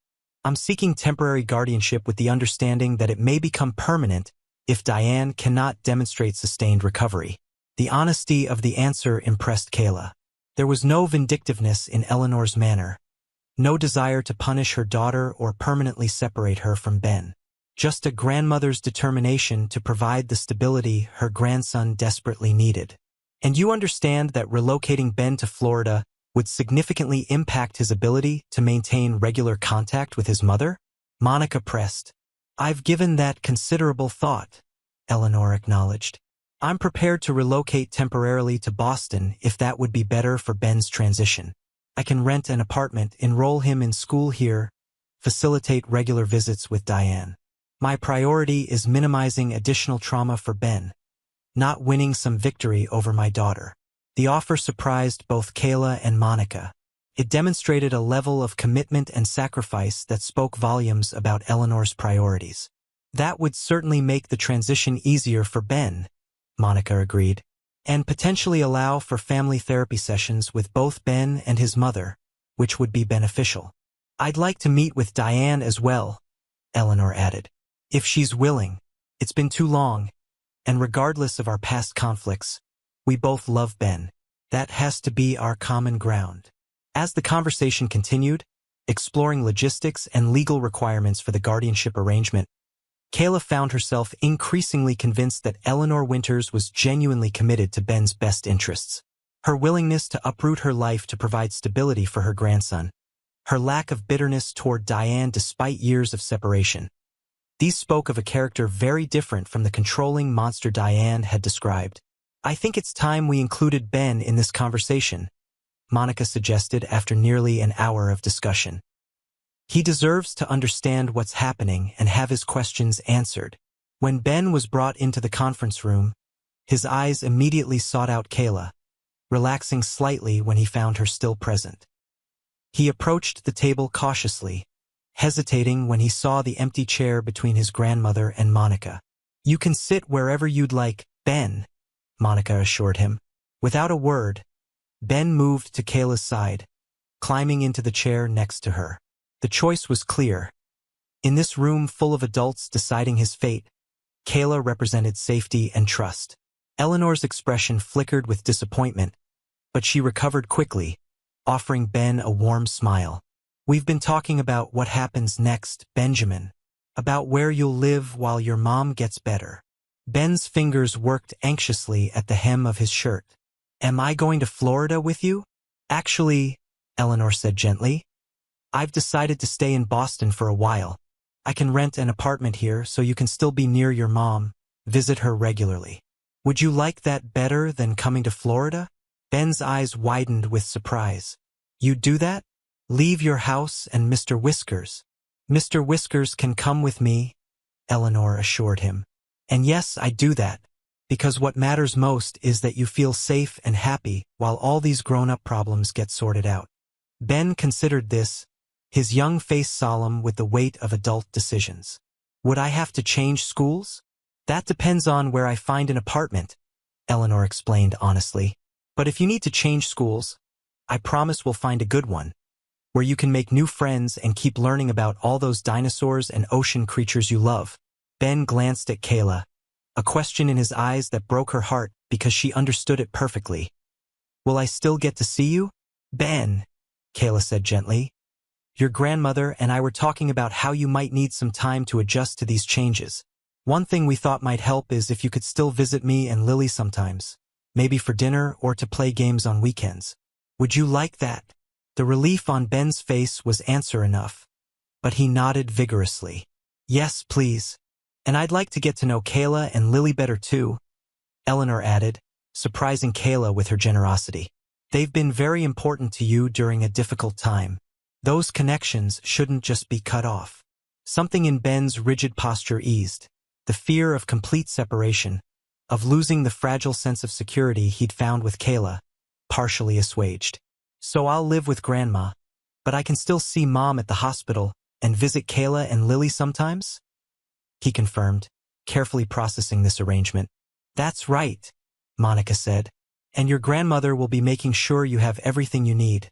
I'm seeking temporary guardianship with the understanding that it may become permanent if Diane cannot demonstrate sustained recovery. The honesty of the answer impressed Kayla. There was no vindictiveness in Eleanor's manner, no desire to punish her daughter or permanently separate her from Ben. Just a grandmother's determination to provide the stability her grandson desperately needed. And you understand that relocating Ben to Florida would significantly impact his ability to maintain regular contact with his mother? Monica pressed. I've given that considerable thought, Eleanor acknowledged. I'm prepared to relocate temporarily to Boston if that would be better for Ben's transition. I can rent an apartment, enroll him in school here, facilitate regular visits with Diane. My priority is minimizing additional trauma for Ben, not winning some victory over my daughter. The offer surprised both Kayla and Monica. It demonstrated a level of commitment and sacrifice that spoke volumes about Eleanor's priorities. That would certainly make the transition easier for Ben, Monica agreed, and potentially allow for family therapy sessions with both Ben and his mother, which would be beneficial. I'd like to meet with Diane as well, Eleanor added. If she's willing. It's been too long, and regardless of our past conflicts, we both love Ben. That has to be our common ground. As the conversation continued, exploring logistics and legal requirements for the guardianship arrangement, Kayla found herself increasingly convinced that Eleanor Winters was genuinely committed to Ben's best interests. Her willingness to uproot her life to provide stability for her grandson, her lack of bitterness toward Diane despite years of separation. These spoke of a character very different from the controlling monster Diane had described. I think it's time we included Ben in this conversation, Monica suggested after nearly an hour of discussion. He deserves to understand what's happening and have his questions answered. When Ben was brought into the conference room, his eyes immediately sought out Kayla, relaxing slightly when he found her still present. He approached the table cautiously, hesitating when he saw the empty chair between his grandmother and Monica. You can sit wherever you'd like, Ben, Monica assured him. Without a word, Ben moved to Kayla's side, climbing into the chair next to her. The choice was clear. In this room full of adults deciding his fate, Kayla represented safety and trust. Eleanor's expression flickered with disappointment, but she recovered quickly, offering Ben a warm smile. We've been talking about what happens next, Benjamin. About where you'll live while your mom gets better. Ben's fingers worked anxiously at the hem of his shirt. Am I going to Florida with you? Actually, Eleanor said gently, I've decided to stay in Boston for a while. I can rent an apartment here so you can still be near your mom, visit her regularly. Would you like that better than coming to Florida? Ben's eyes widened with surprise. You'd do that? Leave your house and Mr. Whiskers. Mr. Whiskers can come with me, Eleanor assured him. And yes, I do that, because what matters most is that you feel safe and happy while all these grown-up problems get sorted out. Ben considered this, his young face solemn with the weight of adult decisions. Would I have to change schools? That depends on where I find an apartment, Eleanor explained honestly. But if you need to change schools, I promise we'll find a good one, where you can make new friends and keep learning about all those dinosaurs and ocean creatures you love. Ben glanced at Kayla, a question in his eyes that broke her heart because she understood it perfectly. Will I still get to see you? Ben, Kayla said gently. Your grandmother and I were talking about how you might need some time to adjust to these changes. One thing we thought might help is if you could still visit me and Lily sometimes, maybe for dinner or to play games on weekends. Would you like that? The relief on Ben's face was answer enough, but he nodded vigorously. Yes, please. And I'd like to get to know Kayla and Lily better too, Eleanor added, surprising Kayla with her generosity. They've been very important to you during a difficult time. Those connections shouldn't just be cut off. Something in Ben's rigid posture eased. The fear of complete separation, of losing the fragile sense of security he'd found with Kayla, partially assuaged. So I'll live with Grandma, but I can still see Mom at the hospital and visit Kayla and Lily sometimes? He confirmed, carefully processing this arrangement. That's right, Monica said. And your grandmother will be making sure you have everything you need.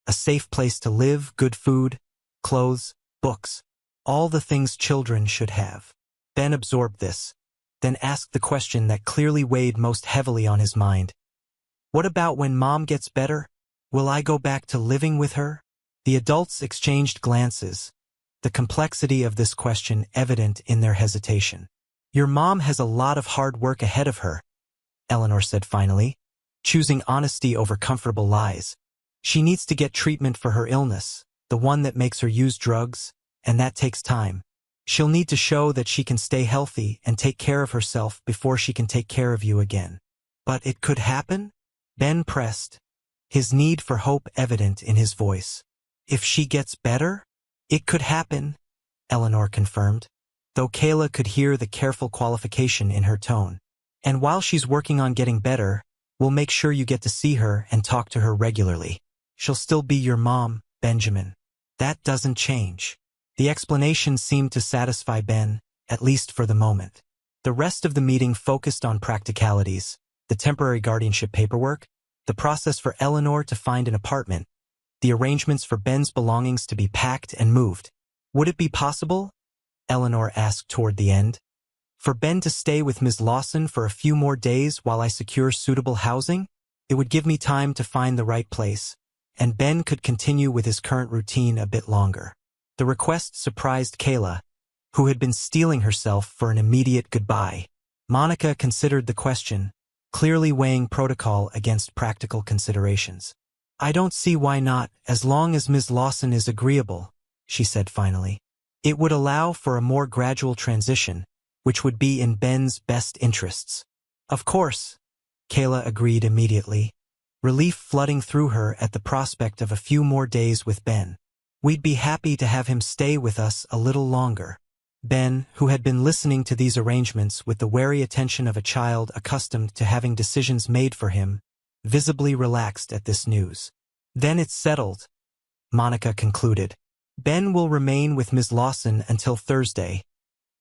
A safe place to live, good food, clothes, books, all the things children should have. Ben absorbed this, then asked the question that clearly weighed most heavily on his mind. What about when Mom gets better? Will I go back to living with her? The adults exchanged glances, the complexity of this question evident in their hesitation. Your mom has a lot of hard work ahead of her, Eleanor said finally, choosing honesty over comfortable lies. She needs to get treatment for her illness, the one that makes her use drugs, and that takes time. She'll need to show that she can stay healthy and take care of herself before she can take care of you again. But it could happen? Ben pressed, his need for hope evident in his voice. If she gets better? It could happen, Eleanor confirmed, though Kayla could hear the careful qualification in her tone. And while she's working on getting better, we'll make sure you get to see her and talk to her regularly. She'll still be your mom, Benjamin. That doesn't change. The explanation seemed to satisfy Ben, at least for the moment. The rest of the meeting focused on practicalities, the temporary guardianship paperwork, the process for Eleanor to find an apartment, the arrangements for Ben's belongings to be packed and moved. Would it be possible, Eleanor asked toward the end, for Ben to stay with Ms. Lawson for a few more days while I secure suitable housing? It would give me time to find the right place, and Ben could continue with his current routine a bit longer. The request surprised Kayla, who had been steeling herself for an immediate goodbye. Monica considered the question, clearly weighing protocol against practical considerations. I don't see why not, as long as Ms. Lawson is agreeable, she said finally. It would allow for a more gradual transition, which would be in Ben's best interests. Of course, Kayla agreed immediately, relief flooding through her at the prospect of a few more days with Ben. We'd be happy to have him stay with us a little longer. Ben, who had been listening to these arrangements with the wary attention of a child accustomed to having decisions made for him, visibly relaxed at this news. Then it's settled, Monica concluded. Ben will remain with Ms. Lawson until Thursday,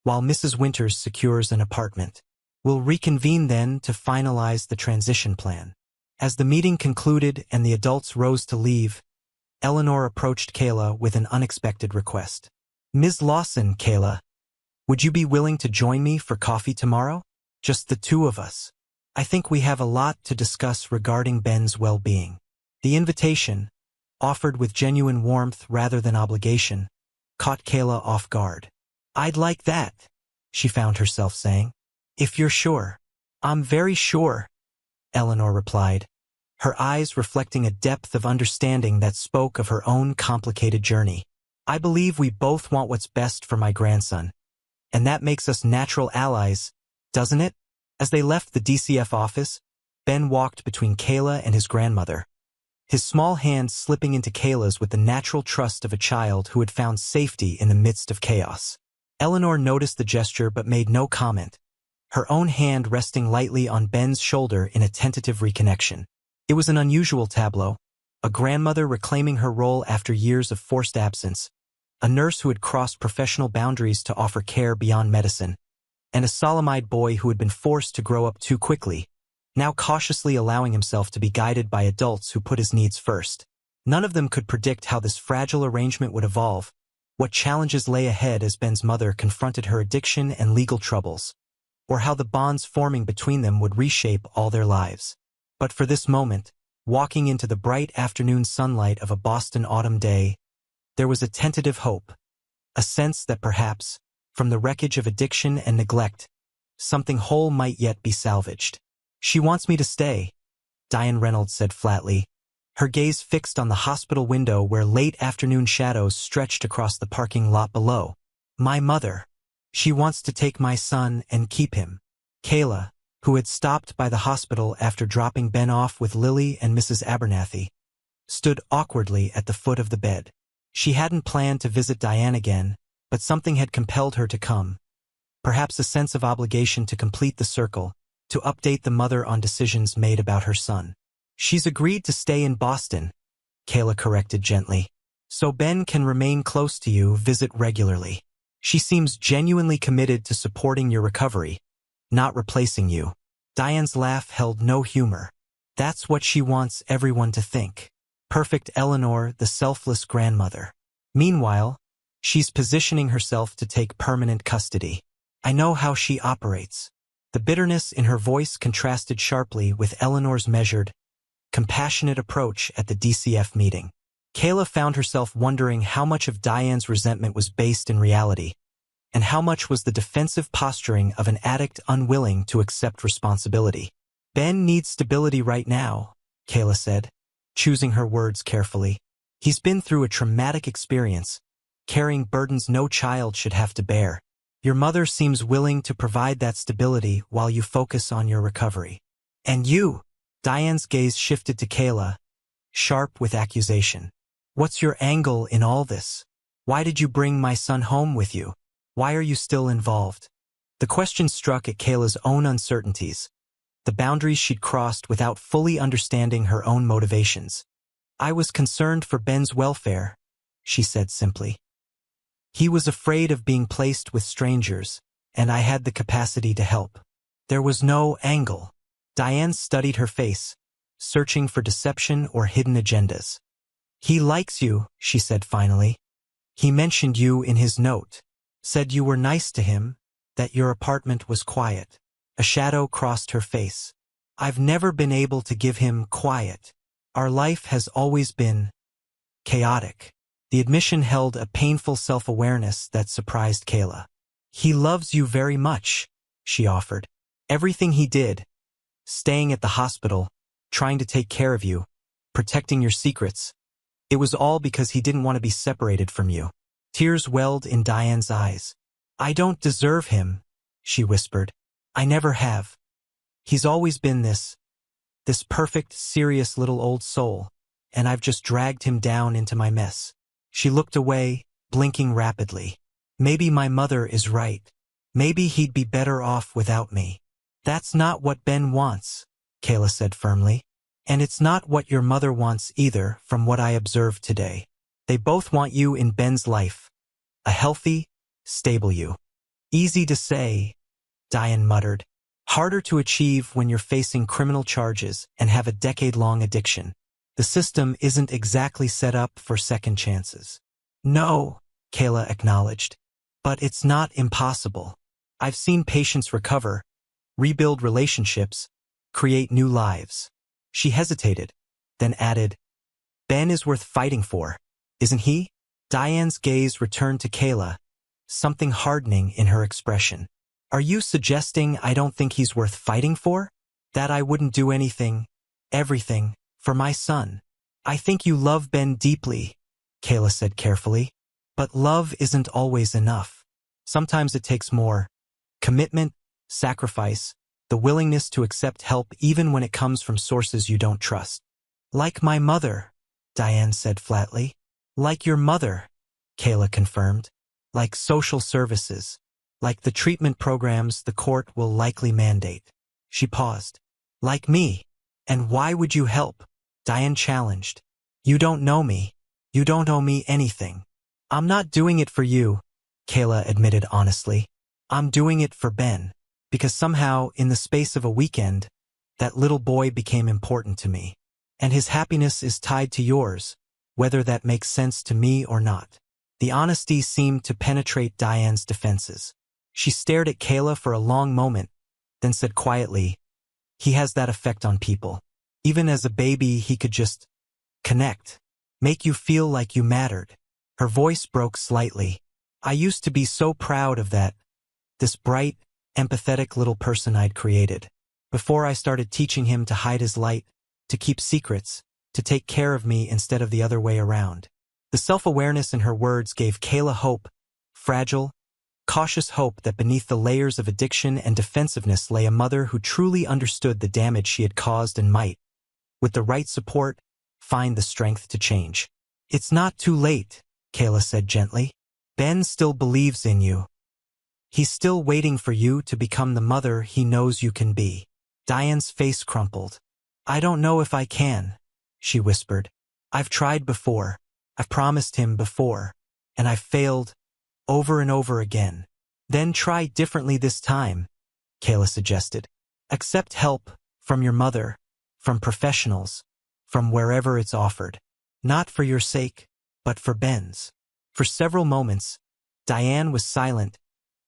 while Mrs. Winters secures an apartment. We'll reconvene then to finalize the transition plan. As the meeting concluded and the adults rose to leave, Eleanor approached Kayla with an unexpected request. Ms. Lawson, Kayla, would you be willing to join me for coffee tomorrow? Just the two of us. I think we have a lot to discuss regarding Ben's well-being. The invitation, offered with genuine warmth rather than obligation, caught Kayla off guard. I'd like that, she found herself saying. If you're sure. I'm very sure, Eleanor replied, her eyes reflecting a depth of understanding that spoke of her own complicated journey. I believe we both want what's best for my grandson, and that makes us natural allies, doesn't it? As they left the DCF office, Ben walked between Kayla and his grandmother, his small hand slipping into Kayla's with the natural trust of a child who had found safety in the midst of chaos. Eleanor noticed the gesture but made no comment, her own hand resting lightly on Ben's shoulder in a tentative reconnection. It was an unusual tableau, a grandmother reclaiming her role after years of forced absence, a nurse who had crossed professional boundaries to offer care beyond medicine, and a solemn-eyed boy who had been forced to grow up too quickly, now cautiously allowing himself to be guided by adults who put his needs first. None of them could predict how this fragile arrangement would evolve, what challenges lay ahead as Ben's mother confronted her addiction and legal troubles, or how the bonds forming between them would reshape all their lives. But for this moment, walking into the bright afternoon sunlight of a Boston autumn day, there was a tentative hope, a sense that perhaps, from the wreckage of addiction and neglect, something whole might yet be salvaged. She wants me to stay, Diane Reynolds said flatly, her gaze fixed on the hospital window where late afternoon shadows stretched across the parking lot below. My mother. She wants to take my son and keep him. Kayla, who had stopped by the hospital after dropping Ben off with Lily and Mrs. Abernathy, stood awkwardly at the foot of the bed. She hadn't planned to visit Diane again, but something had compelled her to come. Perhaps a sense of obligation to complete the circle, to update the mother on decisions made about her son. "She's agreed to stay in Boston," Kayla corrected gently. "So Ben can remain close to you, visit regularly. She seems genuinely committed to supporting your recovery, not replacing you." Diane's laugh held no humor. "That's what she wants everyone to think. Perfect Eleanor, the selfless grandmother. Meanwhile, she's positioning herself to take permanent custody. I know how she operates." The bitterness in her voice contrasted sharply with Eleanor's measured, compassionate approach at the DCF meeting. Kayla found herself wondering how much of Diane's resentment was based in reality, and how much was the defensive posturing of an addict unwilling to accept responsibility. "Ben needs stability right now," Kayla said, choosing her words carefully. "He's been through a traumatic experience, carrying burdens no child should have to bear. Your mother seems willing to provide that stability while you focus on your recovery. And you?" Diane's gaze shifted to Kayla, sharp with accusation. "What's your angle in all this? Why did you bring my son home with you? Why are you still involved?" The question struck at Kayla's own uncertainties, the boundaries she'd crossed without fully understanding her own motivations. "I was concerned for Ben's welfare," she said simply. "He was afraid of being placed with strangers, and I had the capacity to help. There was no angle." Diane studied her face, searching for deception or hidden agendas. "He likes you," she said finally. "He mentioned you in his note. Said you were nice to him, that your apartment was quiet." A shadow crossed her face. "I've never been able to give him quiet. Our life has always been chaotic." The admission held a painful self-awareness that surprised Kayla. "He loves you very much," she offered. "Everything he did, staying at the hospital, trying to take care of you, protecting your secrets, it was all because he didn't want to be separated from you." Tears welled in Diane's eyes. "I don't deserve him," she whispered. "I never have. He's always been this perfect, serious little old soul, and I've just dragged him down into my mess." She looked away, blinking rapidly. "Maybe my mother is right. Maybe he'd be better off without me." "That's not what Ben wants," Kayla said firmly. "And it's not what your mother wants either, from what I observed today. They both want you in Ben's life. A healthy, stable you." "Easy to say," Diane muttered. "Harder to achieve when you're facing criminal charges and have a decade-long addiction. The system isn't exactly set up for second chances." "No," Kayla acknowledged. "But it's not impossible. I've seen patients recover, rebuild relationships, create new lives." She hesitated, then added, "Ben is worth fighting for, isn't he?" Diane's gaze returned to Kayla, something hardening in her expression. "Are you suggesting I don't think he's worth fighting for? That I wouldn't do anything, everything, for my son?" "I think you love Ben deeply," Kayla said carefully. "But love isn't always enough. Sometimes it takes more. Commitment, sacrifice, the willingness to accept help even when it comes from sources you don't trust." "Like my mother," Diane said flatly. "Like your mother," Kayla confirmed. "Like social services. Like the treatment programs the court will likely mandate." She paused. "Like me. And why would you help?" Diane challenged. "You don't know me. You don't owe me anything." "I'm not doing it for you," Kayla admitted honestly. "I'm doing it for Ben. Because somehow, in the space of a weekend, that little boy became important to me. And his happiness is tied to yours, whether that makes sense to me or not." The honesty seemed to penetrate Diane's defenses. She stared at Kayla for a long moment, then said quietly, "He has that effect on people. Even as a baby, he could just connect, make you feel like you mattered." Her voice broke slightly. "I used to be so proud of that, this bright, empathetic little person I'd created. Before I started teaching him to hide his light, to keep secrets, to take care of me instead of the other way around." The self-awareness in her words gave Kayla hope, fragile, cautious hope that beneath the layers of addiction and defensiveness lay a mother who truly understood the damage she had caused and might, with the right support, find the strength to change. "It's not too late," Kayla said gently. "Ben still believes in you. He's still waiting for you to become the mother he knows you can be." Diane's face crumpled. "I don't know if I can," she whispered. "I've tried before. I've promised him before. And I've failed over and over again." "Then try differently this time," Kayla suggested. "Accept help from your mother, from professionals, from wherever it's offered. Not for your sake, but for Ben's." For several moments, Diane was silent,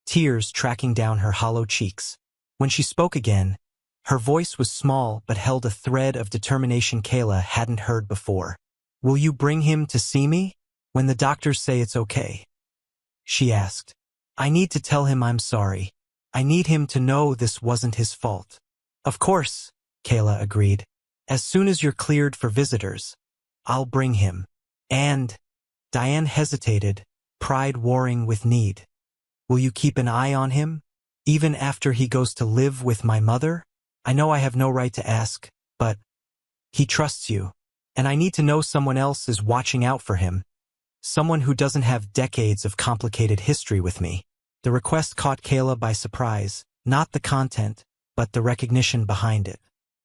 tears tracking down her hollow cheeks. When she spoke again, her voice was small but held a thread of determination Kayla hadn't heard before. "Will you bring him to see me when the doctors say it's okay?" she asked. "I need to tell him I'm sorry. I need him to know this wasn't his fault." "Of course," Kayla agreed. "As soon as you're cleared for visitors, I'll bring him." "And," Diane hesitated, pride warring with need, "will you keep an eye on him, even after he goes to live with my mother? I know I have no right to ask, but he trusts you, and I need to know someone else is watching out for him. Someone who doesn't have decades of complicated history with me." The request caught Kayla by surprise, not the content, but the recognition behind it.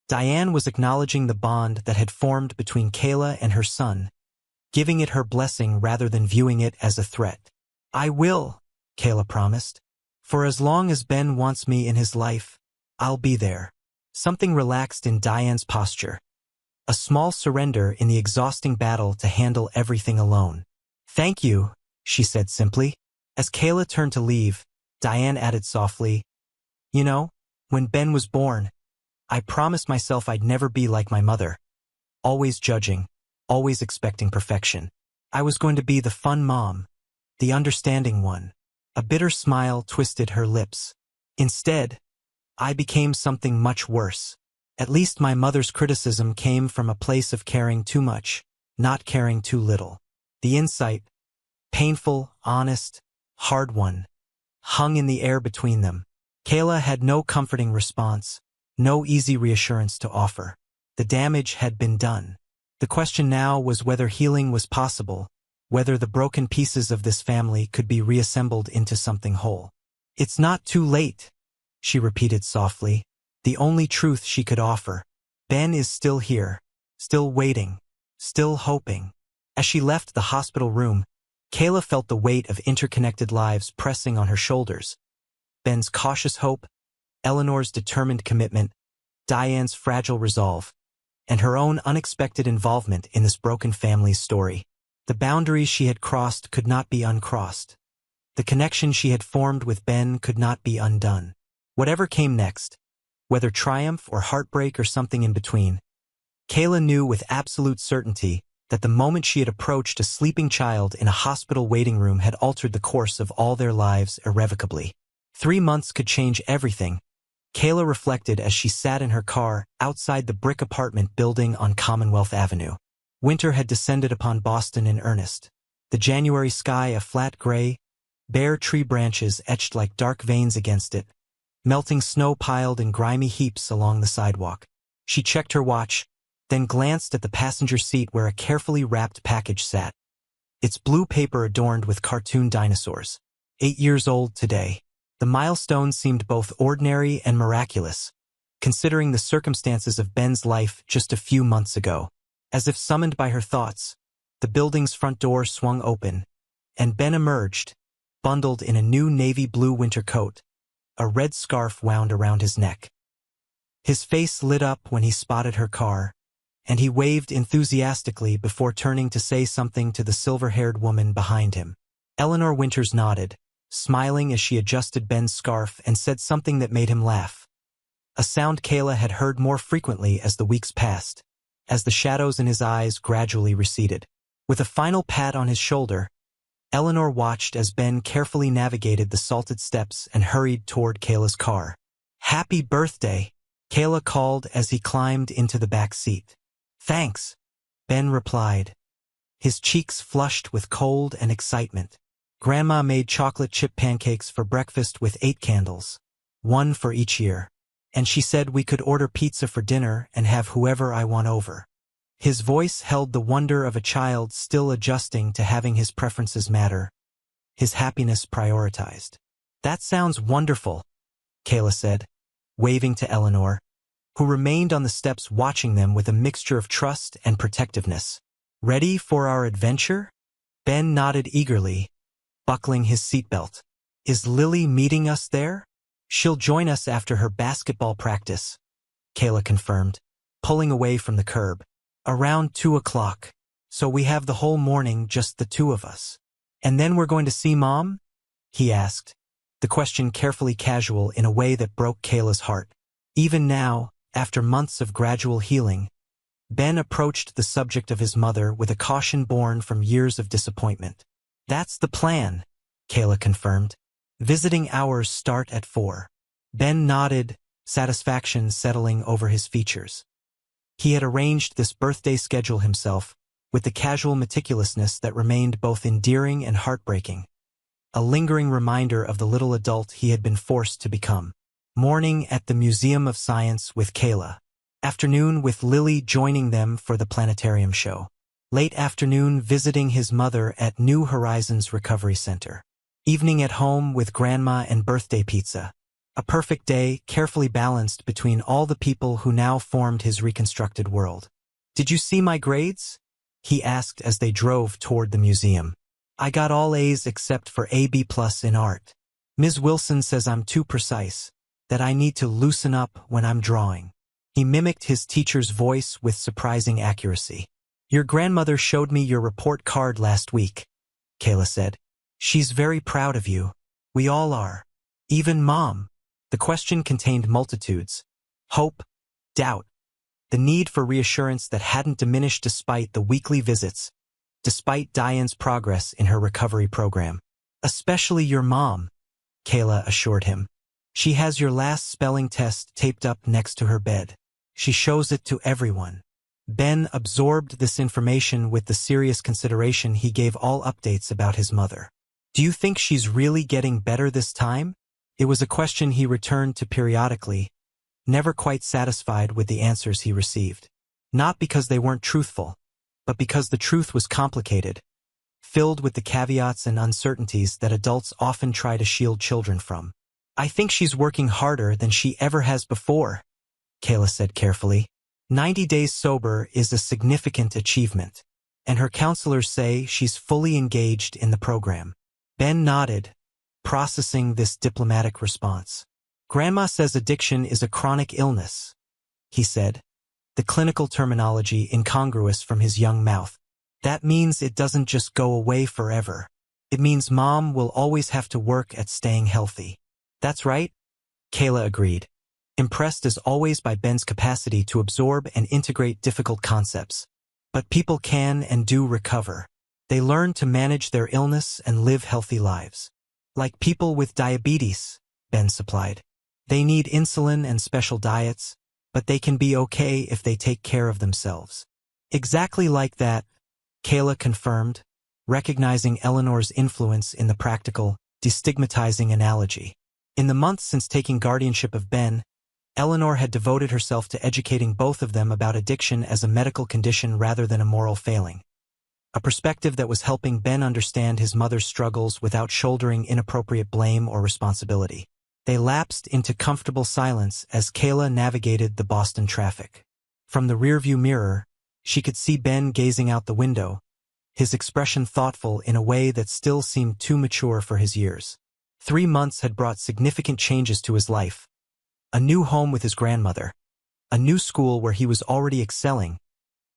Diane was acknowledging the bond that had formed between Kayla and her son, giving it her blessing rather than viewing it as a threat. "I will," Kayla promised. "For as long as Ben wants me in his life, I'll be there." Something relaxed in Diane's posture. A small surrender in the exhausting battle to handle everything alone. "Thank you," she said simply. As Kayla turned to leave, Diane added softly, "You know, when Ben was born, I promised myself I'd never be like my mother. Always judging, always expecting perfection. I was going to be the fun mom, the understanding one." A bitter smile twisted her lips. "Instead, I became something much worse. At least my mother's criticism came from a place of caring too much, not caring too little." The insight, painful, honest, hard one, hung in the air between them. Kayla had no comforting response, no easy reassurance to offer. The damage had been done. The question now was whether healing was possible, whether the broken pieces of this family could be reassembled into something whole. "It's not too late," she repeated softly, the only truth she could offer. "Ben is still here, still waiting, still hoping." As she left the hospital room, Kayla felt the weight of interconnected lives pressing on her shoulders. Ben's cautious hope, Eleanor's determined commitment, Diane's fragile resolve, and her own unexpected involvement in this broken family's story. The boundaries she had crossed could not be uncrossed. The connection she had formed with Ben could not be undone. Whatever came next, whether triumph or heartbreak or something in between, Kayla knew with absolute certainty that the moment she had approached a sleeping child in a hospital waiting room had altered the course of all their lives irrevocably. 3 months could change everything, Kayla reflected as she sat in her car outside the brick apartment building on Commonwealth Avenue. Winter had descended upon Boston in earnest. The January sky a flat gray, bare tree branches etched like dark veins against it, melting snow piled in grimy heaps along the sidewalk. She checked her watch, then glanced at the passenger seat where a carefully wrapped package sat, its blue paper adorned with cartoon dinosaurs. 8 years old today. The milestone seemed both ordinary and miraculous, considering the circumstances of Ben's life just a few months ago. As if summoned by her thoughts, the building's front door swung open, and Ben emerged, bundled in a new navy blue winter coat, a red scarf wound around his neck. His face lit up when he spotted her car, and he waved enthusiastically before turning to say something to the silver-haired woman behind him. Eleanor Winters nodded, smiling as she adjusted Ben's scarf and said something that made him laugh. A sound Kayla had heard more frequently as the weeks passed, as the shadows in his eyes gradually receded. With a final pat on his shoulder, Eleanor watched as Ben carefully navigated the salted steps and hurried toward Kayla's car. "Happy birthday," Kayla called as he climbed into the back seat. "Thanks," Ben replied, his cheeks flushed with cold and excitement. Grandma made chocolate chip pancakes for breakfast with 8 candles, one for each year. And she said we could order pizza for dinner and have whoever I want over. His voice held the wonder of a child still adjusting to having his preferences matter, his happiness prioritized. That sounds wonderful, Kayla said, waving to Eleanor, who remained on the steps watching them with a mixture of trust and protectiveness. Ready for our adventure? Ben nodded eagerly, buckling his seatbelt. Is Lily meeting us there? She'll join us after her basketball practice, Kayla confirmed, pulling away from the curb. Around 2 o'clock, so we have the whole morning, just the two of us. And then we're going to see Mom? He asked, the question carefully casual in a way that broke Kayla's heart. Even now, after months of gradual healing, Ben approached the subject of his mother with a caution born from years of disappointment. That's the plan, Kayla confirmed. Visiting hours start at 4. Ben nodded, satisfaction settling over his features. He had arranged this birthday schedule himself, with the casual meticulousness that remained both endearing and heartbreaking. A lingering reminder of the little adult he had been forced to become. Morning at the Museum of Science with Kayla. Afternoon with Lily joining them for the planetarium show. Late afternoon visiting his mother at New Horizons Recovery Center. Evening at home with Grandma and birthday pizza. A perfect day, carefully balanced between all the people who now formed his reconstructed world. Did you see my grades? He asked as they drove toward the museum. I got all A's except for AB+ in art. Ms. Wilson says I'm too precise, that I need to loosen up when I'm drawing. He mimicked his teacher's voice with surprising accuracy. Your grandmother showed me your report card last week, Kayla said. She's very proud of you. We all are. Even Mom. The question contained multitudes. Hope, doubt, the need for reassurance that hadn't diminished despite the weekly visits, despite Diane's progress in her recovery program. Especially your mom, Kayla assured him. She has your last spelling test taped up next to her bed. She shows it to everyone. Ben absorbed this information with the serious consideration he gave all updates about his mother. Do you think she's really getting better this time? It was a question he returned to periodically, never quite satisfied with the answers he received. Not because they weren't truthful, but because the truth was complicated, filled with the caveats and uncertainties that adults often try to shield children from. I think she's working harder than she ever has before, Kayla said carefully. 90 days sober is a significant achievement, and her counselors say she's fully engaged in the program. Ben nodded, processing this diplomatic response. Grandma says addiction is a chronic illness, he said, the clinical terminology incongruous from his young mouth. That means it doesn't just go away forever. It means Mom will always have to work at staying healthy. That's right, Kayla agreed, impressed as always by Ben's capacity to absorb and integrate difficult concepts. But people can and do recover. They learn to manage their illness and live healthy lives. Like people with diabetes, Ben supplied. They need insulin and special diets, but they can be okay if they take care of themselves. Exactly like that, Kayla confirmed, recognizing Eleanor's influence in the practical, destigmatizing analogy. In the months since taking guardianship of Ben, Eleanor had devoted herself to educating both of them about addiction as a medical condition rather than a moral failing. A perspective that was helping Ben understand his mother's struggles without shouldering inappropriate blame or responsibility. They lapsed into comfortable silence as Kayla navigated the Boston traffic. From the rearview mirror, she could see Ben gazing out the window, his expression thoughtful in a way that still seemed too mature for his years. 3 months had brought significant changes to his life. A new home with his grandmother, a new school where he was already excelling,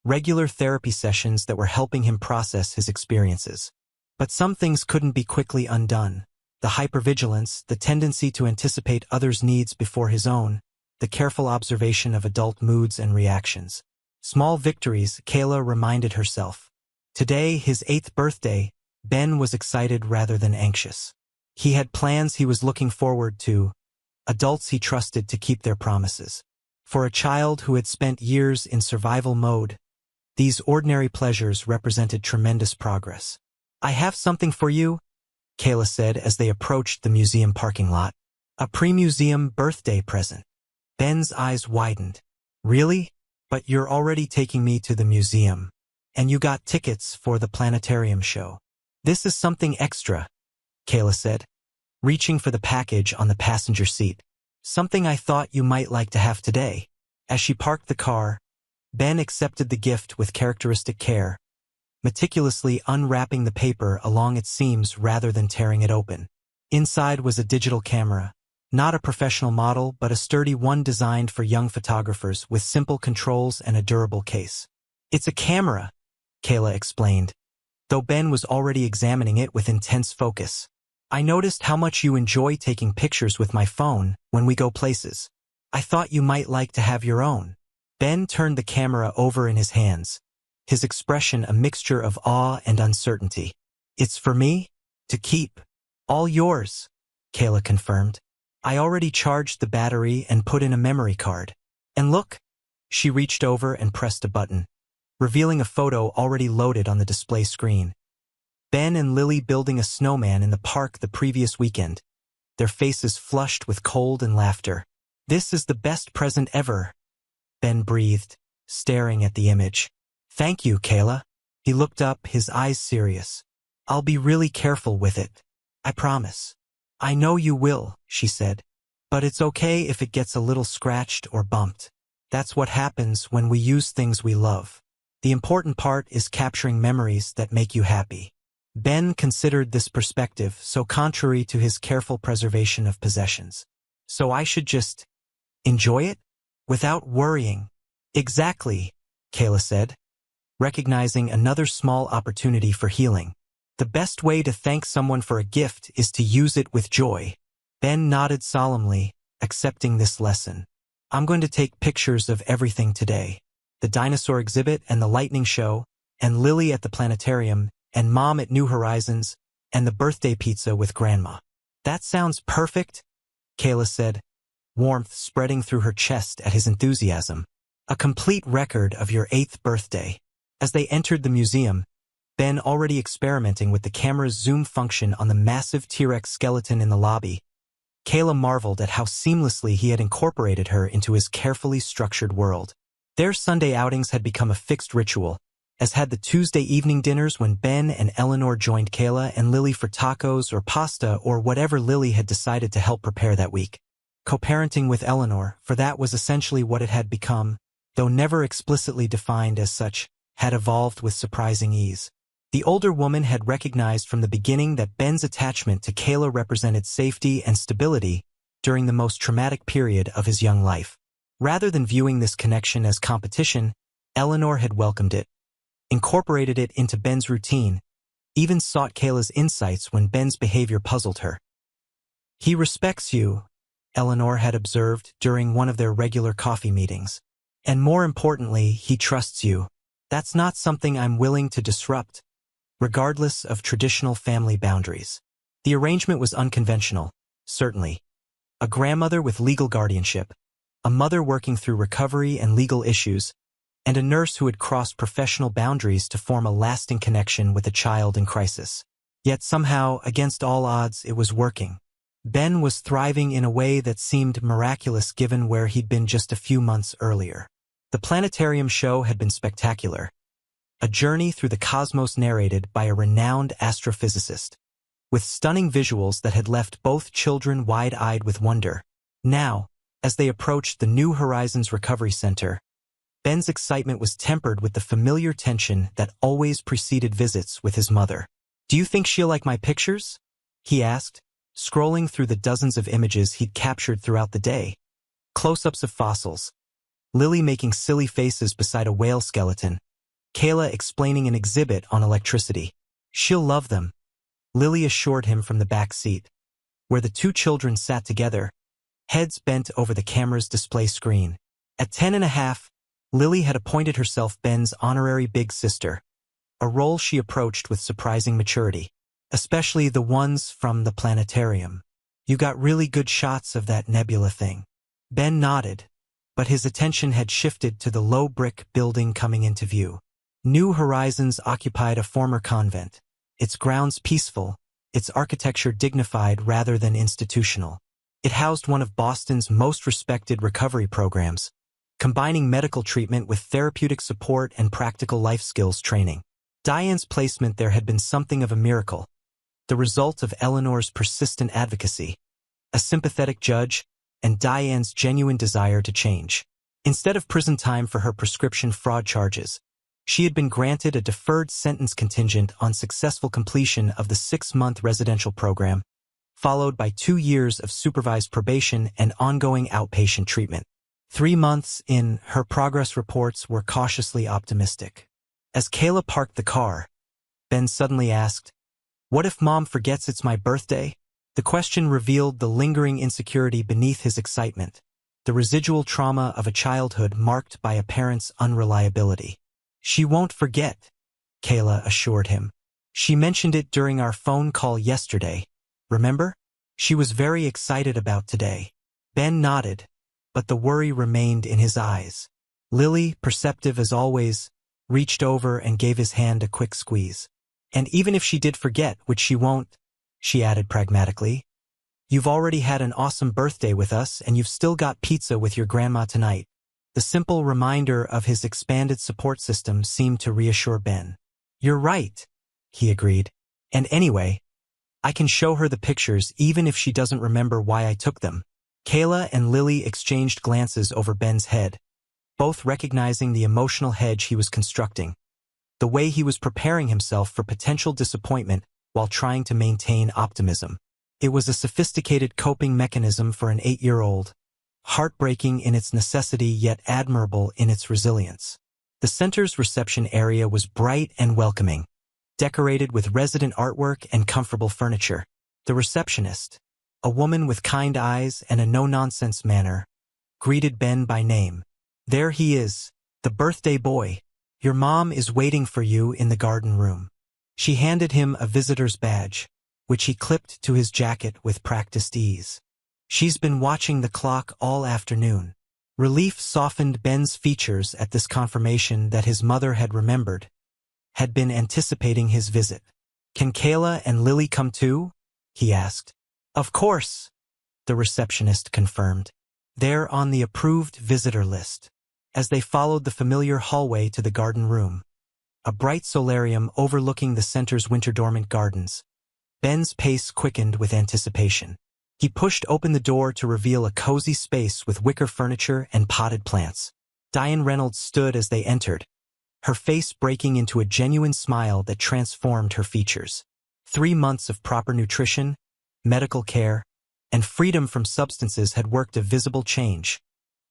regular therapy sessions that were helping him process his experiences. But some things couldn't be quickly undone. The hypervigilance, the tendency to anticipate others' needs before his own, the careful observation of adult moods and reactions. Small victories, Kayla reminded herself. Today, his 8th birthday, Ben was excited rather than anxious. He had plans he was looking forward to, adults he trusted to keep their promises. For a child who had spent years in survival mode, these ordinary pleasures represented tremendous progress. I have something for you, Kayla said as they approached the museum parking lot. A pre-museum birthday present. Ben's eyes widened. Really? But you're already taking me to the museum. And you got tickets for the planetarium show. This is something extra, Kayla said, reaching for the package on the passenger seat. Something I thought you might like to have today. As she parked the car, Ben accepted the gift with characteristic care, meticulously unwrapping the paper along its seams rather than tearing it open. Inside was a digital camera, not a professional model but a sturdy one designed for young photographers with simple controls and a durable case. It's a camera, Kayla explained, though Ben was already examining it with intense focus. I noticed how much you enjoy taking pictures with my phone when we go places. I thought you might like to have your own. Ben turned the camera over in his hands, his expression a mixture of awe and uncertainty. It's for me? To keep. All yours, Kayla confirmed. I already charged the battery and put in a memory card. And look, she reached over and pressed a button, revealing a photo already loaded on the display screen. Ben and Lily building a snowman in the park the previous weekend, their faces flushed with cold and laughter. This is the best present ever, Ben breathed, staring at the image. Thank you, Kayla. He looked up, his eyes serious. I'll be really careful with it. I promise. I know you will, she said. But it's okay if it gets a little scratched or bumped. That's what happens when we use things we love. The important part is capturing memories that make you happy. Ben considered this perspective so contrary to his careful preservation of possessions. So I should just enjoy it? Without worrying. Exactly, Kayla said, recognizing another small opportunity for healing. The best way to thank someone for a gift is to use it with joy. Ben nodded solemnly, accepting this lesson. I'm going to take pictures of everything today. The dinosaur exhibit and the lightning show, and Lily at the planetarium, and Mom at New Horizons, and the birthday pizza with Grandma. That sounds perfect, Kayla said, warmth spreading through her chest at his enthusiasm. A complete record of your 8th birthday. As they entered the museum, Ben already experimenting with the camera's zoom function on the massive T-Rex skeleton in the lobby, Kayla marveled at how seamlessly he had incorporated her into his carefully structured world. Their Sunday outings had become a fixed ritual, as had the Tuesday evening dinners when Ben and Eleanor joined Kayla and Lily for tacos or pasta or whatever Lily had decided to help prepare that week. Co-parenting with Eleanor, for that was essentially what it had become, though never explicitly defined as such, had evolved with surprising ease. The older woman had recognized from the beginning that Ben's attachment to Kayla represented safety and stability during the most traumatic period of his young life. Rather than viewing this connection as competition, Eleanor had welcomed it, incorporated it into Ben's routine, even sought Kayla's insights when Ben's behavior puzzled her. He respects you, Eleanor had observed during one of their regular coffee meetings. And more importantly, he trusts you. That's not something I'm willing to disrupt, regardless of traditional family boundaries. The arrangement was unconventional, certainly. A grandmother with legal guardianship, a mother working through recovery and legal issues, and a nurse who had crossed professional boundaries to form a lasting connection with a child in crisis. Yet somehow, against all odds, it was working. Ben was thriving in a way that seemed miraculous given where he'd been just a few months earlier. The planetarium show had been spectacular, a journey through the cosmos narrated by a renowned astrophysicist, with stunning visuals that had left both children wide-eyed with wonder. Now, as they approached the New Horizons Recovery Center, Ben's excitement was tempered with the familiar tension that always preceded visits with his mother. "Do you think she'll like my pictures?" he asked, scrolling through the dozens of images he'd captured throughout the day. Close-ups of fossils, Lily making silly faces beside a whale skeleton, Kayla explaining an exhibit on electricity. "She'll love them," Lily assured him from the back seat, where the two children sat together, heads bent over the camera's display screen. At 10.5, Lily had appointed herself Ben's honorary big sister, a role she approached with surprising maturity, especially the ones from the planetarium. "You got really good shots of that nebula thing." Ben nodded, but his attention had shifted to the low brick building coming into view. New Horizons occupied a former convent, its grounds peaceful, its architecture dignified rather than institutional. It housed one of Boston's most respected recovery programs, combining medical treatment with therapeutic support and practical life skills training. Diane's placement there had been something of a miracle, the result of Eleanor's persistent advocacy, a sympathetic judge, and Diane's genuine desire to change. Instead of prison time for her prescription fraud charges, she had been granted a deferred sentence contingent on successful completion of the 6-month residential program, followed by 2 years of supervised probation and ongoing outpatient treatment. 3 months in, her progress reports were cautiously optimistic. As Kayla parked the car, Ben suddenly asked, "What if Mom forgets it's my birthday?" The question revealed the lingering insecurity beneath his excitement, the residual trauma of a childhood marked by a parent's unreliability. "She won't forget," Kayla assured him. "She mentioned it during our phone call yesterday, remember? She was very excited about today." Ben nodded, but the worry remained in his eyes. Lily, perceptive as always, reached over and gave his hand a quick squeeze. "And even if she did forget, which she won't," she added pragmatically, "you've already had an awesome birthday with us and you've still got pizza with your grandma tonight." The simple reminder of his expanded support system seemed to reassure Ben. "You're right," he agreed. "And anyway, I can show her the pictures even if she doesn't remember why I took them." Kayla and Lily exchanged glances over Ben's head, both recognizing the emotional hedge he was constructing, the way he was preparing himself for potential disappointment while trying to maintain optimism. It was a sophisticated coping mechanism for an 8-year-old, heartbreaking in its necessity yet admirable in its resilience. The center's reception area was bright and welcoming, decorated with resident artwork and comfortable furniture. The receptionist, a woman with kind eyes and a no-nonsense manner, greeted Ben by name. "There he is, the birthday boy. Your mom is waiting for you in the garden room." She handed him a visitor's badge, which he clipped to his jacket with practiced ease. "She's been watching the clock all afternoon." Relief softened Ben's features at this confirmation that his mother had remembered, had been anticipating his visit. "Can Kayla and Lily come too?" he asked. "Of course," the receptionist confirmed. "They're on the approved visitor list." As they followed the familiar hallway to the garden room, a bright solarium overlooking the center's winter-dormant gardens, Ben's pace quickened with anticipation. He pushed open the door to reveal a cozy space with wicker furniture and potted plants. Diane Reynolds stood as they entered, her face breaking into a genuine smile that transformed her features. 3 months of proper nutrition, medical care, and freedom from substances had worked a visible change.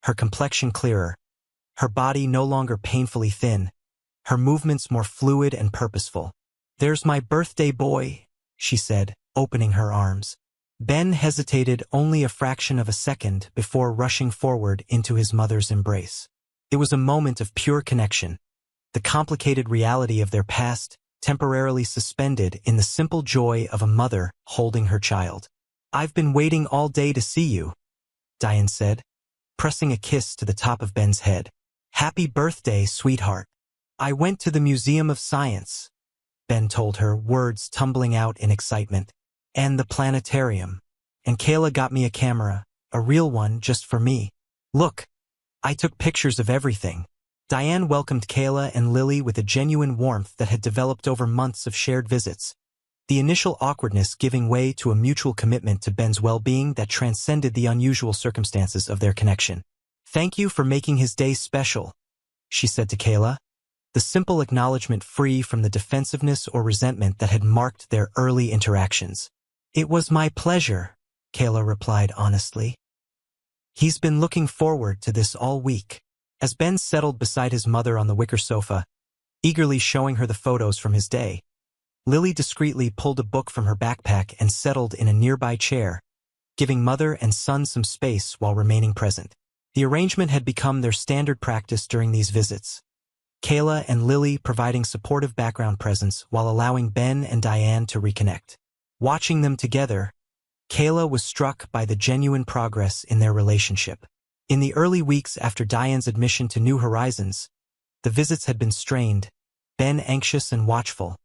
Her complexion clearer, her body no longer painfully thin, her movements more fluid and purposeful. "There's my birthday boy," she said, opening her arms. Ben hesitated only a fraction of a second before rushing forward into his mother's embrace. It was a moment of pure connection, the complicated reality of their past temporarily suspended in the simple joy of a mother holding her child. "I've been waiting all day to see you," Diane said, pressing a kiss to the top of Ben's head. "Happy birthday, sweetheart." "I went to the Museum of Science," Ben told her, words tumbling out in excitement. "And the planetarium. And Kayla got me a camera, a real one just for me. Look, I took pictures of everything." Diane welcomed Kayla and Lily with a genuine warmth that had developed over months of shared visits, the initial awkwardness giving way to a mutual commitment to Ben's well-being that transcended the unusual circumstances of their connection. "Thank you for making his day special," she said to Kayla, the simple acknowledgement free from the defensiveness or resentment that had marked their early interactions. "It was my pleasure," Kayla replied honestly. "He's been looking forward to this all week." As Ben settled beside his mother on the wicker sofa, eagerly showing her the photos from his day, Lily discreetly pulled a book from her backpack and settled in a nearby chair, giving mother and son some space while remaining present. The arrangement had become their standard practice during these visits, Kayla and Lily providing supportive background presence while allowing Ben and Diane to reconnect. Watching them together, Kayla was struck by the genuine progress in their relationship. In the early weeks after Diane's admission to New Horizons, the visits had been strained, Ben anxious and watchful,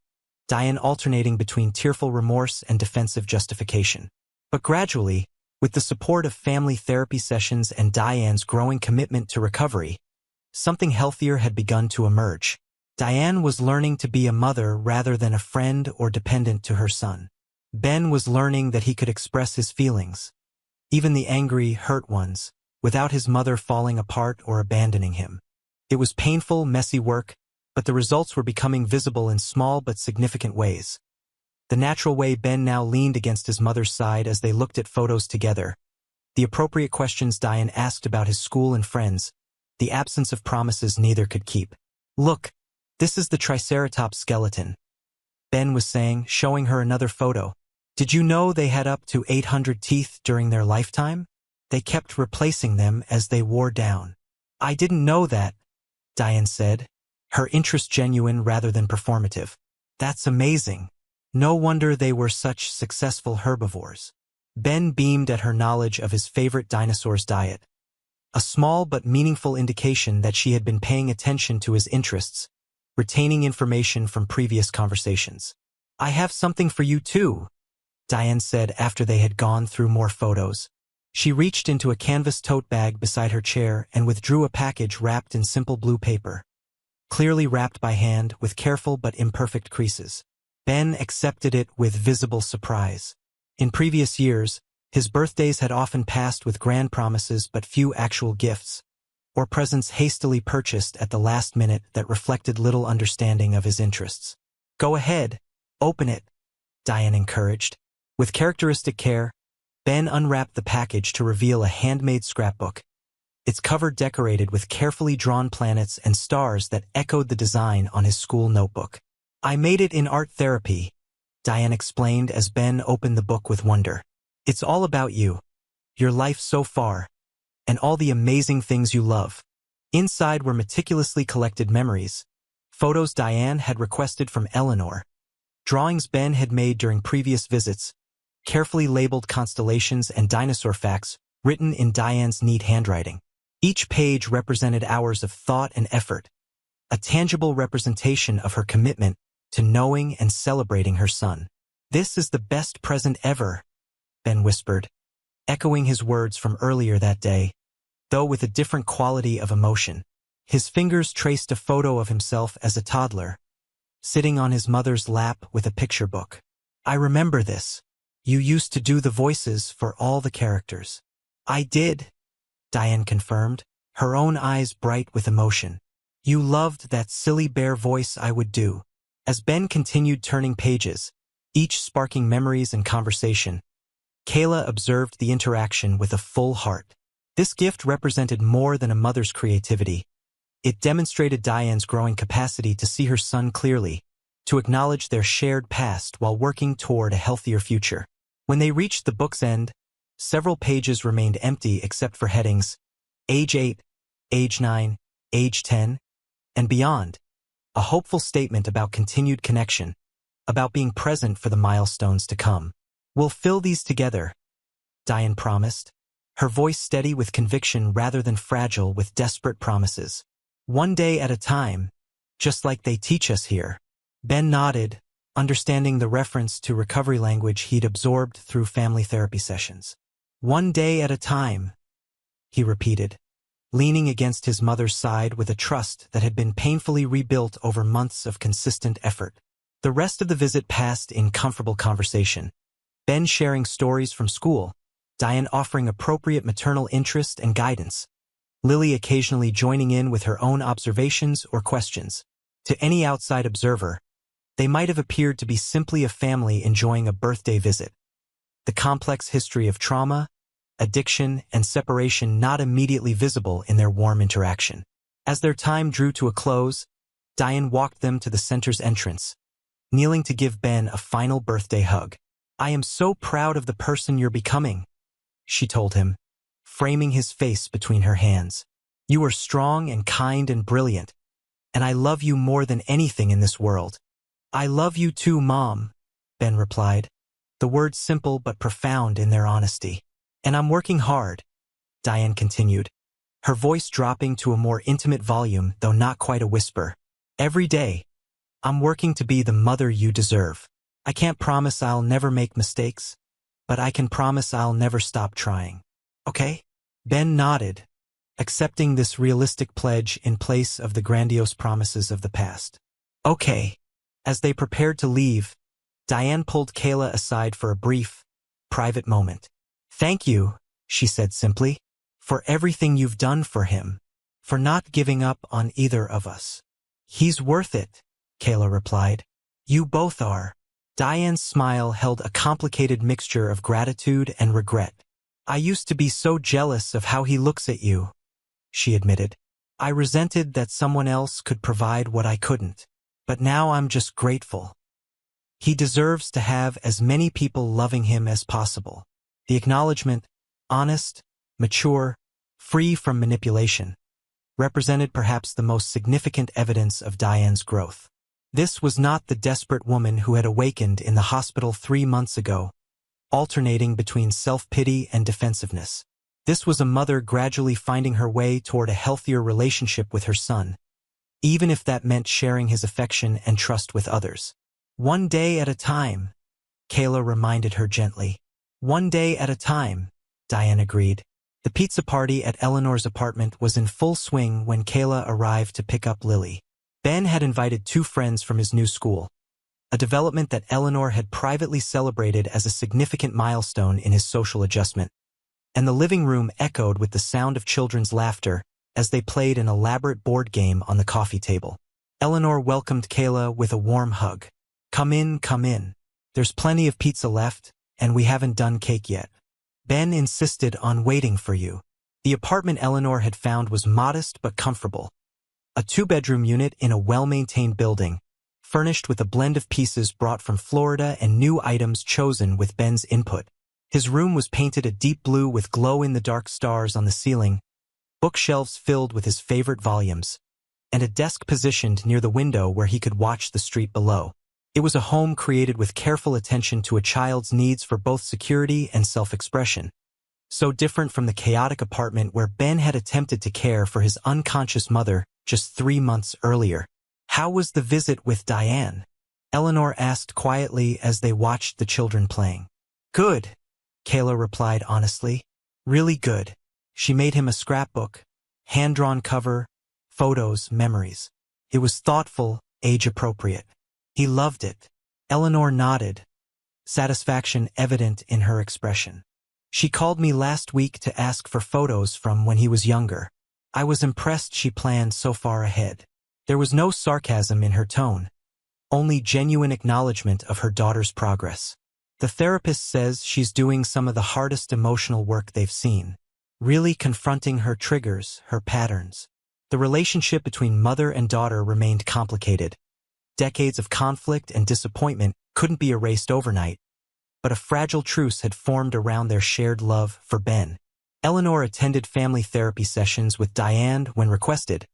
Diane alternating between tearful remorse and defensive justification. But gradually, with the support of family therapy sessions and Diane's growing commitment to recovery, something healthier had begun to emerge. Diane was learning to be a mother rather than a friend or dependent to her son. Ben was learning that he could express his feelings, even the angry, hurt ones, without his mother falling apart or abandoning him. It was painful, messy work, but the results were becoming visible in small but significant ways. The natural way Ben now leaned against his mother's side as they looked at photos together, the appropriate questions Diane asked about his school and friends, the absence of promises neither could keep. "Look, this is the Triceratops skeleton," Ben was saying, showing her another photo. "Did you know they had up to 800 teeth during their lifetime? They kept replacing them as they wore down." "I didn't know that," Diane said, her interest genuine rather than performative. "That's amazing. No wonder they were such successful herbivores." Ben beamed at her knowledge of his favorite dinosaur's diet, a small but meaningful indication that she had been paying attention to his interests, retaining information from previous conversations. "I have something for you too," Diane said after they had gone through more photos. She reached into a canvas tote bag beside her chair and withdrew a package wrapped in simple blue paper, clearly wrapped by hand with careful but imperfect creases. Ben accepted it with visible surprise. In previous years, his birthdays had often passed with grand promises but few actual gifts, or presents hastily purchased at the last minute that reflected little understanding of his interests. "Go ahead, open it," Diane encouraged. With characteristic care, Ben unwrapped the package to reveal a handmade scrapbook, its cover decorated with carefully drawn planets and stars that echoed the design on his school notebook. "I made it in art therapy," Diane explained as Ben opened the book with wonder. "It's all about you, your life so far, and all the amazing things you love." Inside were meticulously collected memories, photos Diane had requested from Eleanor, drawings Ben had made during previous visits, carefully labeled constellations and dinosaur facts written in Diane's neat handwriting. Each page represented hours of thought and effort, a tangible representation of her commitment to knowing and celebrating her son. "This is the best present ever," Ben whispered, echoing his words from earlier that day, though with a different quality of emotion. His fingers traced a photo of himself as a toddler, sitting on his mother's lap with a picture book. "I remember this. You used to do the voices for all the characters." "I did," Diane confirmed, her own eyes bright with emotion. "You loved that silly bear voice I would do." As Ben continued turning pages, each sparking memories and conversation, Kayla observed the interaction with a full heart. This gift represented more than a mother's creativity. It demonstrated Diane's growing capacity to see her son clearly, to acknowledge their shared past while working toward a healthier future. When they reached the book's end, several pages remained empty except for headings, age 8, age 9, age 10, and beyond, a hopeful statement about continued connection, about being present for the milestones to come. "We'll fill these together," Diane promised, her voice steady with conviction rather than fragile with desperate promises. "One day at a time, just like they teach us here." Ben nodded, understanding the reference to recovery language he'd absorbed through family therapy sessions. "One day at a time," he repeated, leaning against his mother's side with a trust that had been painfully rebuilt over months of consistent effort. The rest of the visit passed in comfortable conversation, Ben sharing stories from school, Diane offering appropriate maternal interest and guidance, Lily occasionally joining in with her own observations or questions. To any outside observer, they might have appeared to be simply a family enjoying a birthday visit. The complex history of trauma, addiction, and separation not immediately visible in their warm interaction. As their time drew to a close, Diane walked them to the center's entrance, kneeling to give Ben a final birthday hug. "I am so proud of the person you're becoming," she told him, framing his face between her hands. "You are strong and kind and brilliant, and I love you more than anything in this world." "I love you too, Mom," Ben replied, the words simple but profound in their honesty. "And I'm working hard," Diane continued, her voice dropping to a more intimate volume though not quite a whisper. "Every day, I'm working to be the mother you deserve. I can't promise I'll never make mistakes, but I can promise I'll never stop trying. Okay? Ben nodded, accepting this realistic pledge in place of the grandiose promises of the past. Okay. As they prepared to leave, Diane pulled Kayla aside for a brief, private moment. Thank you, she said simply, for everything you've done for him, for not giving up on either of us. He's worth it, Kayla replied. You both are. Diane's smile held a complicated mixture of gratitude and regret. I used to be so jealous of how he looks at you, she admitted. I resented that someone else could provide what I couldn't. But now I'm just grateful. He deserves to have as many people loving him as possible. The acknowledgement, honest, mature, free from manipulation, represented perhaps the most significant evidence of Diane's growth. This was not the desperate woman who had awakened in the hospital 3 months ago, alternating between self-pity and defensiveness. This was a mother gradually finding her way toward a healthier relationship with her son, even if that meant sharing his affection and trust with others. One day at a time, Kayla reminded her gently. One day at a time, Diane agreed. The pizza party at Eleanor's apartment was in full swing when Kayla arrived to pick up Lily. Ben had invited 2 friends from his new school, a development that Eleanor had privately celebrated as a significant milestone in his social adjustment. And the living room echoed with the sound of children's laughter as they played an elaborate board game on the coffee table. Eleanor welcomed Kayla with a warm hug. Come in, come in. There's plenty of pizza left, and we haven't done cake yet. Ben insisted on waiting for you. The apartment Eleanor had found was modest but comfortable. A 2-bedroom unit in a well-maintained building, furnished with a blend of pieces brought from Florida and new items chosen with Ben's input. His room was painted a deep blue with glow-in-the-dark stars on the ceiling, bookshelves filled with his favorite volumes, and a desk positioned near the window where he could watch the street below. It was a home created with careful attention to a child's needs for both security and self-expression, so different from the chaotic apartment where Ben had attempted to care for his unconscious mother just 3 months earlier. How was the visit with Diane? Eleanor asked quietly as they watched the children playing. Good, Kayla replied honestly. Really good. She made him a scrapbook, hand-drawn cover, photos, memories. It was thoughtful, age-appropriate. He loved it. Eleanor nodded, satisfaction evident in her expression. She called me last week to ask for photos from when he was younger. I was impressed she planned so far ahead. There was no sarcasm in her tone, only genuine acknowledgement of her daughter's progress. The therapist says she's doing some of the hardest emotional work they've seen, really confronting her triggers, her patterns. The relationship between mother and daughter remained complicated. Decades of conflict and disappointment couldn't be erased overnight, but a fragile truce had formed around their shared love for Ben. Eleanor attended family therapy sessions with Diane when requested,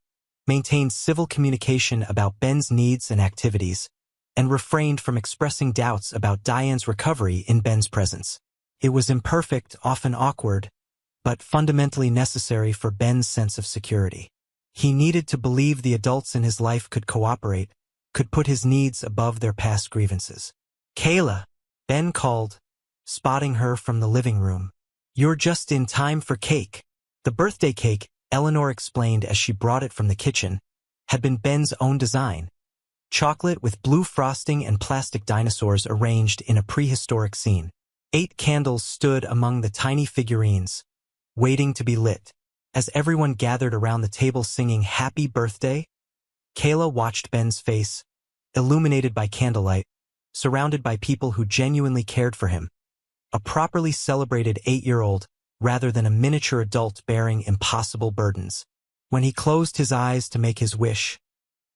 maintained civil communication about Ben's needs and activities, and refrained from expressing doubts about Diane's recovery in Ben's presence. It was imperfect, often awkward, but fundamentally necessary for Ben's sense of security. He needed to believe the adults in his life could cooperate, could put his needs above their past grievances. Kayla, Ben called, spotting her from the living room. You're just in time for cake. The birthday cake, Eleanor explained as she brought it from the kitchen, had been Ben's own design. Chocolate with blue frosting and plastic dinosaurs arranged in a prehistoric scene. 8 candles stood among the tiny figurines, waiting to be lit. As everyone gathered around the table singing Happy Birthday, Kayla watched Ben's face, illuminated by candlelight, surrounded by people who genuinely cared for him. A properly celebrated 8-year-old, rather than a miniature adult bearing impossible burdens. When he closed his eyes to make his wish,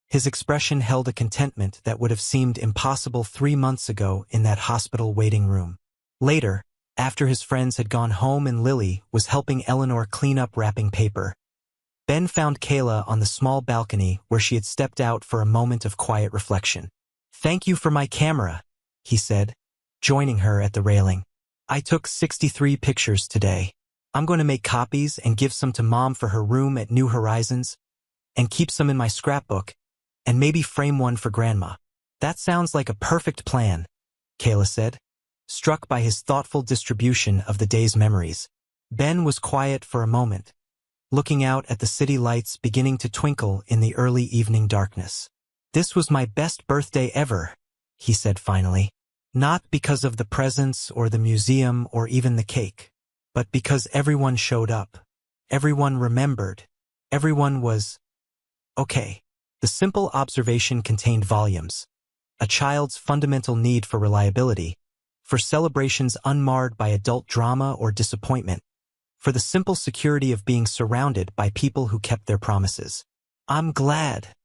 his expression held a contentment that would have seemed impossible 3 months ago in that hospital waiting room. Later, after his friends had gone home and Lily was helping Eleanor clean up wrapping paper, Ben found Kayla on the small balcony where she had stepped out for a moment of quiet reflection. Thank you for my camera, he said, joining her at the railing. I took 63 pictures today. I'm going to make copies and give some to Mom for her room at New Horizons, and keep some in my scrapbook, and maybe frame one for Grandma. That sounds like a perfect plan, Kayla said, struck by his thoughtful distribution of the day's memories. Ben was quiet for a moment, looking out at the city lights beginning to twinkle in the early evening darkness. "This was my best birthday ever," he said finally. "Not because of the presents or the museum or even the cake, but because everyone showed up. Everyone remembered. Everyone was okay." The simple observation contained volumes. A child's fundamental need for reliability, for celebrations unmarred by adult drama or disappointment, for the simple security of being surrounded by people who kept their promises. "I'm glad,"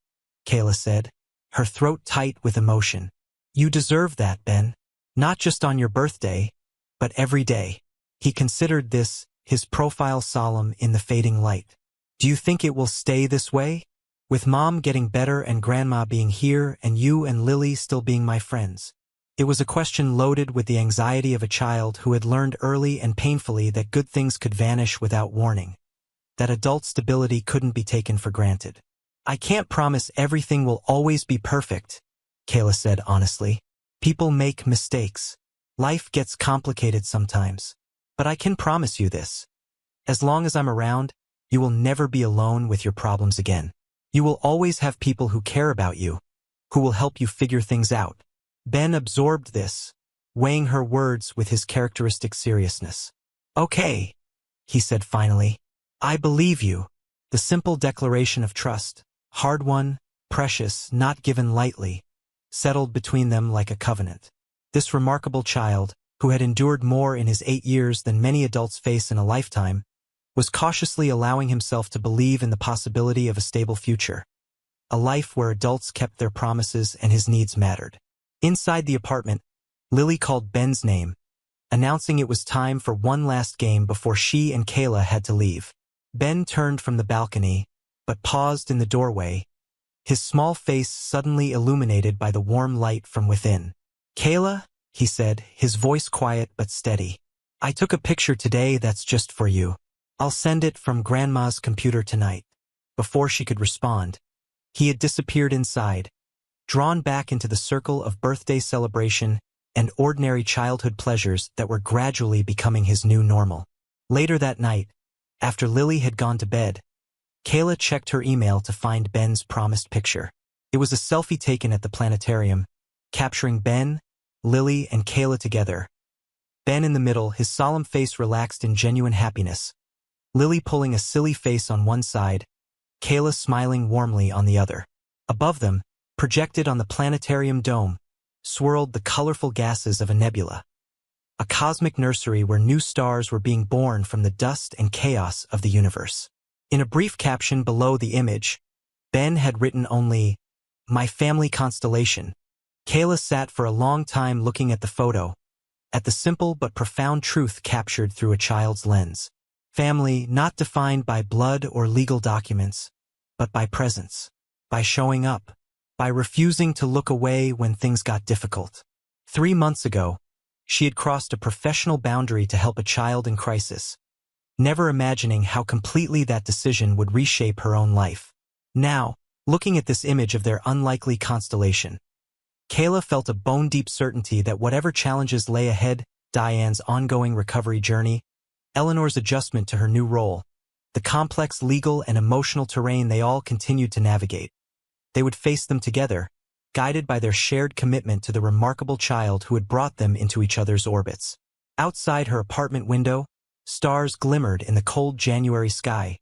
Kayla said, her throat tight with emotion. "You deserve that, Ben. Not just on your birthday, but every day." He considered this, his profile solemn in the fading light. "Do you think it will stay this way? With Mom getting better and Grandma being here and you and Lily still being my friends?" It was a question loaded with the anxiety of a child who had learned early and painfully that good things could vanish without warning, that adult stability couldn't be taken for granted. "I can't promise everything will always be perfect," Kayla said honestly. "People make mistakes. Life gets complicated sometimes. But I can promise you this. As long as I'm around, you will never be alone with your problems again. You will always have people who care about you, who will help you figure things out." Ben absorbed this, weighing her words with his characteristic seriousness. "Okay," he said finally. "I believe you." The simple declaration of trust, hard-won, precious, not given lightly, settled between them like a covenant. This remarkable child, who had endured more in his 8 years than many adults face in a lifetime, was cautiously allowing himself to believe in the possibility of a stable future, a life where adults kept their promises and his needs mattered. Inside the apartment, Lily called Ben's name, announcing it was time for one last game before she and Kayla had to leave. Ben turned from the balcony, but paused in the doorway, his small face suddenly illuminated by the warm light from within. "Kayla," he said, his voice quiet but steady, "I took a picture today that's just for you. I'll send it from Grandma's computer tonight." Before she could respond, he had disappeared inside, drawn back into the circle of birthday celebration and ordinary childhood pleasures that were gradually becoming his new normal. Later that night, after Lily had gone to bed, Kayla checked her email to find Ben's promised picture. It was a selfie taken at the planetarium, capturing Ben, Lily, and Kayla together. Ben in the middle, his solemn face relaxed in genuine happiness. Lily pulling a silly face on one side, Kayla smiling warmly on the other. Above them, projected on the planetarium dome, swirled the colorful gases of a nebula, a cosmic nursery where new stars were being born from the dust and chaos of the universe. In a brief caption below the image, Ben had written only, "My family constellation." Kayla sat for a long time looking at the photo, at the simple but profound truth captured through a child's lens. Family not defined by blood or legal documents, but by presence, by showing up, by refusing to look away when things got difficult. 3 months ago, she had crossed a professional boundary to help a child in crisis, never imagining how completely that decision would reshape her own life. Now, looking at this image of their unlikely constellation, Kayla felt a bone-deep certainty that whatever challenges lay ahead, Diane's ongoing recovery journey, Eleanor's adjustment to her new role, the complex legal and emotional terrain they all continued to navigate, they would face them together, guided by their shared commitment to the remarkable child who had brought them into each other's orbits. Outside her apartment window, stars glimmered in the cold January sky,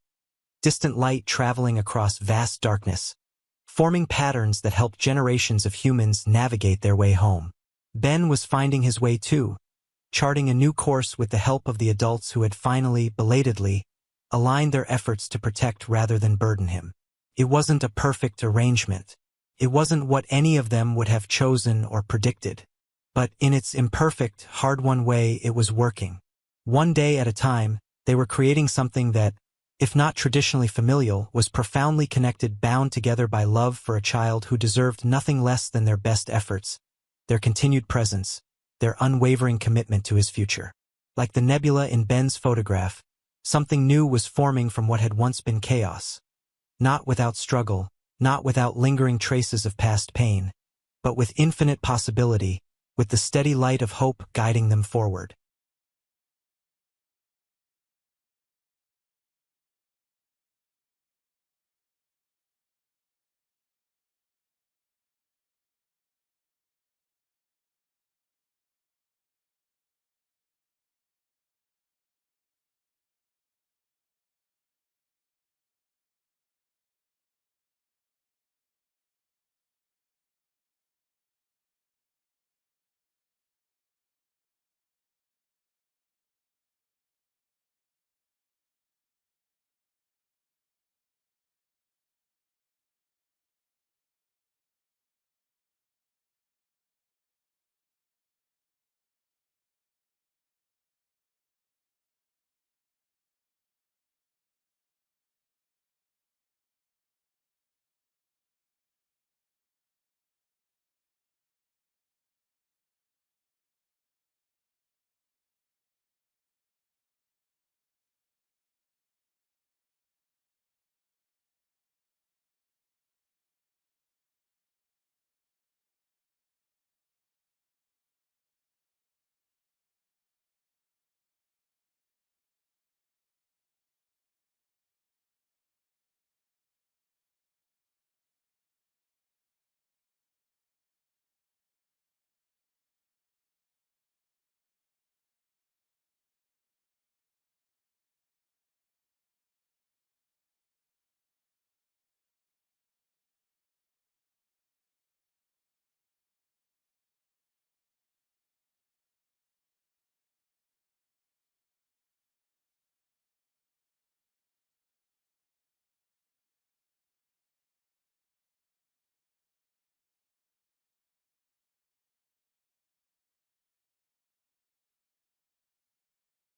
distant light traveling across vast darkness, forming patterns that helped generations of humans navigate their way home. Ben was finding his way too, charting a new course with the help of the adults who had finally, belatedly, aligned their efforts to protect rather than burden him. It wasn't a perfect arrangement. It wasn't what any of them would have chosen or predicted. But in its imperfect, hard-won way, it was working. One day at a time, they were creating something that, if not traditionally familial, was profoundly connected, bound together by love for a child who deserved nothing less than their best efforts, their continued presence, their unwavering commitment to his future. Like the nebula in Ben's photograph, something new was forming from what had once been chaos. Not without struggle, not without lingering traces of past pain, but with infinite possibility, with the steady light of hope guiding them forward.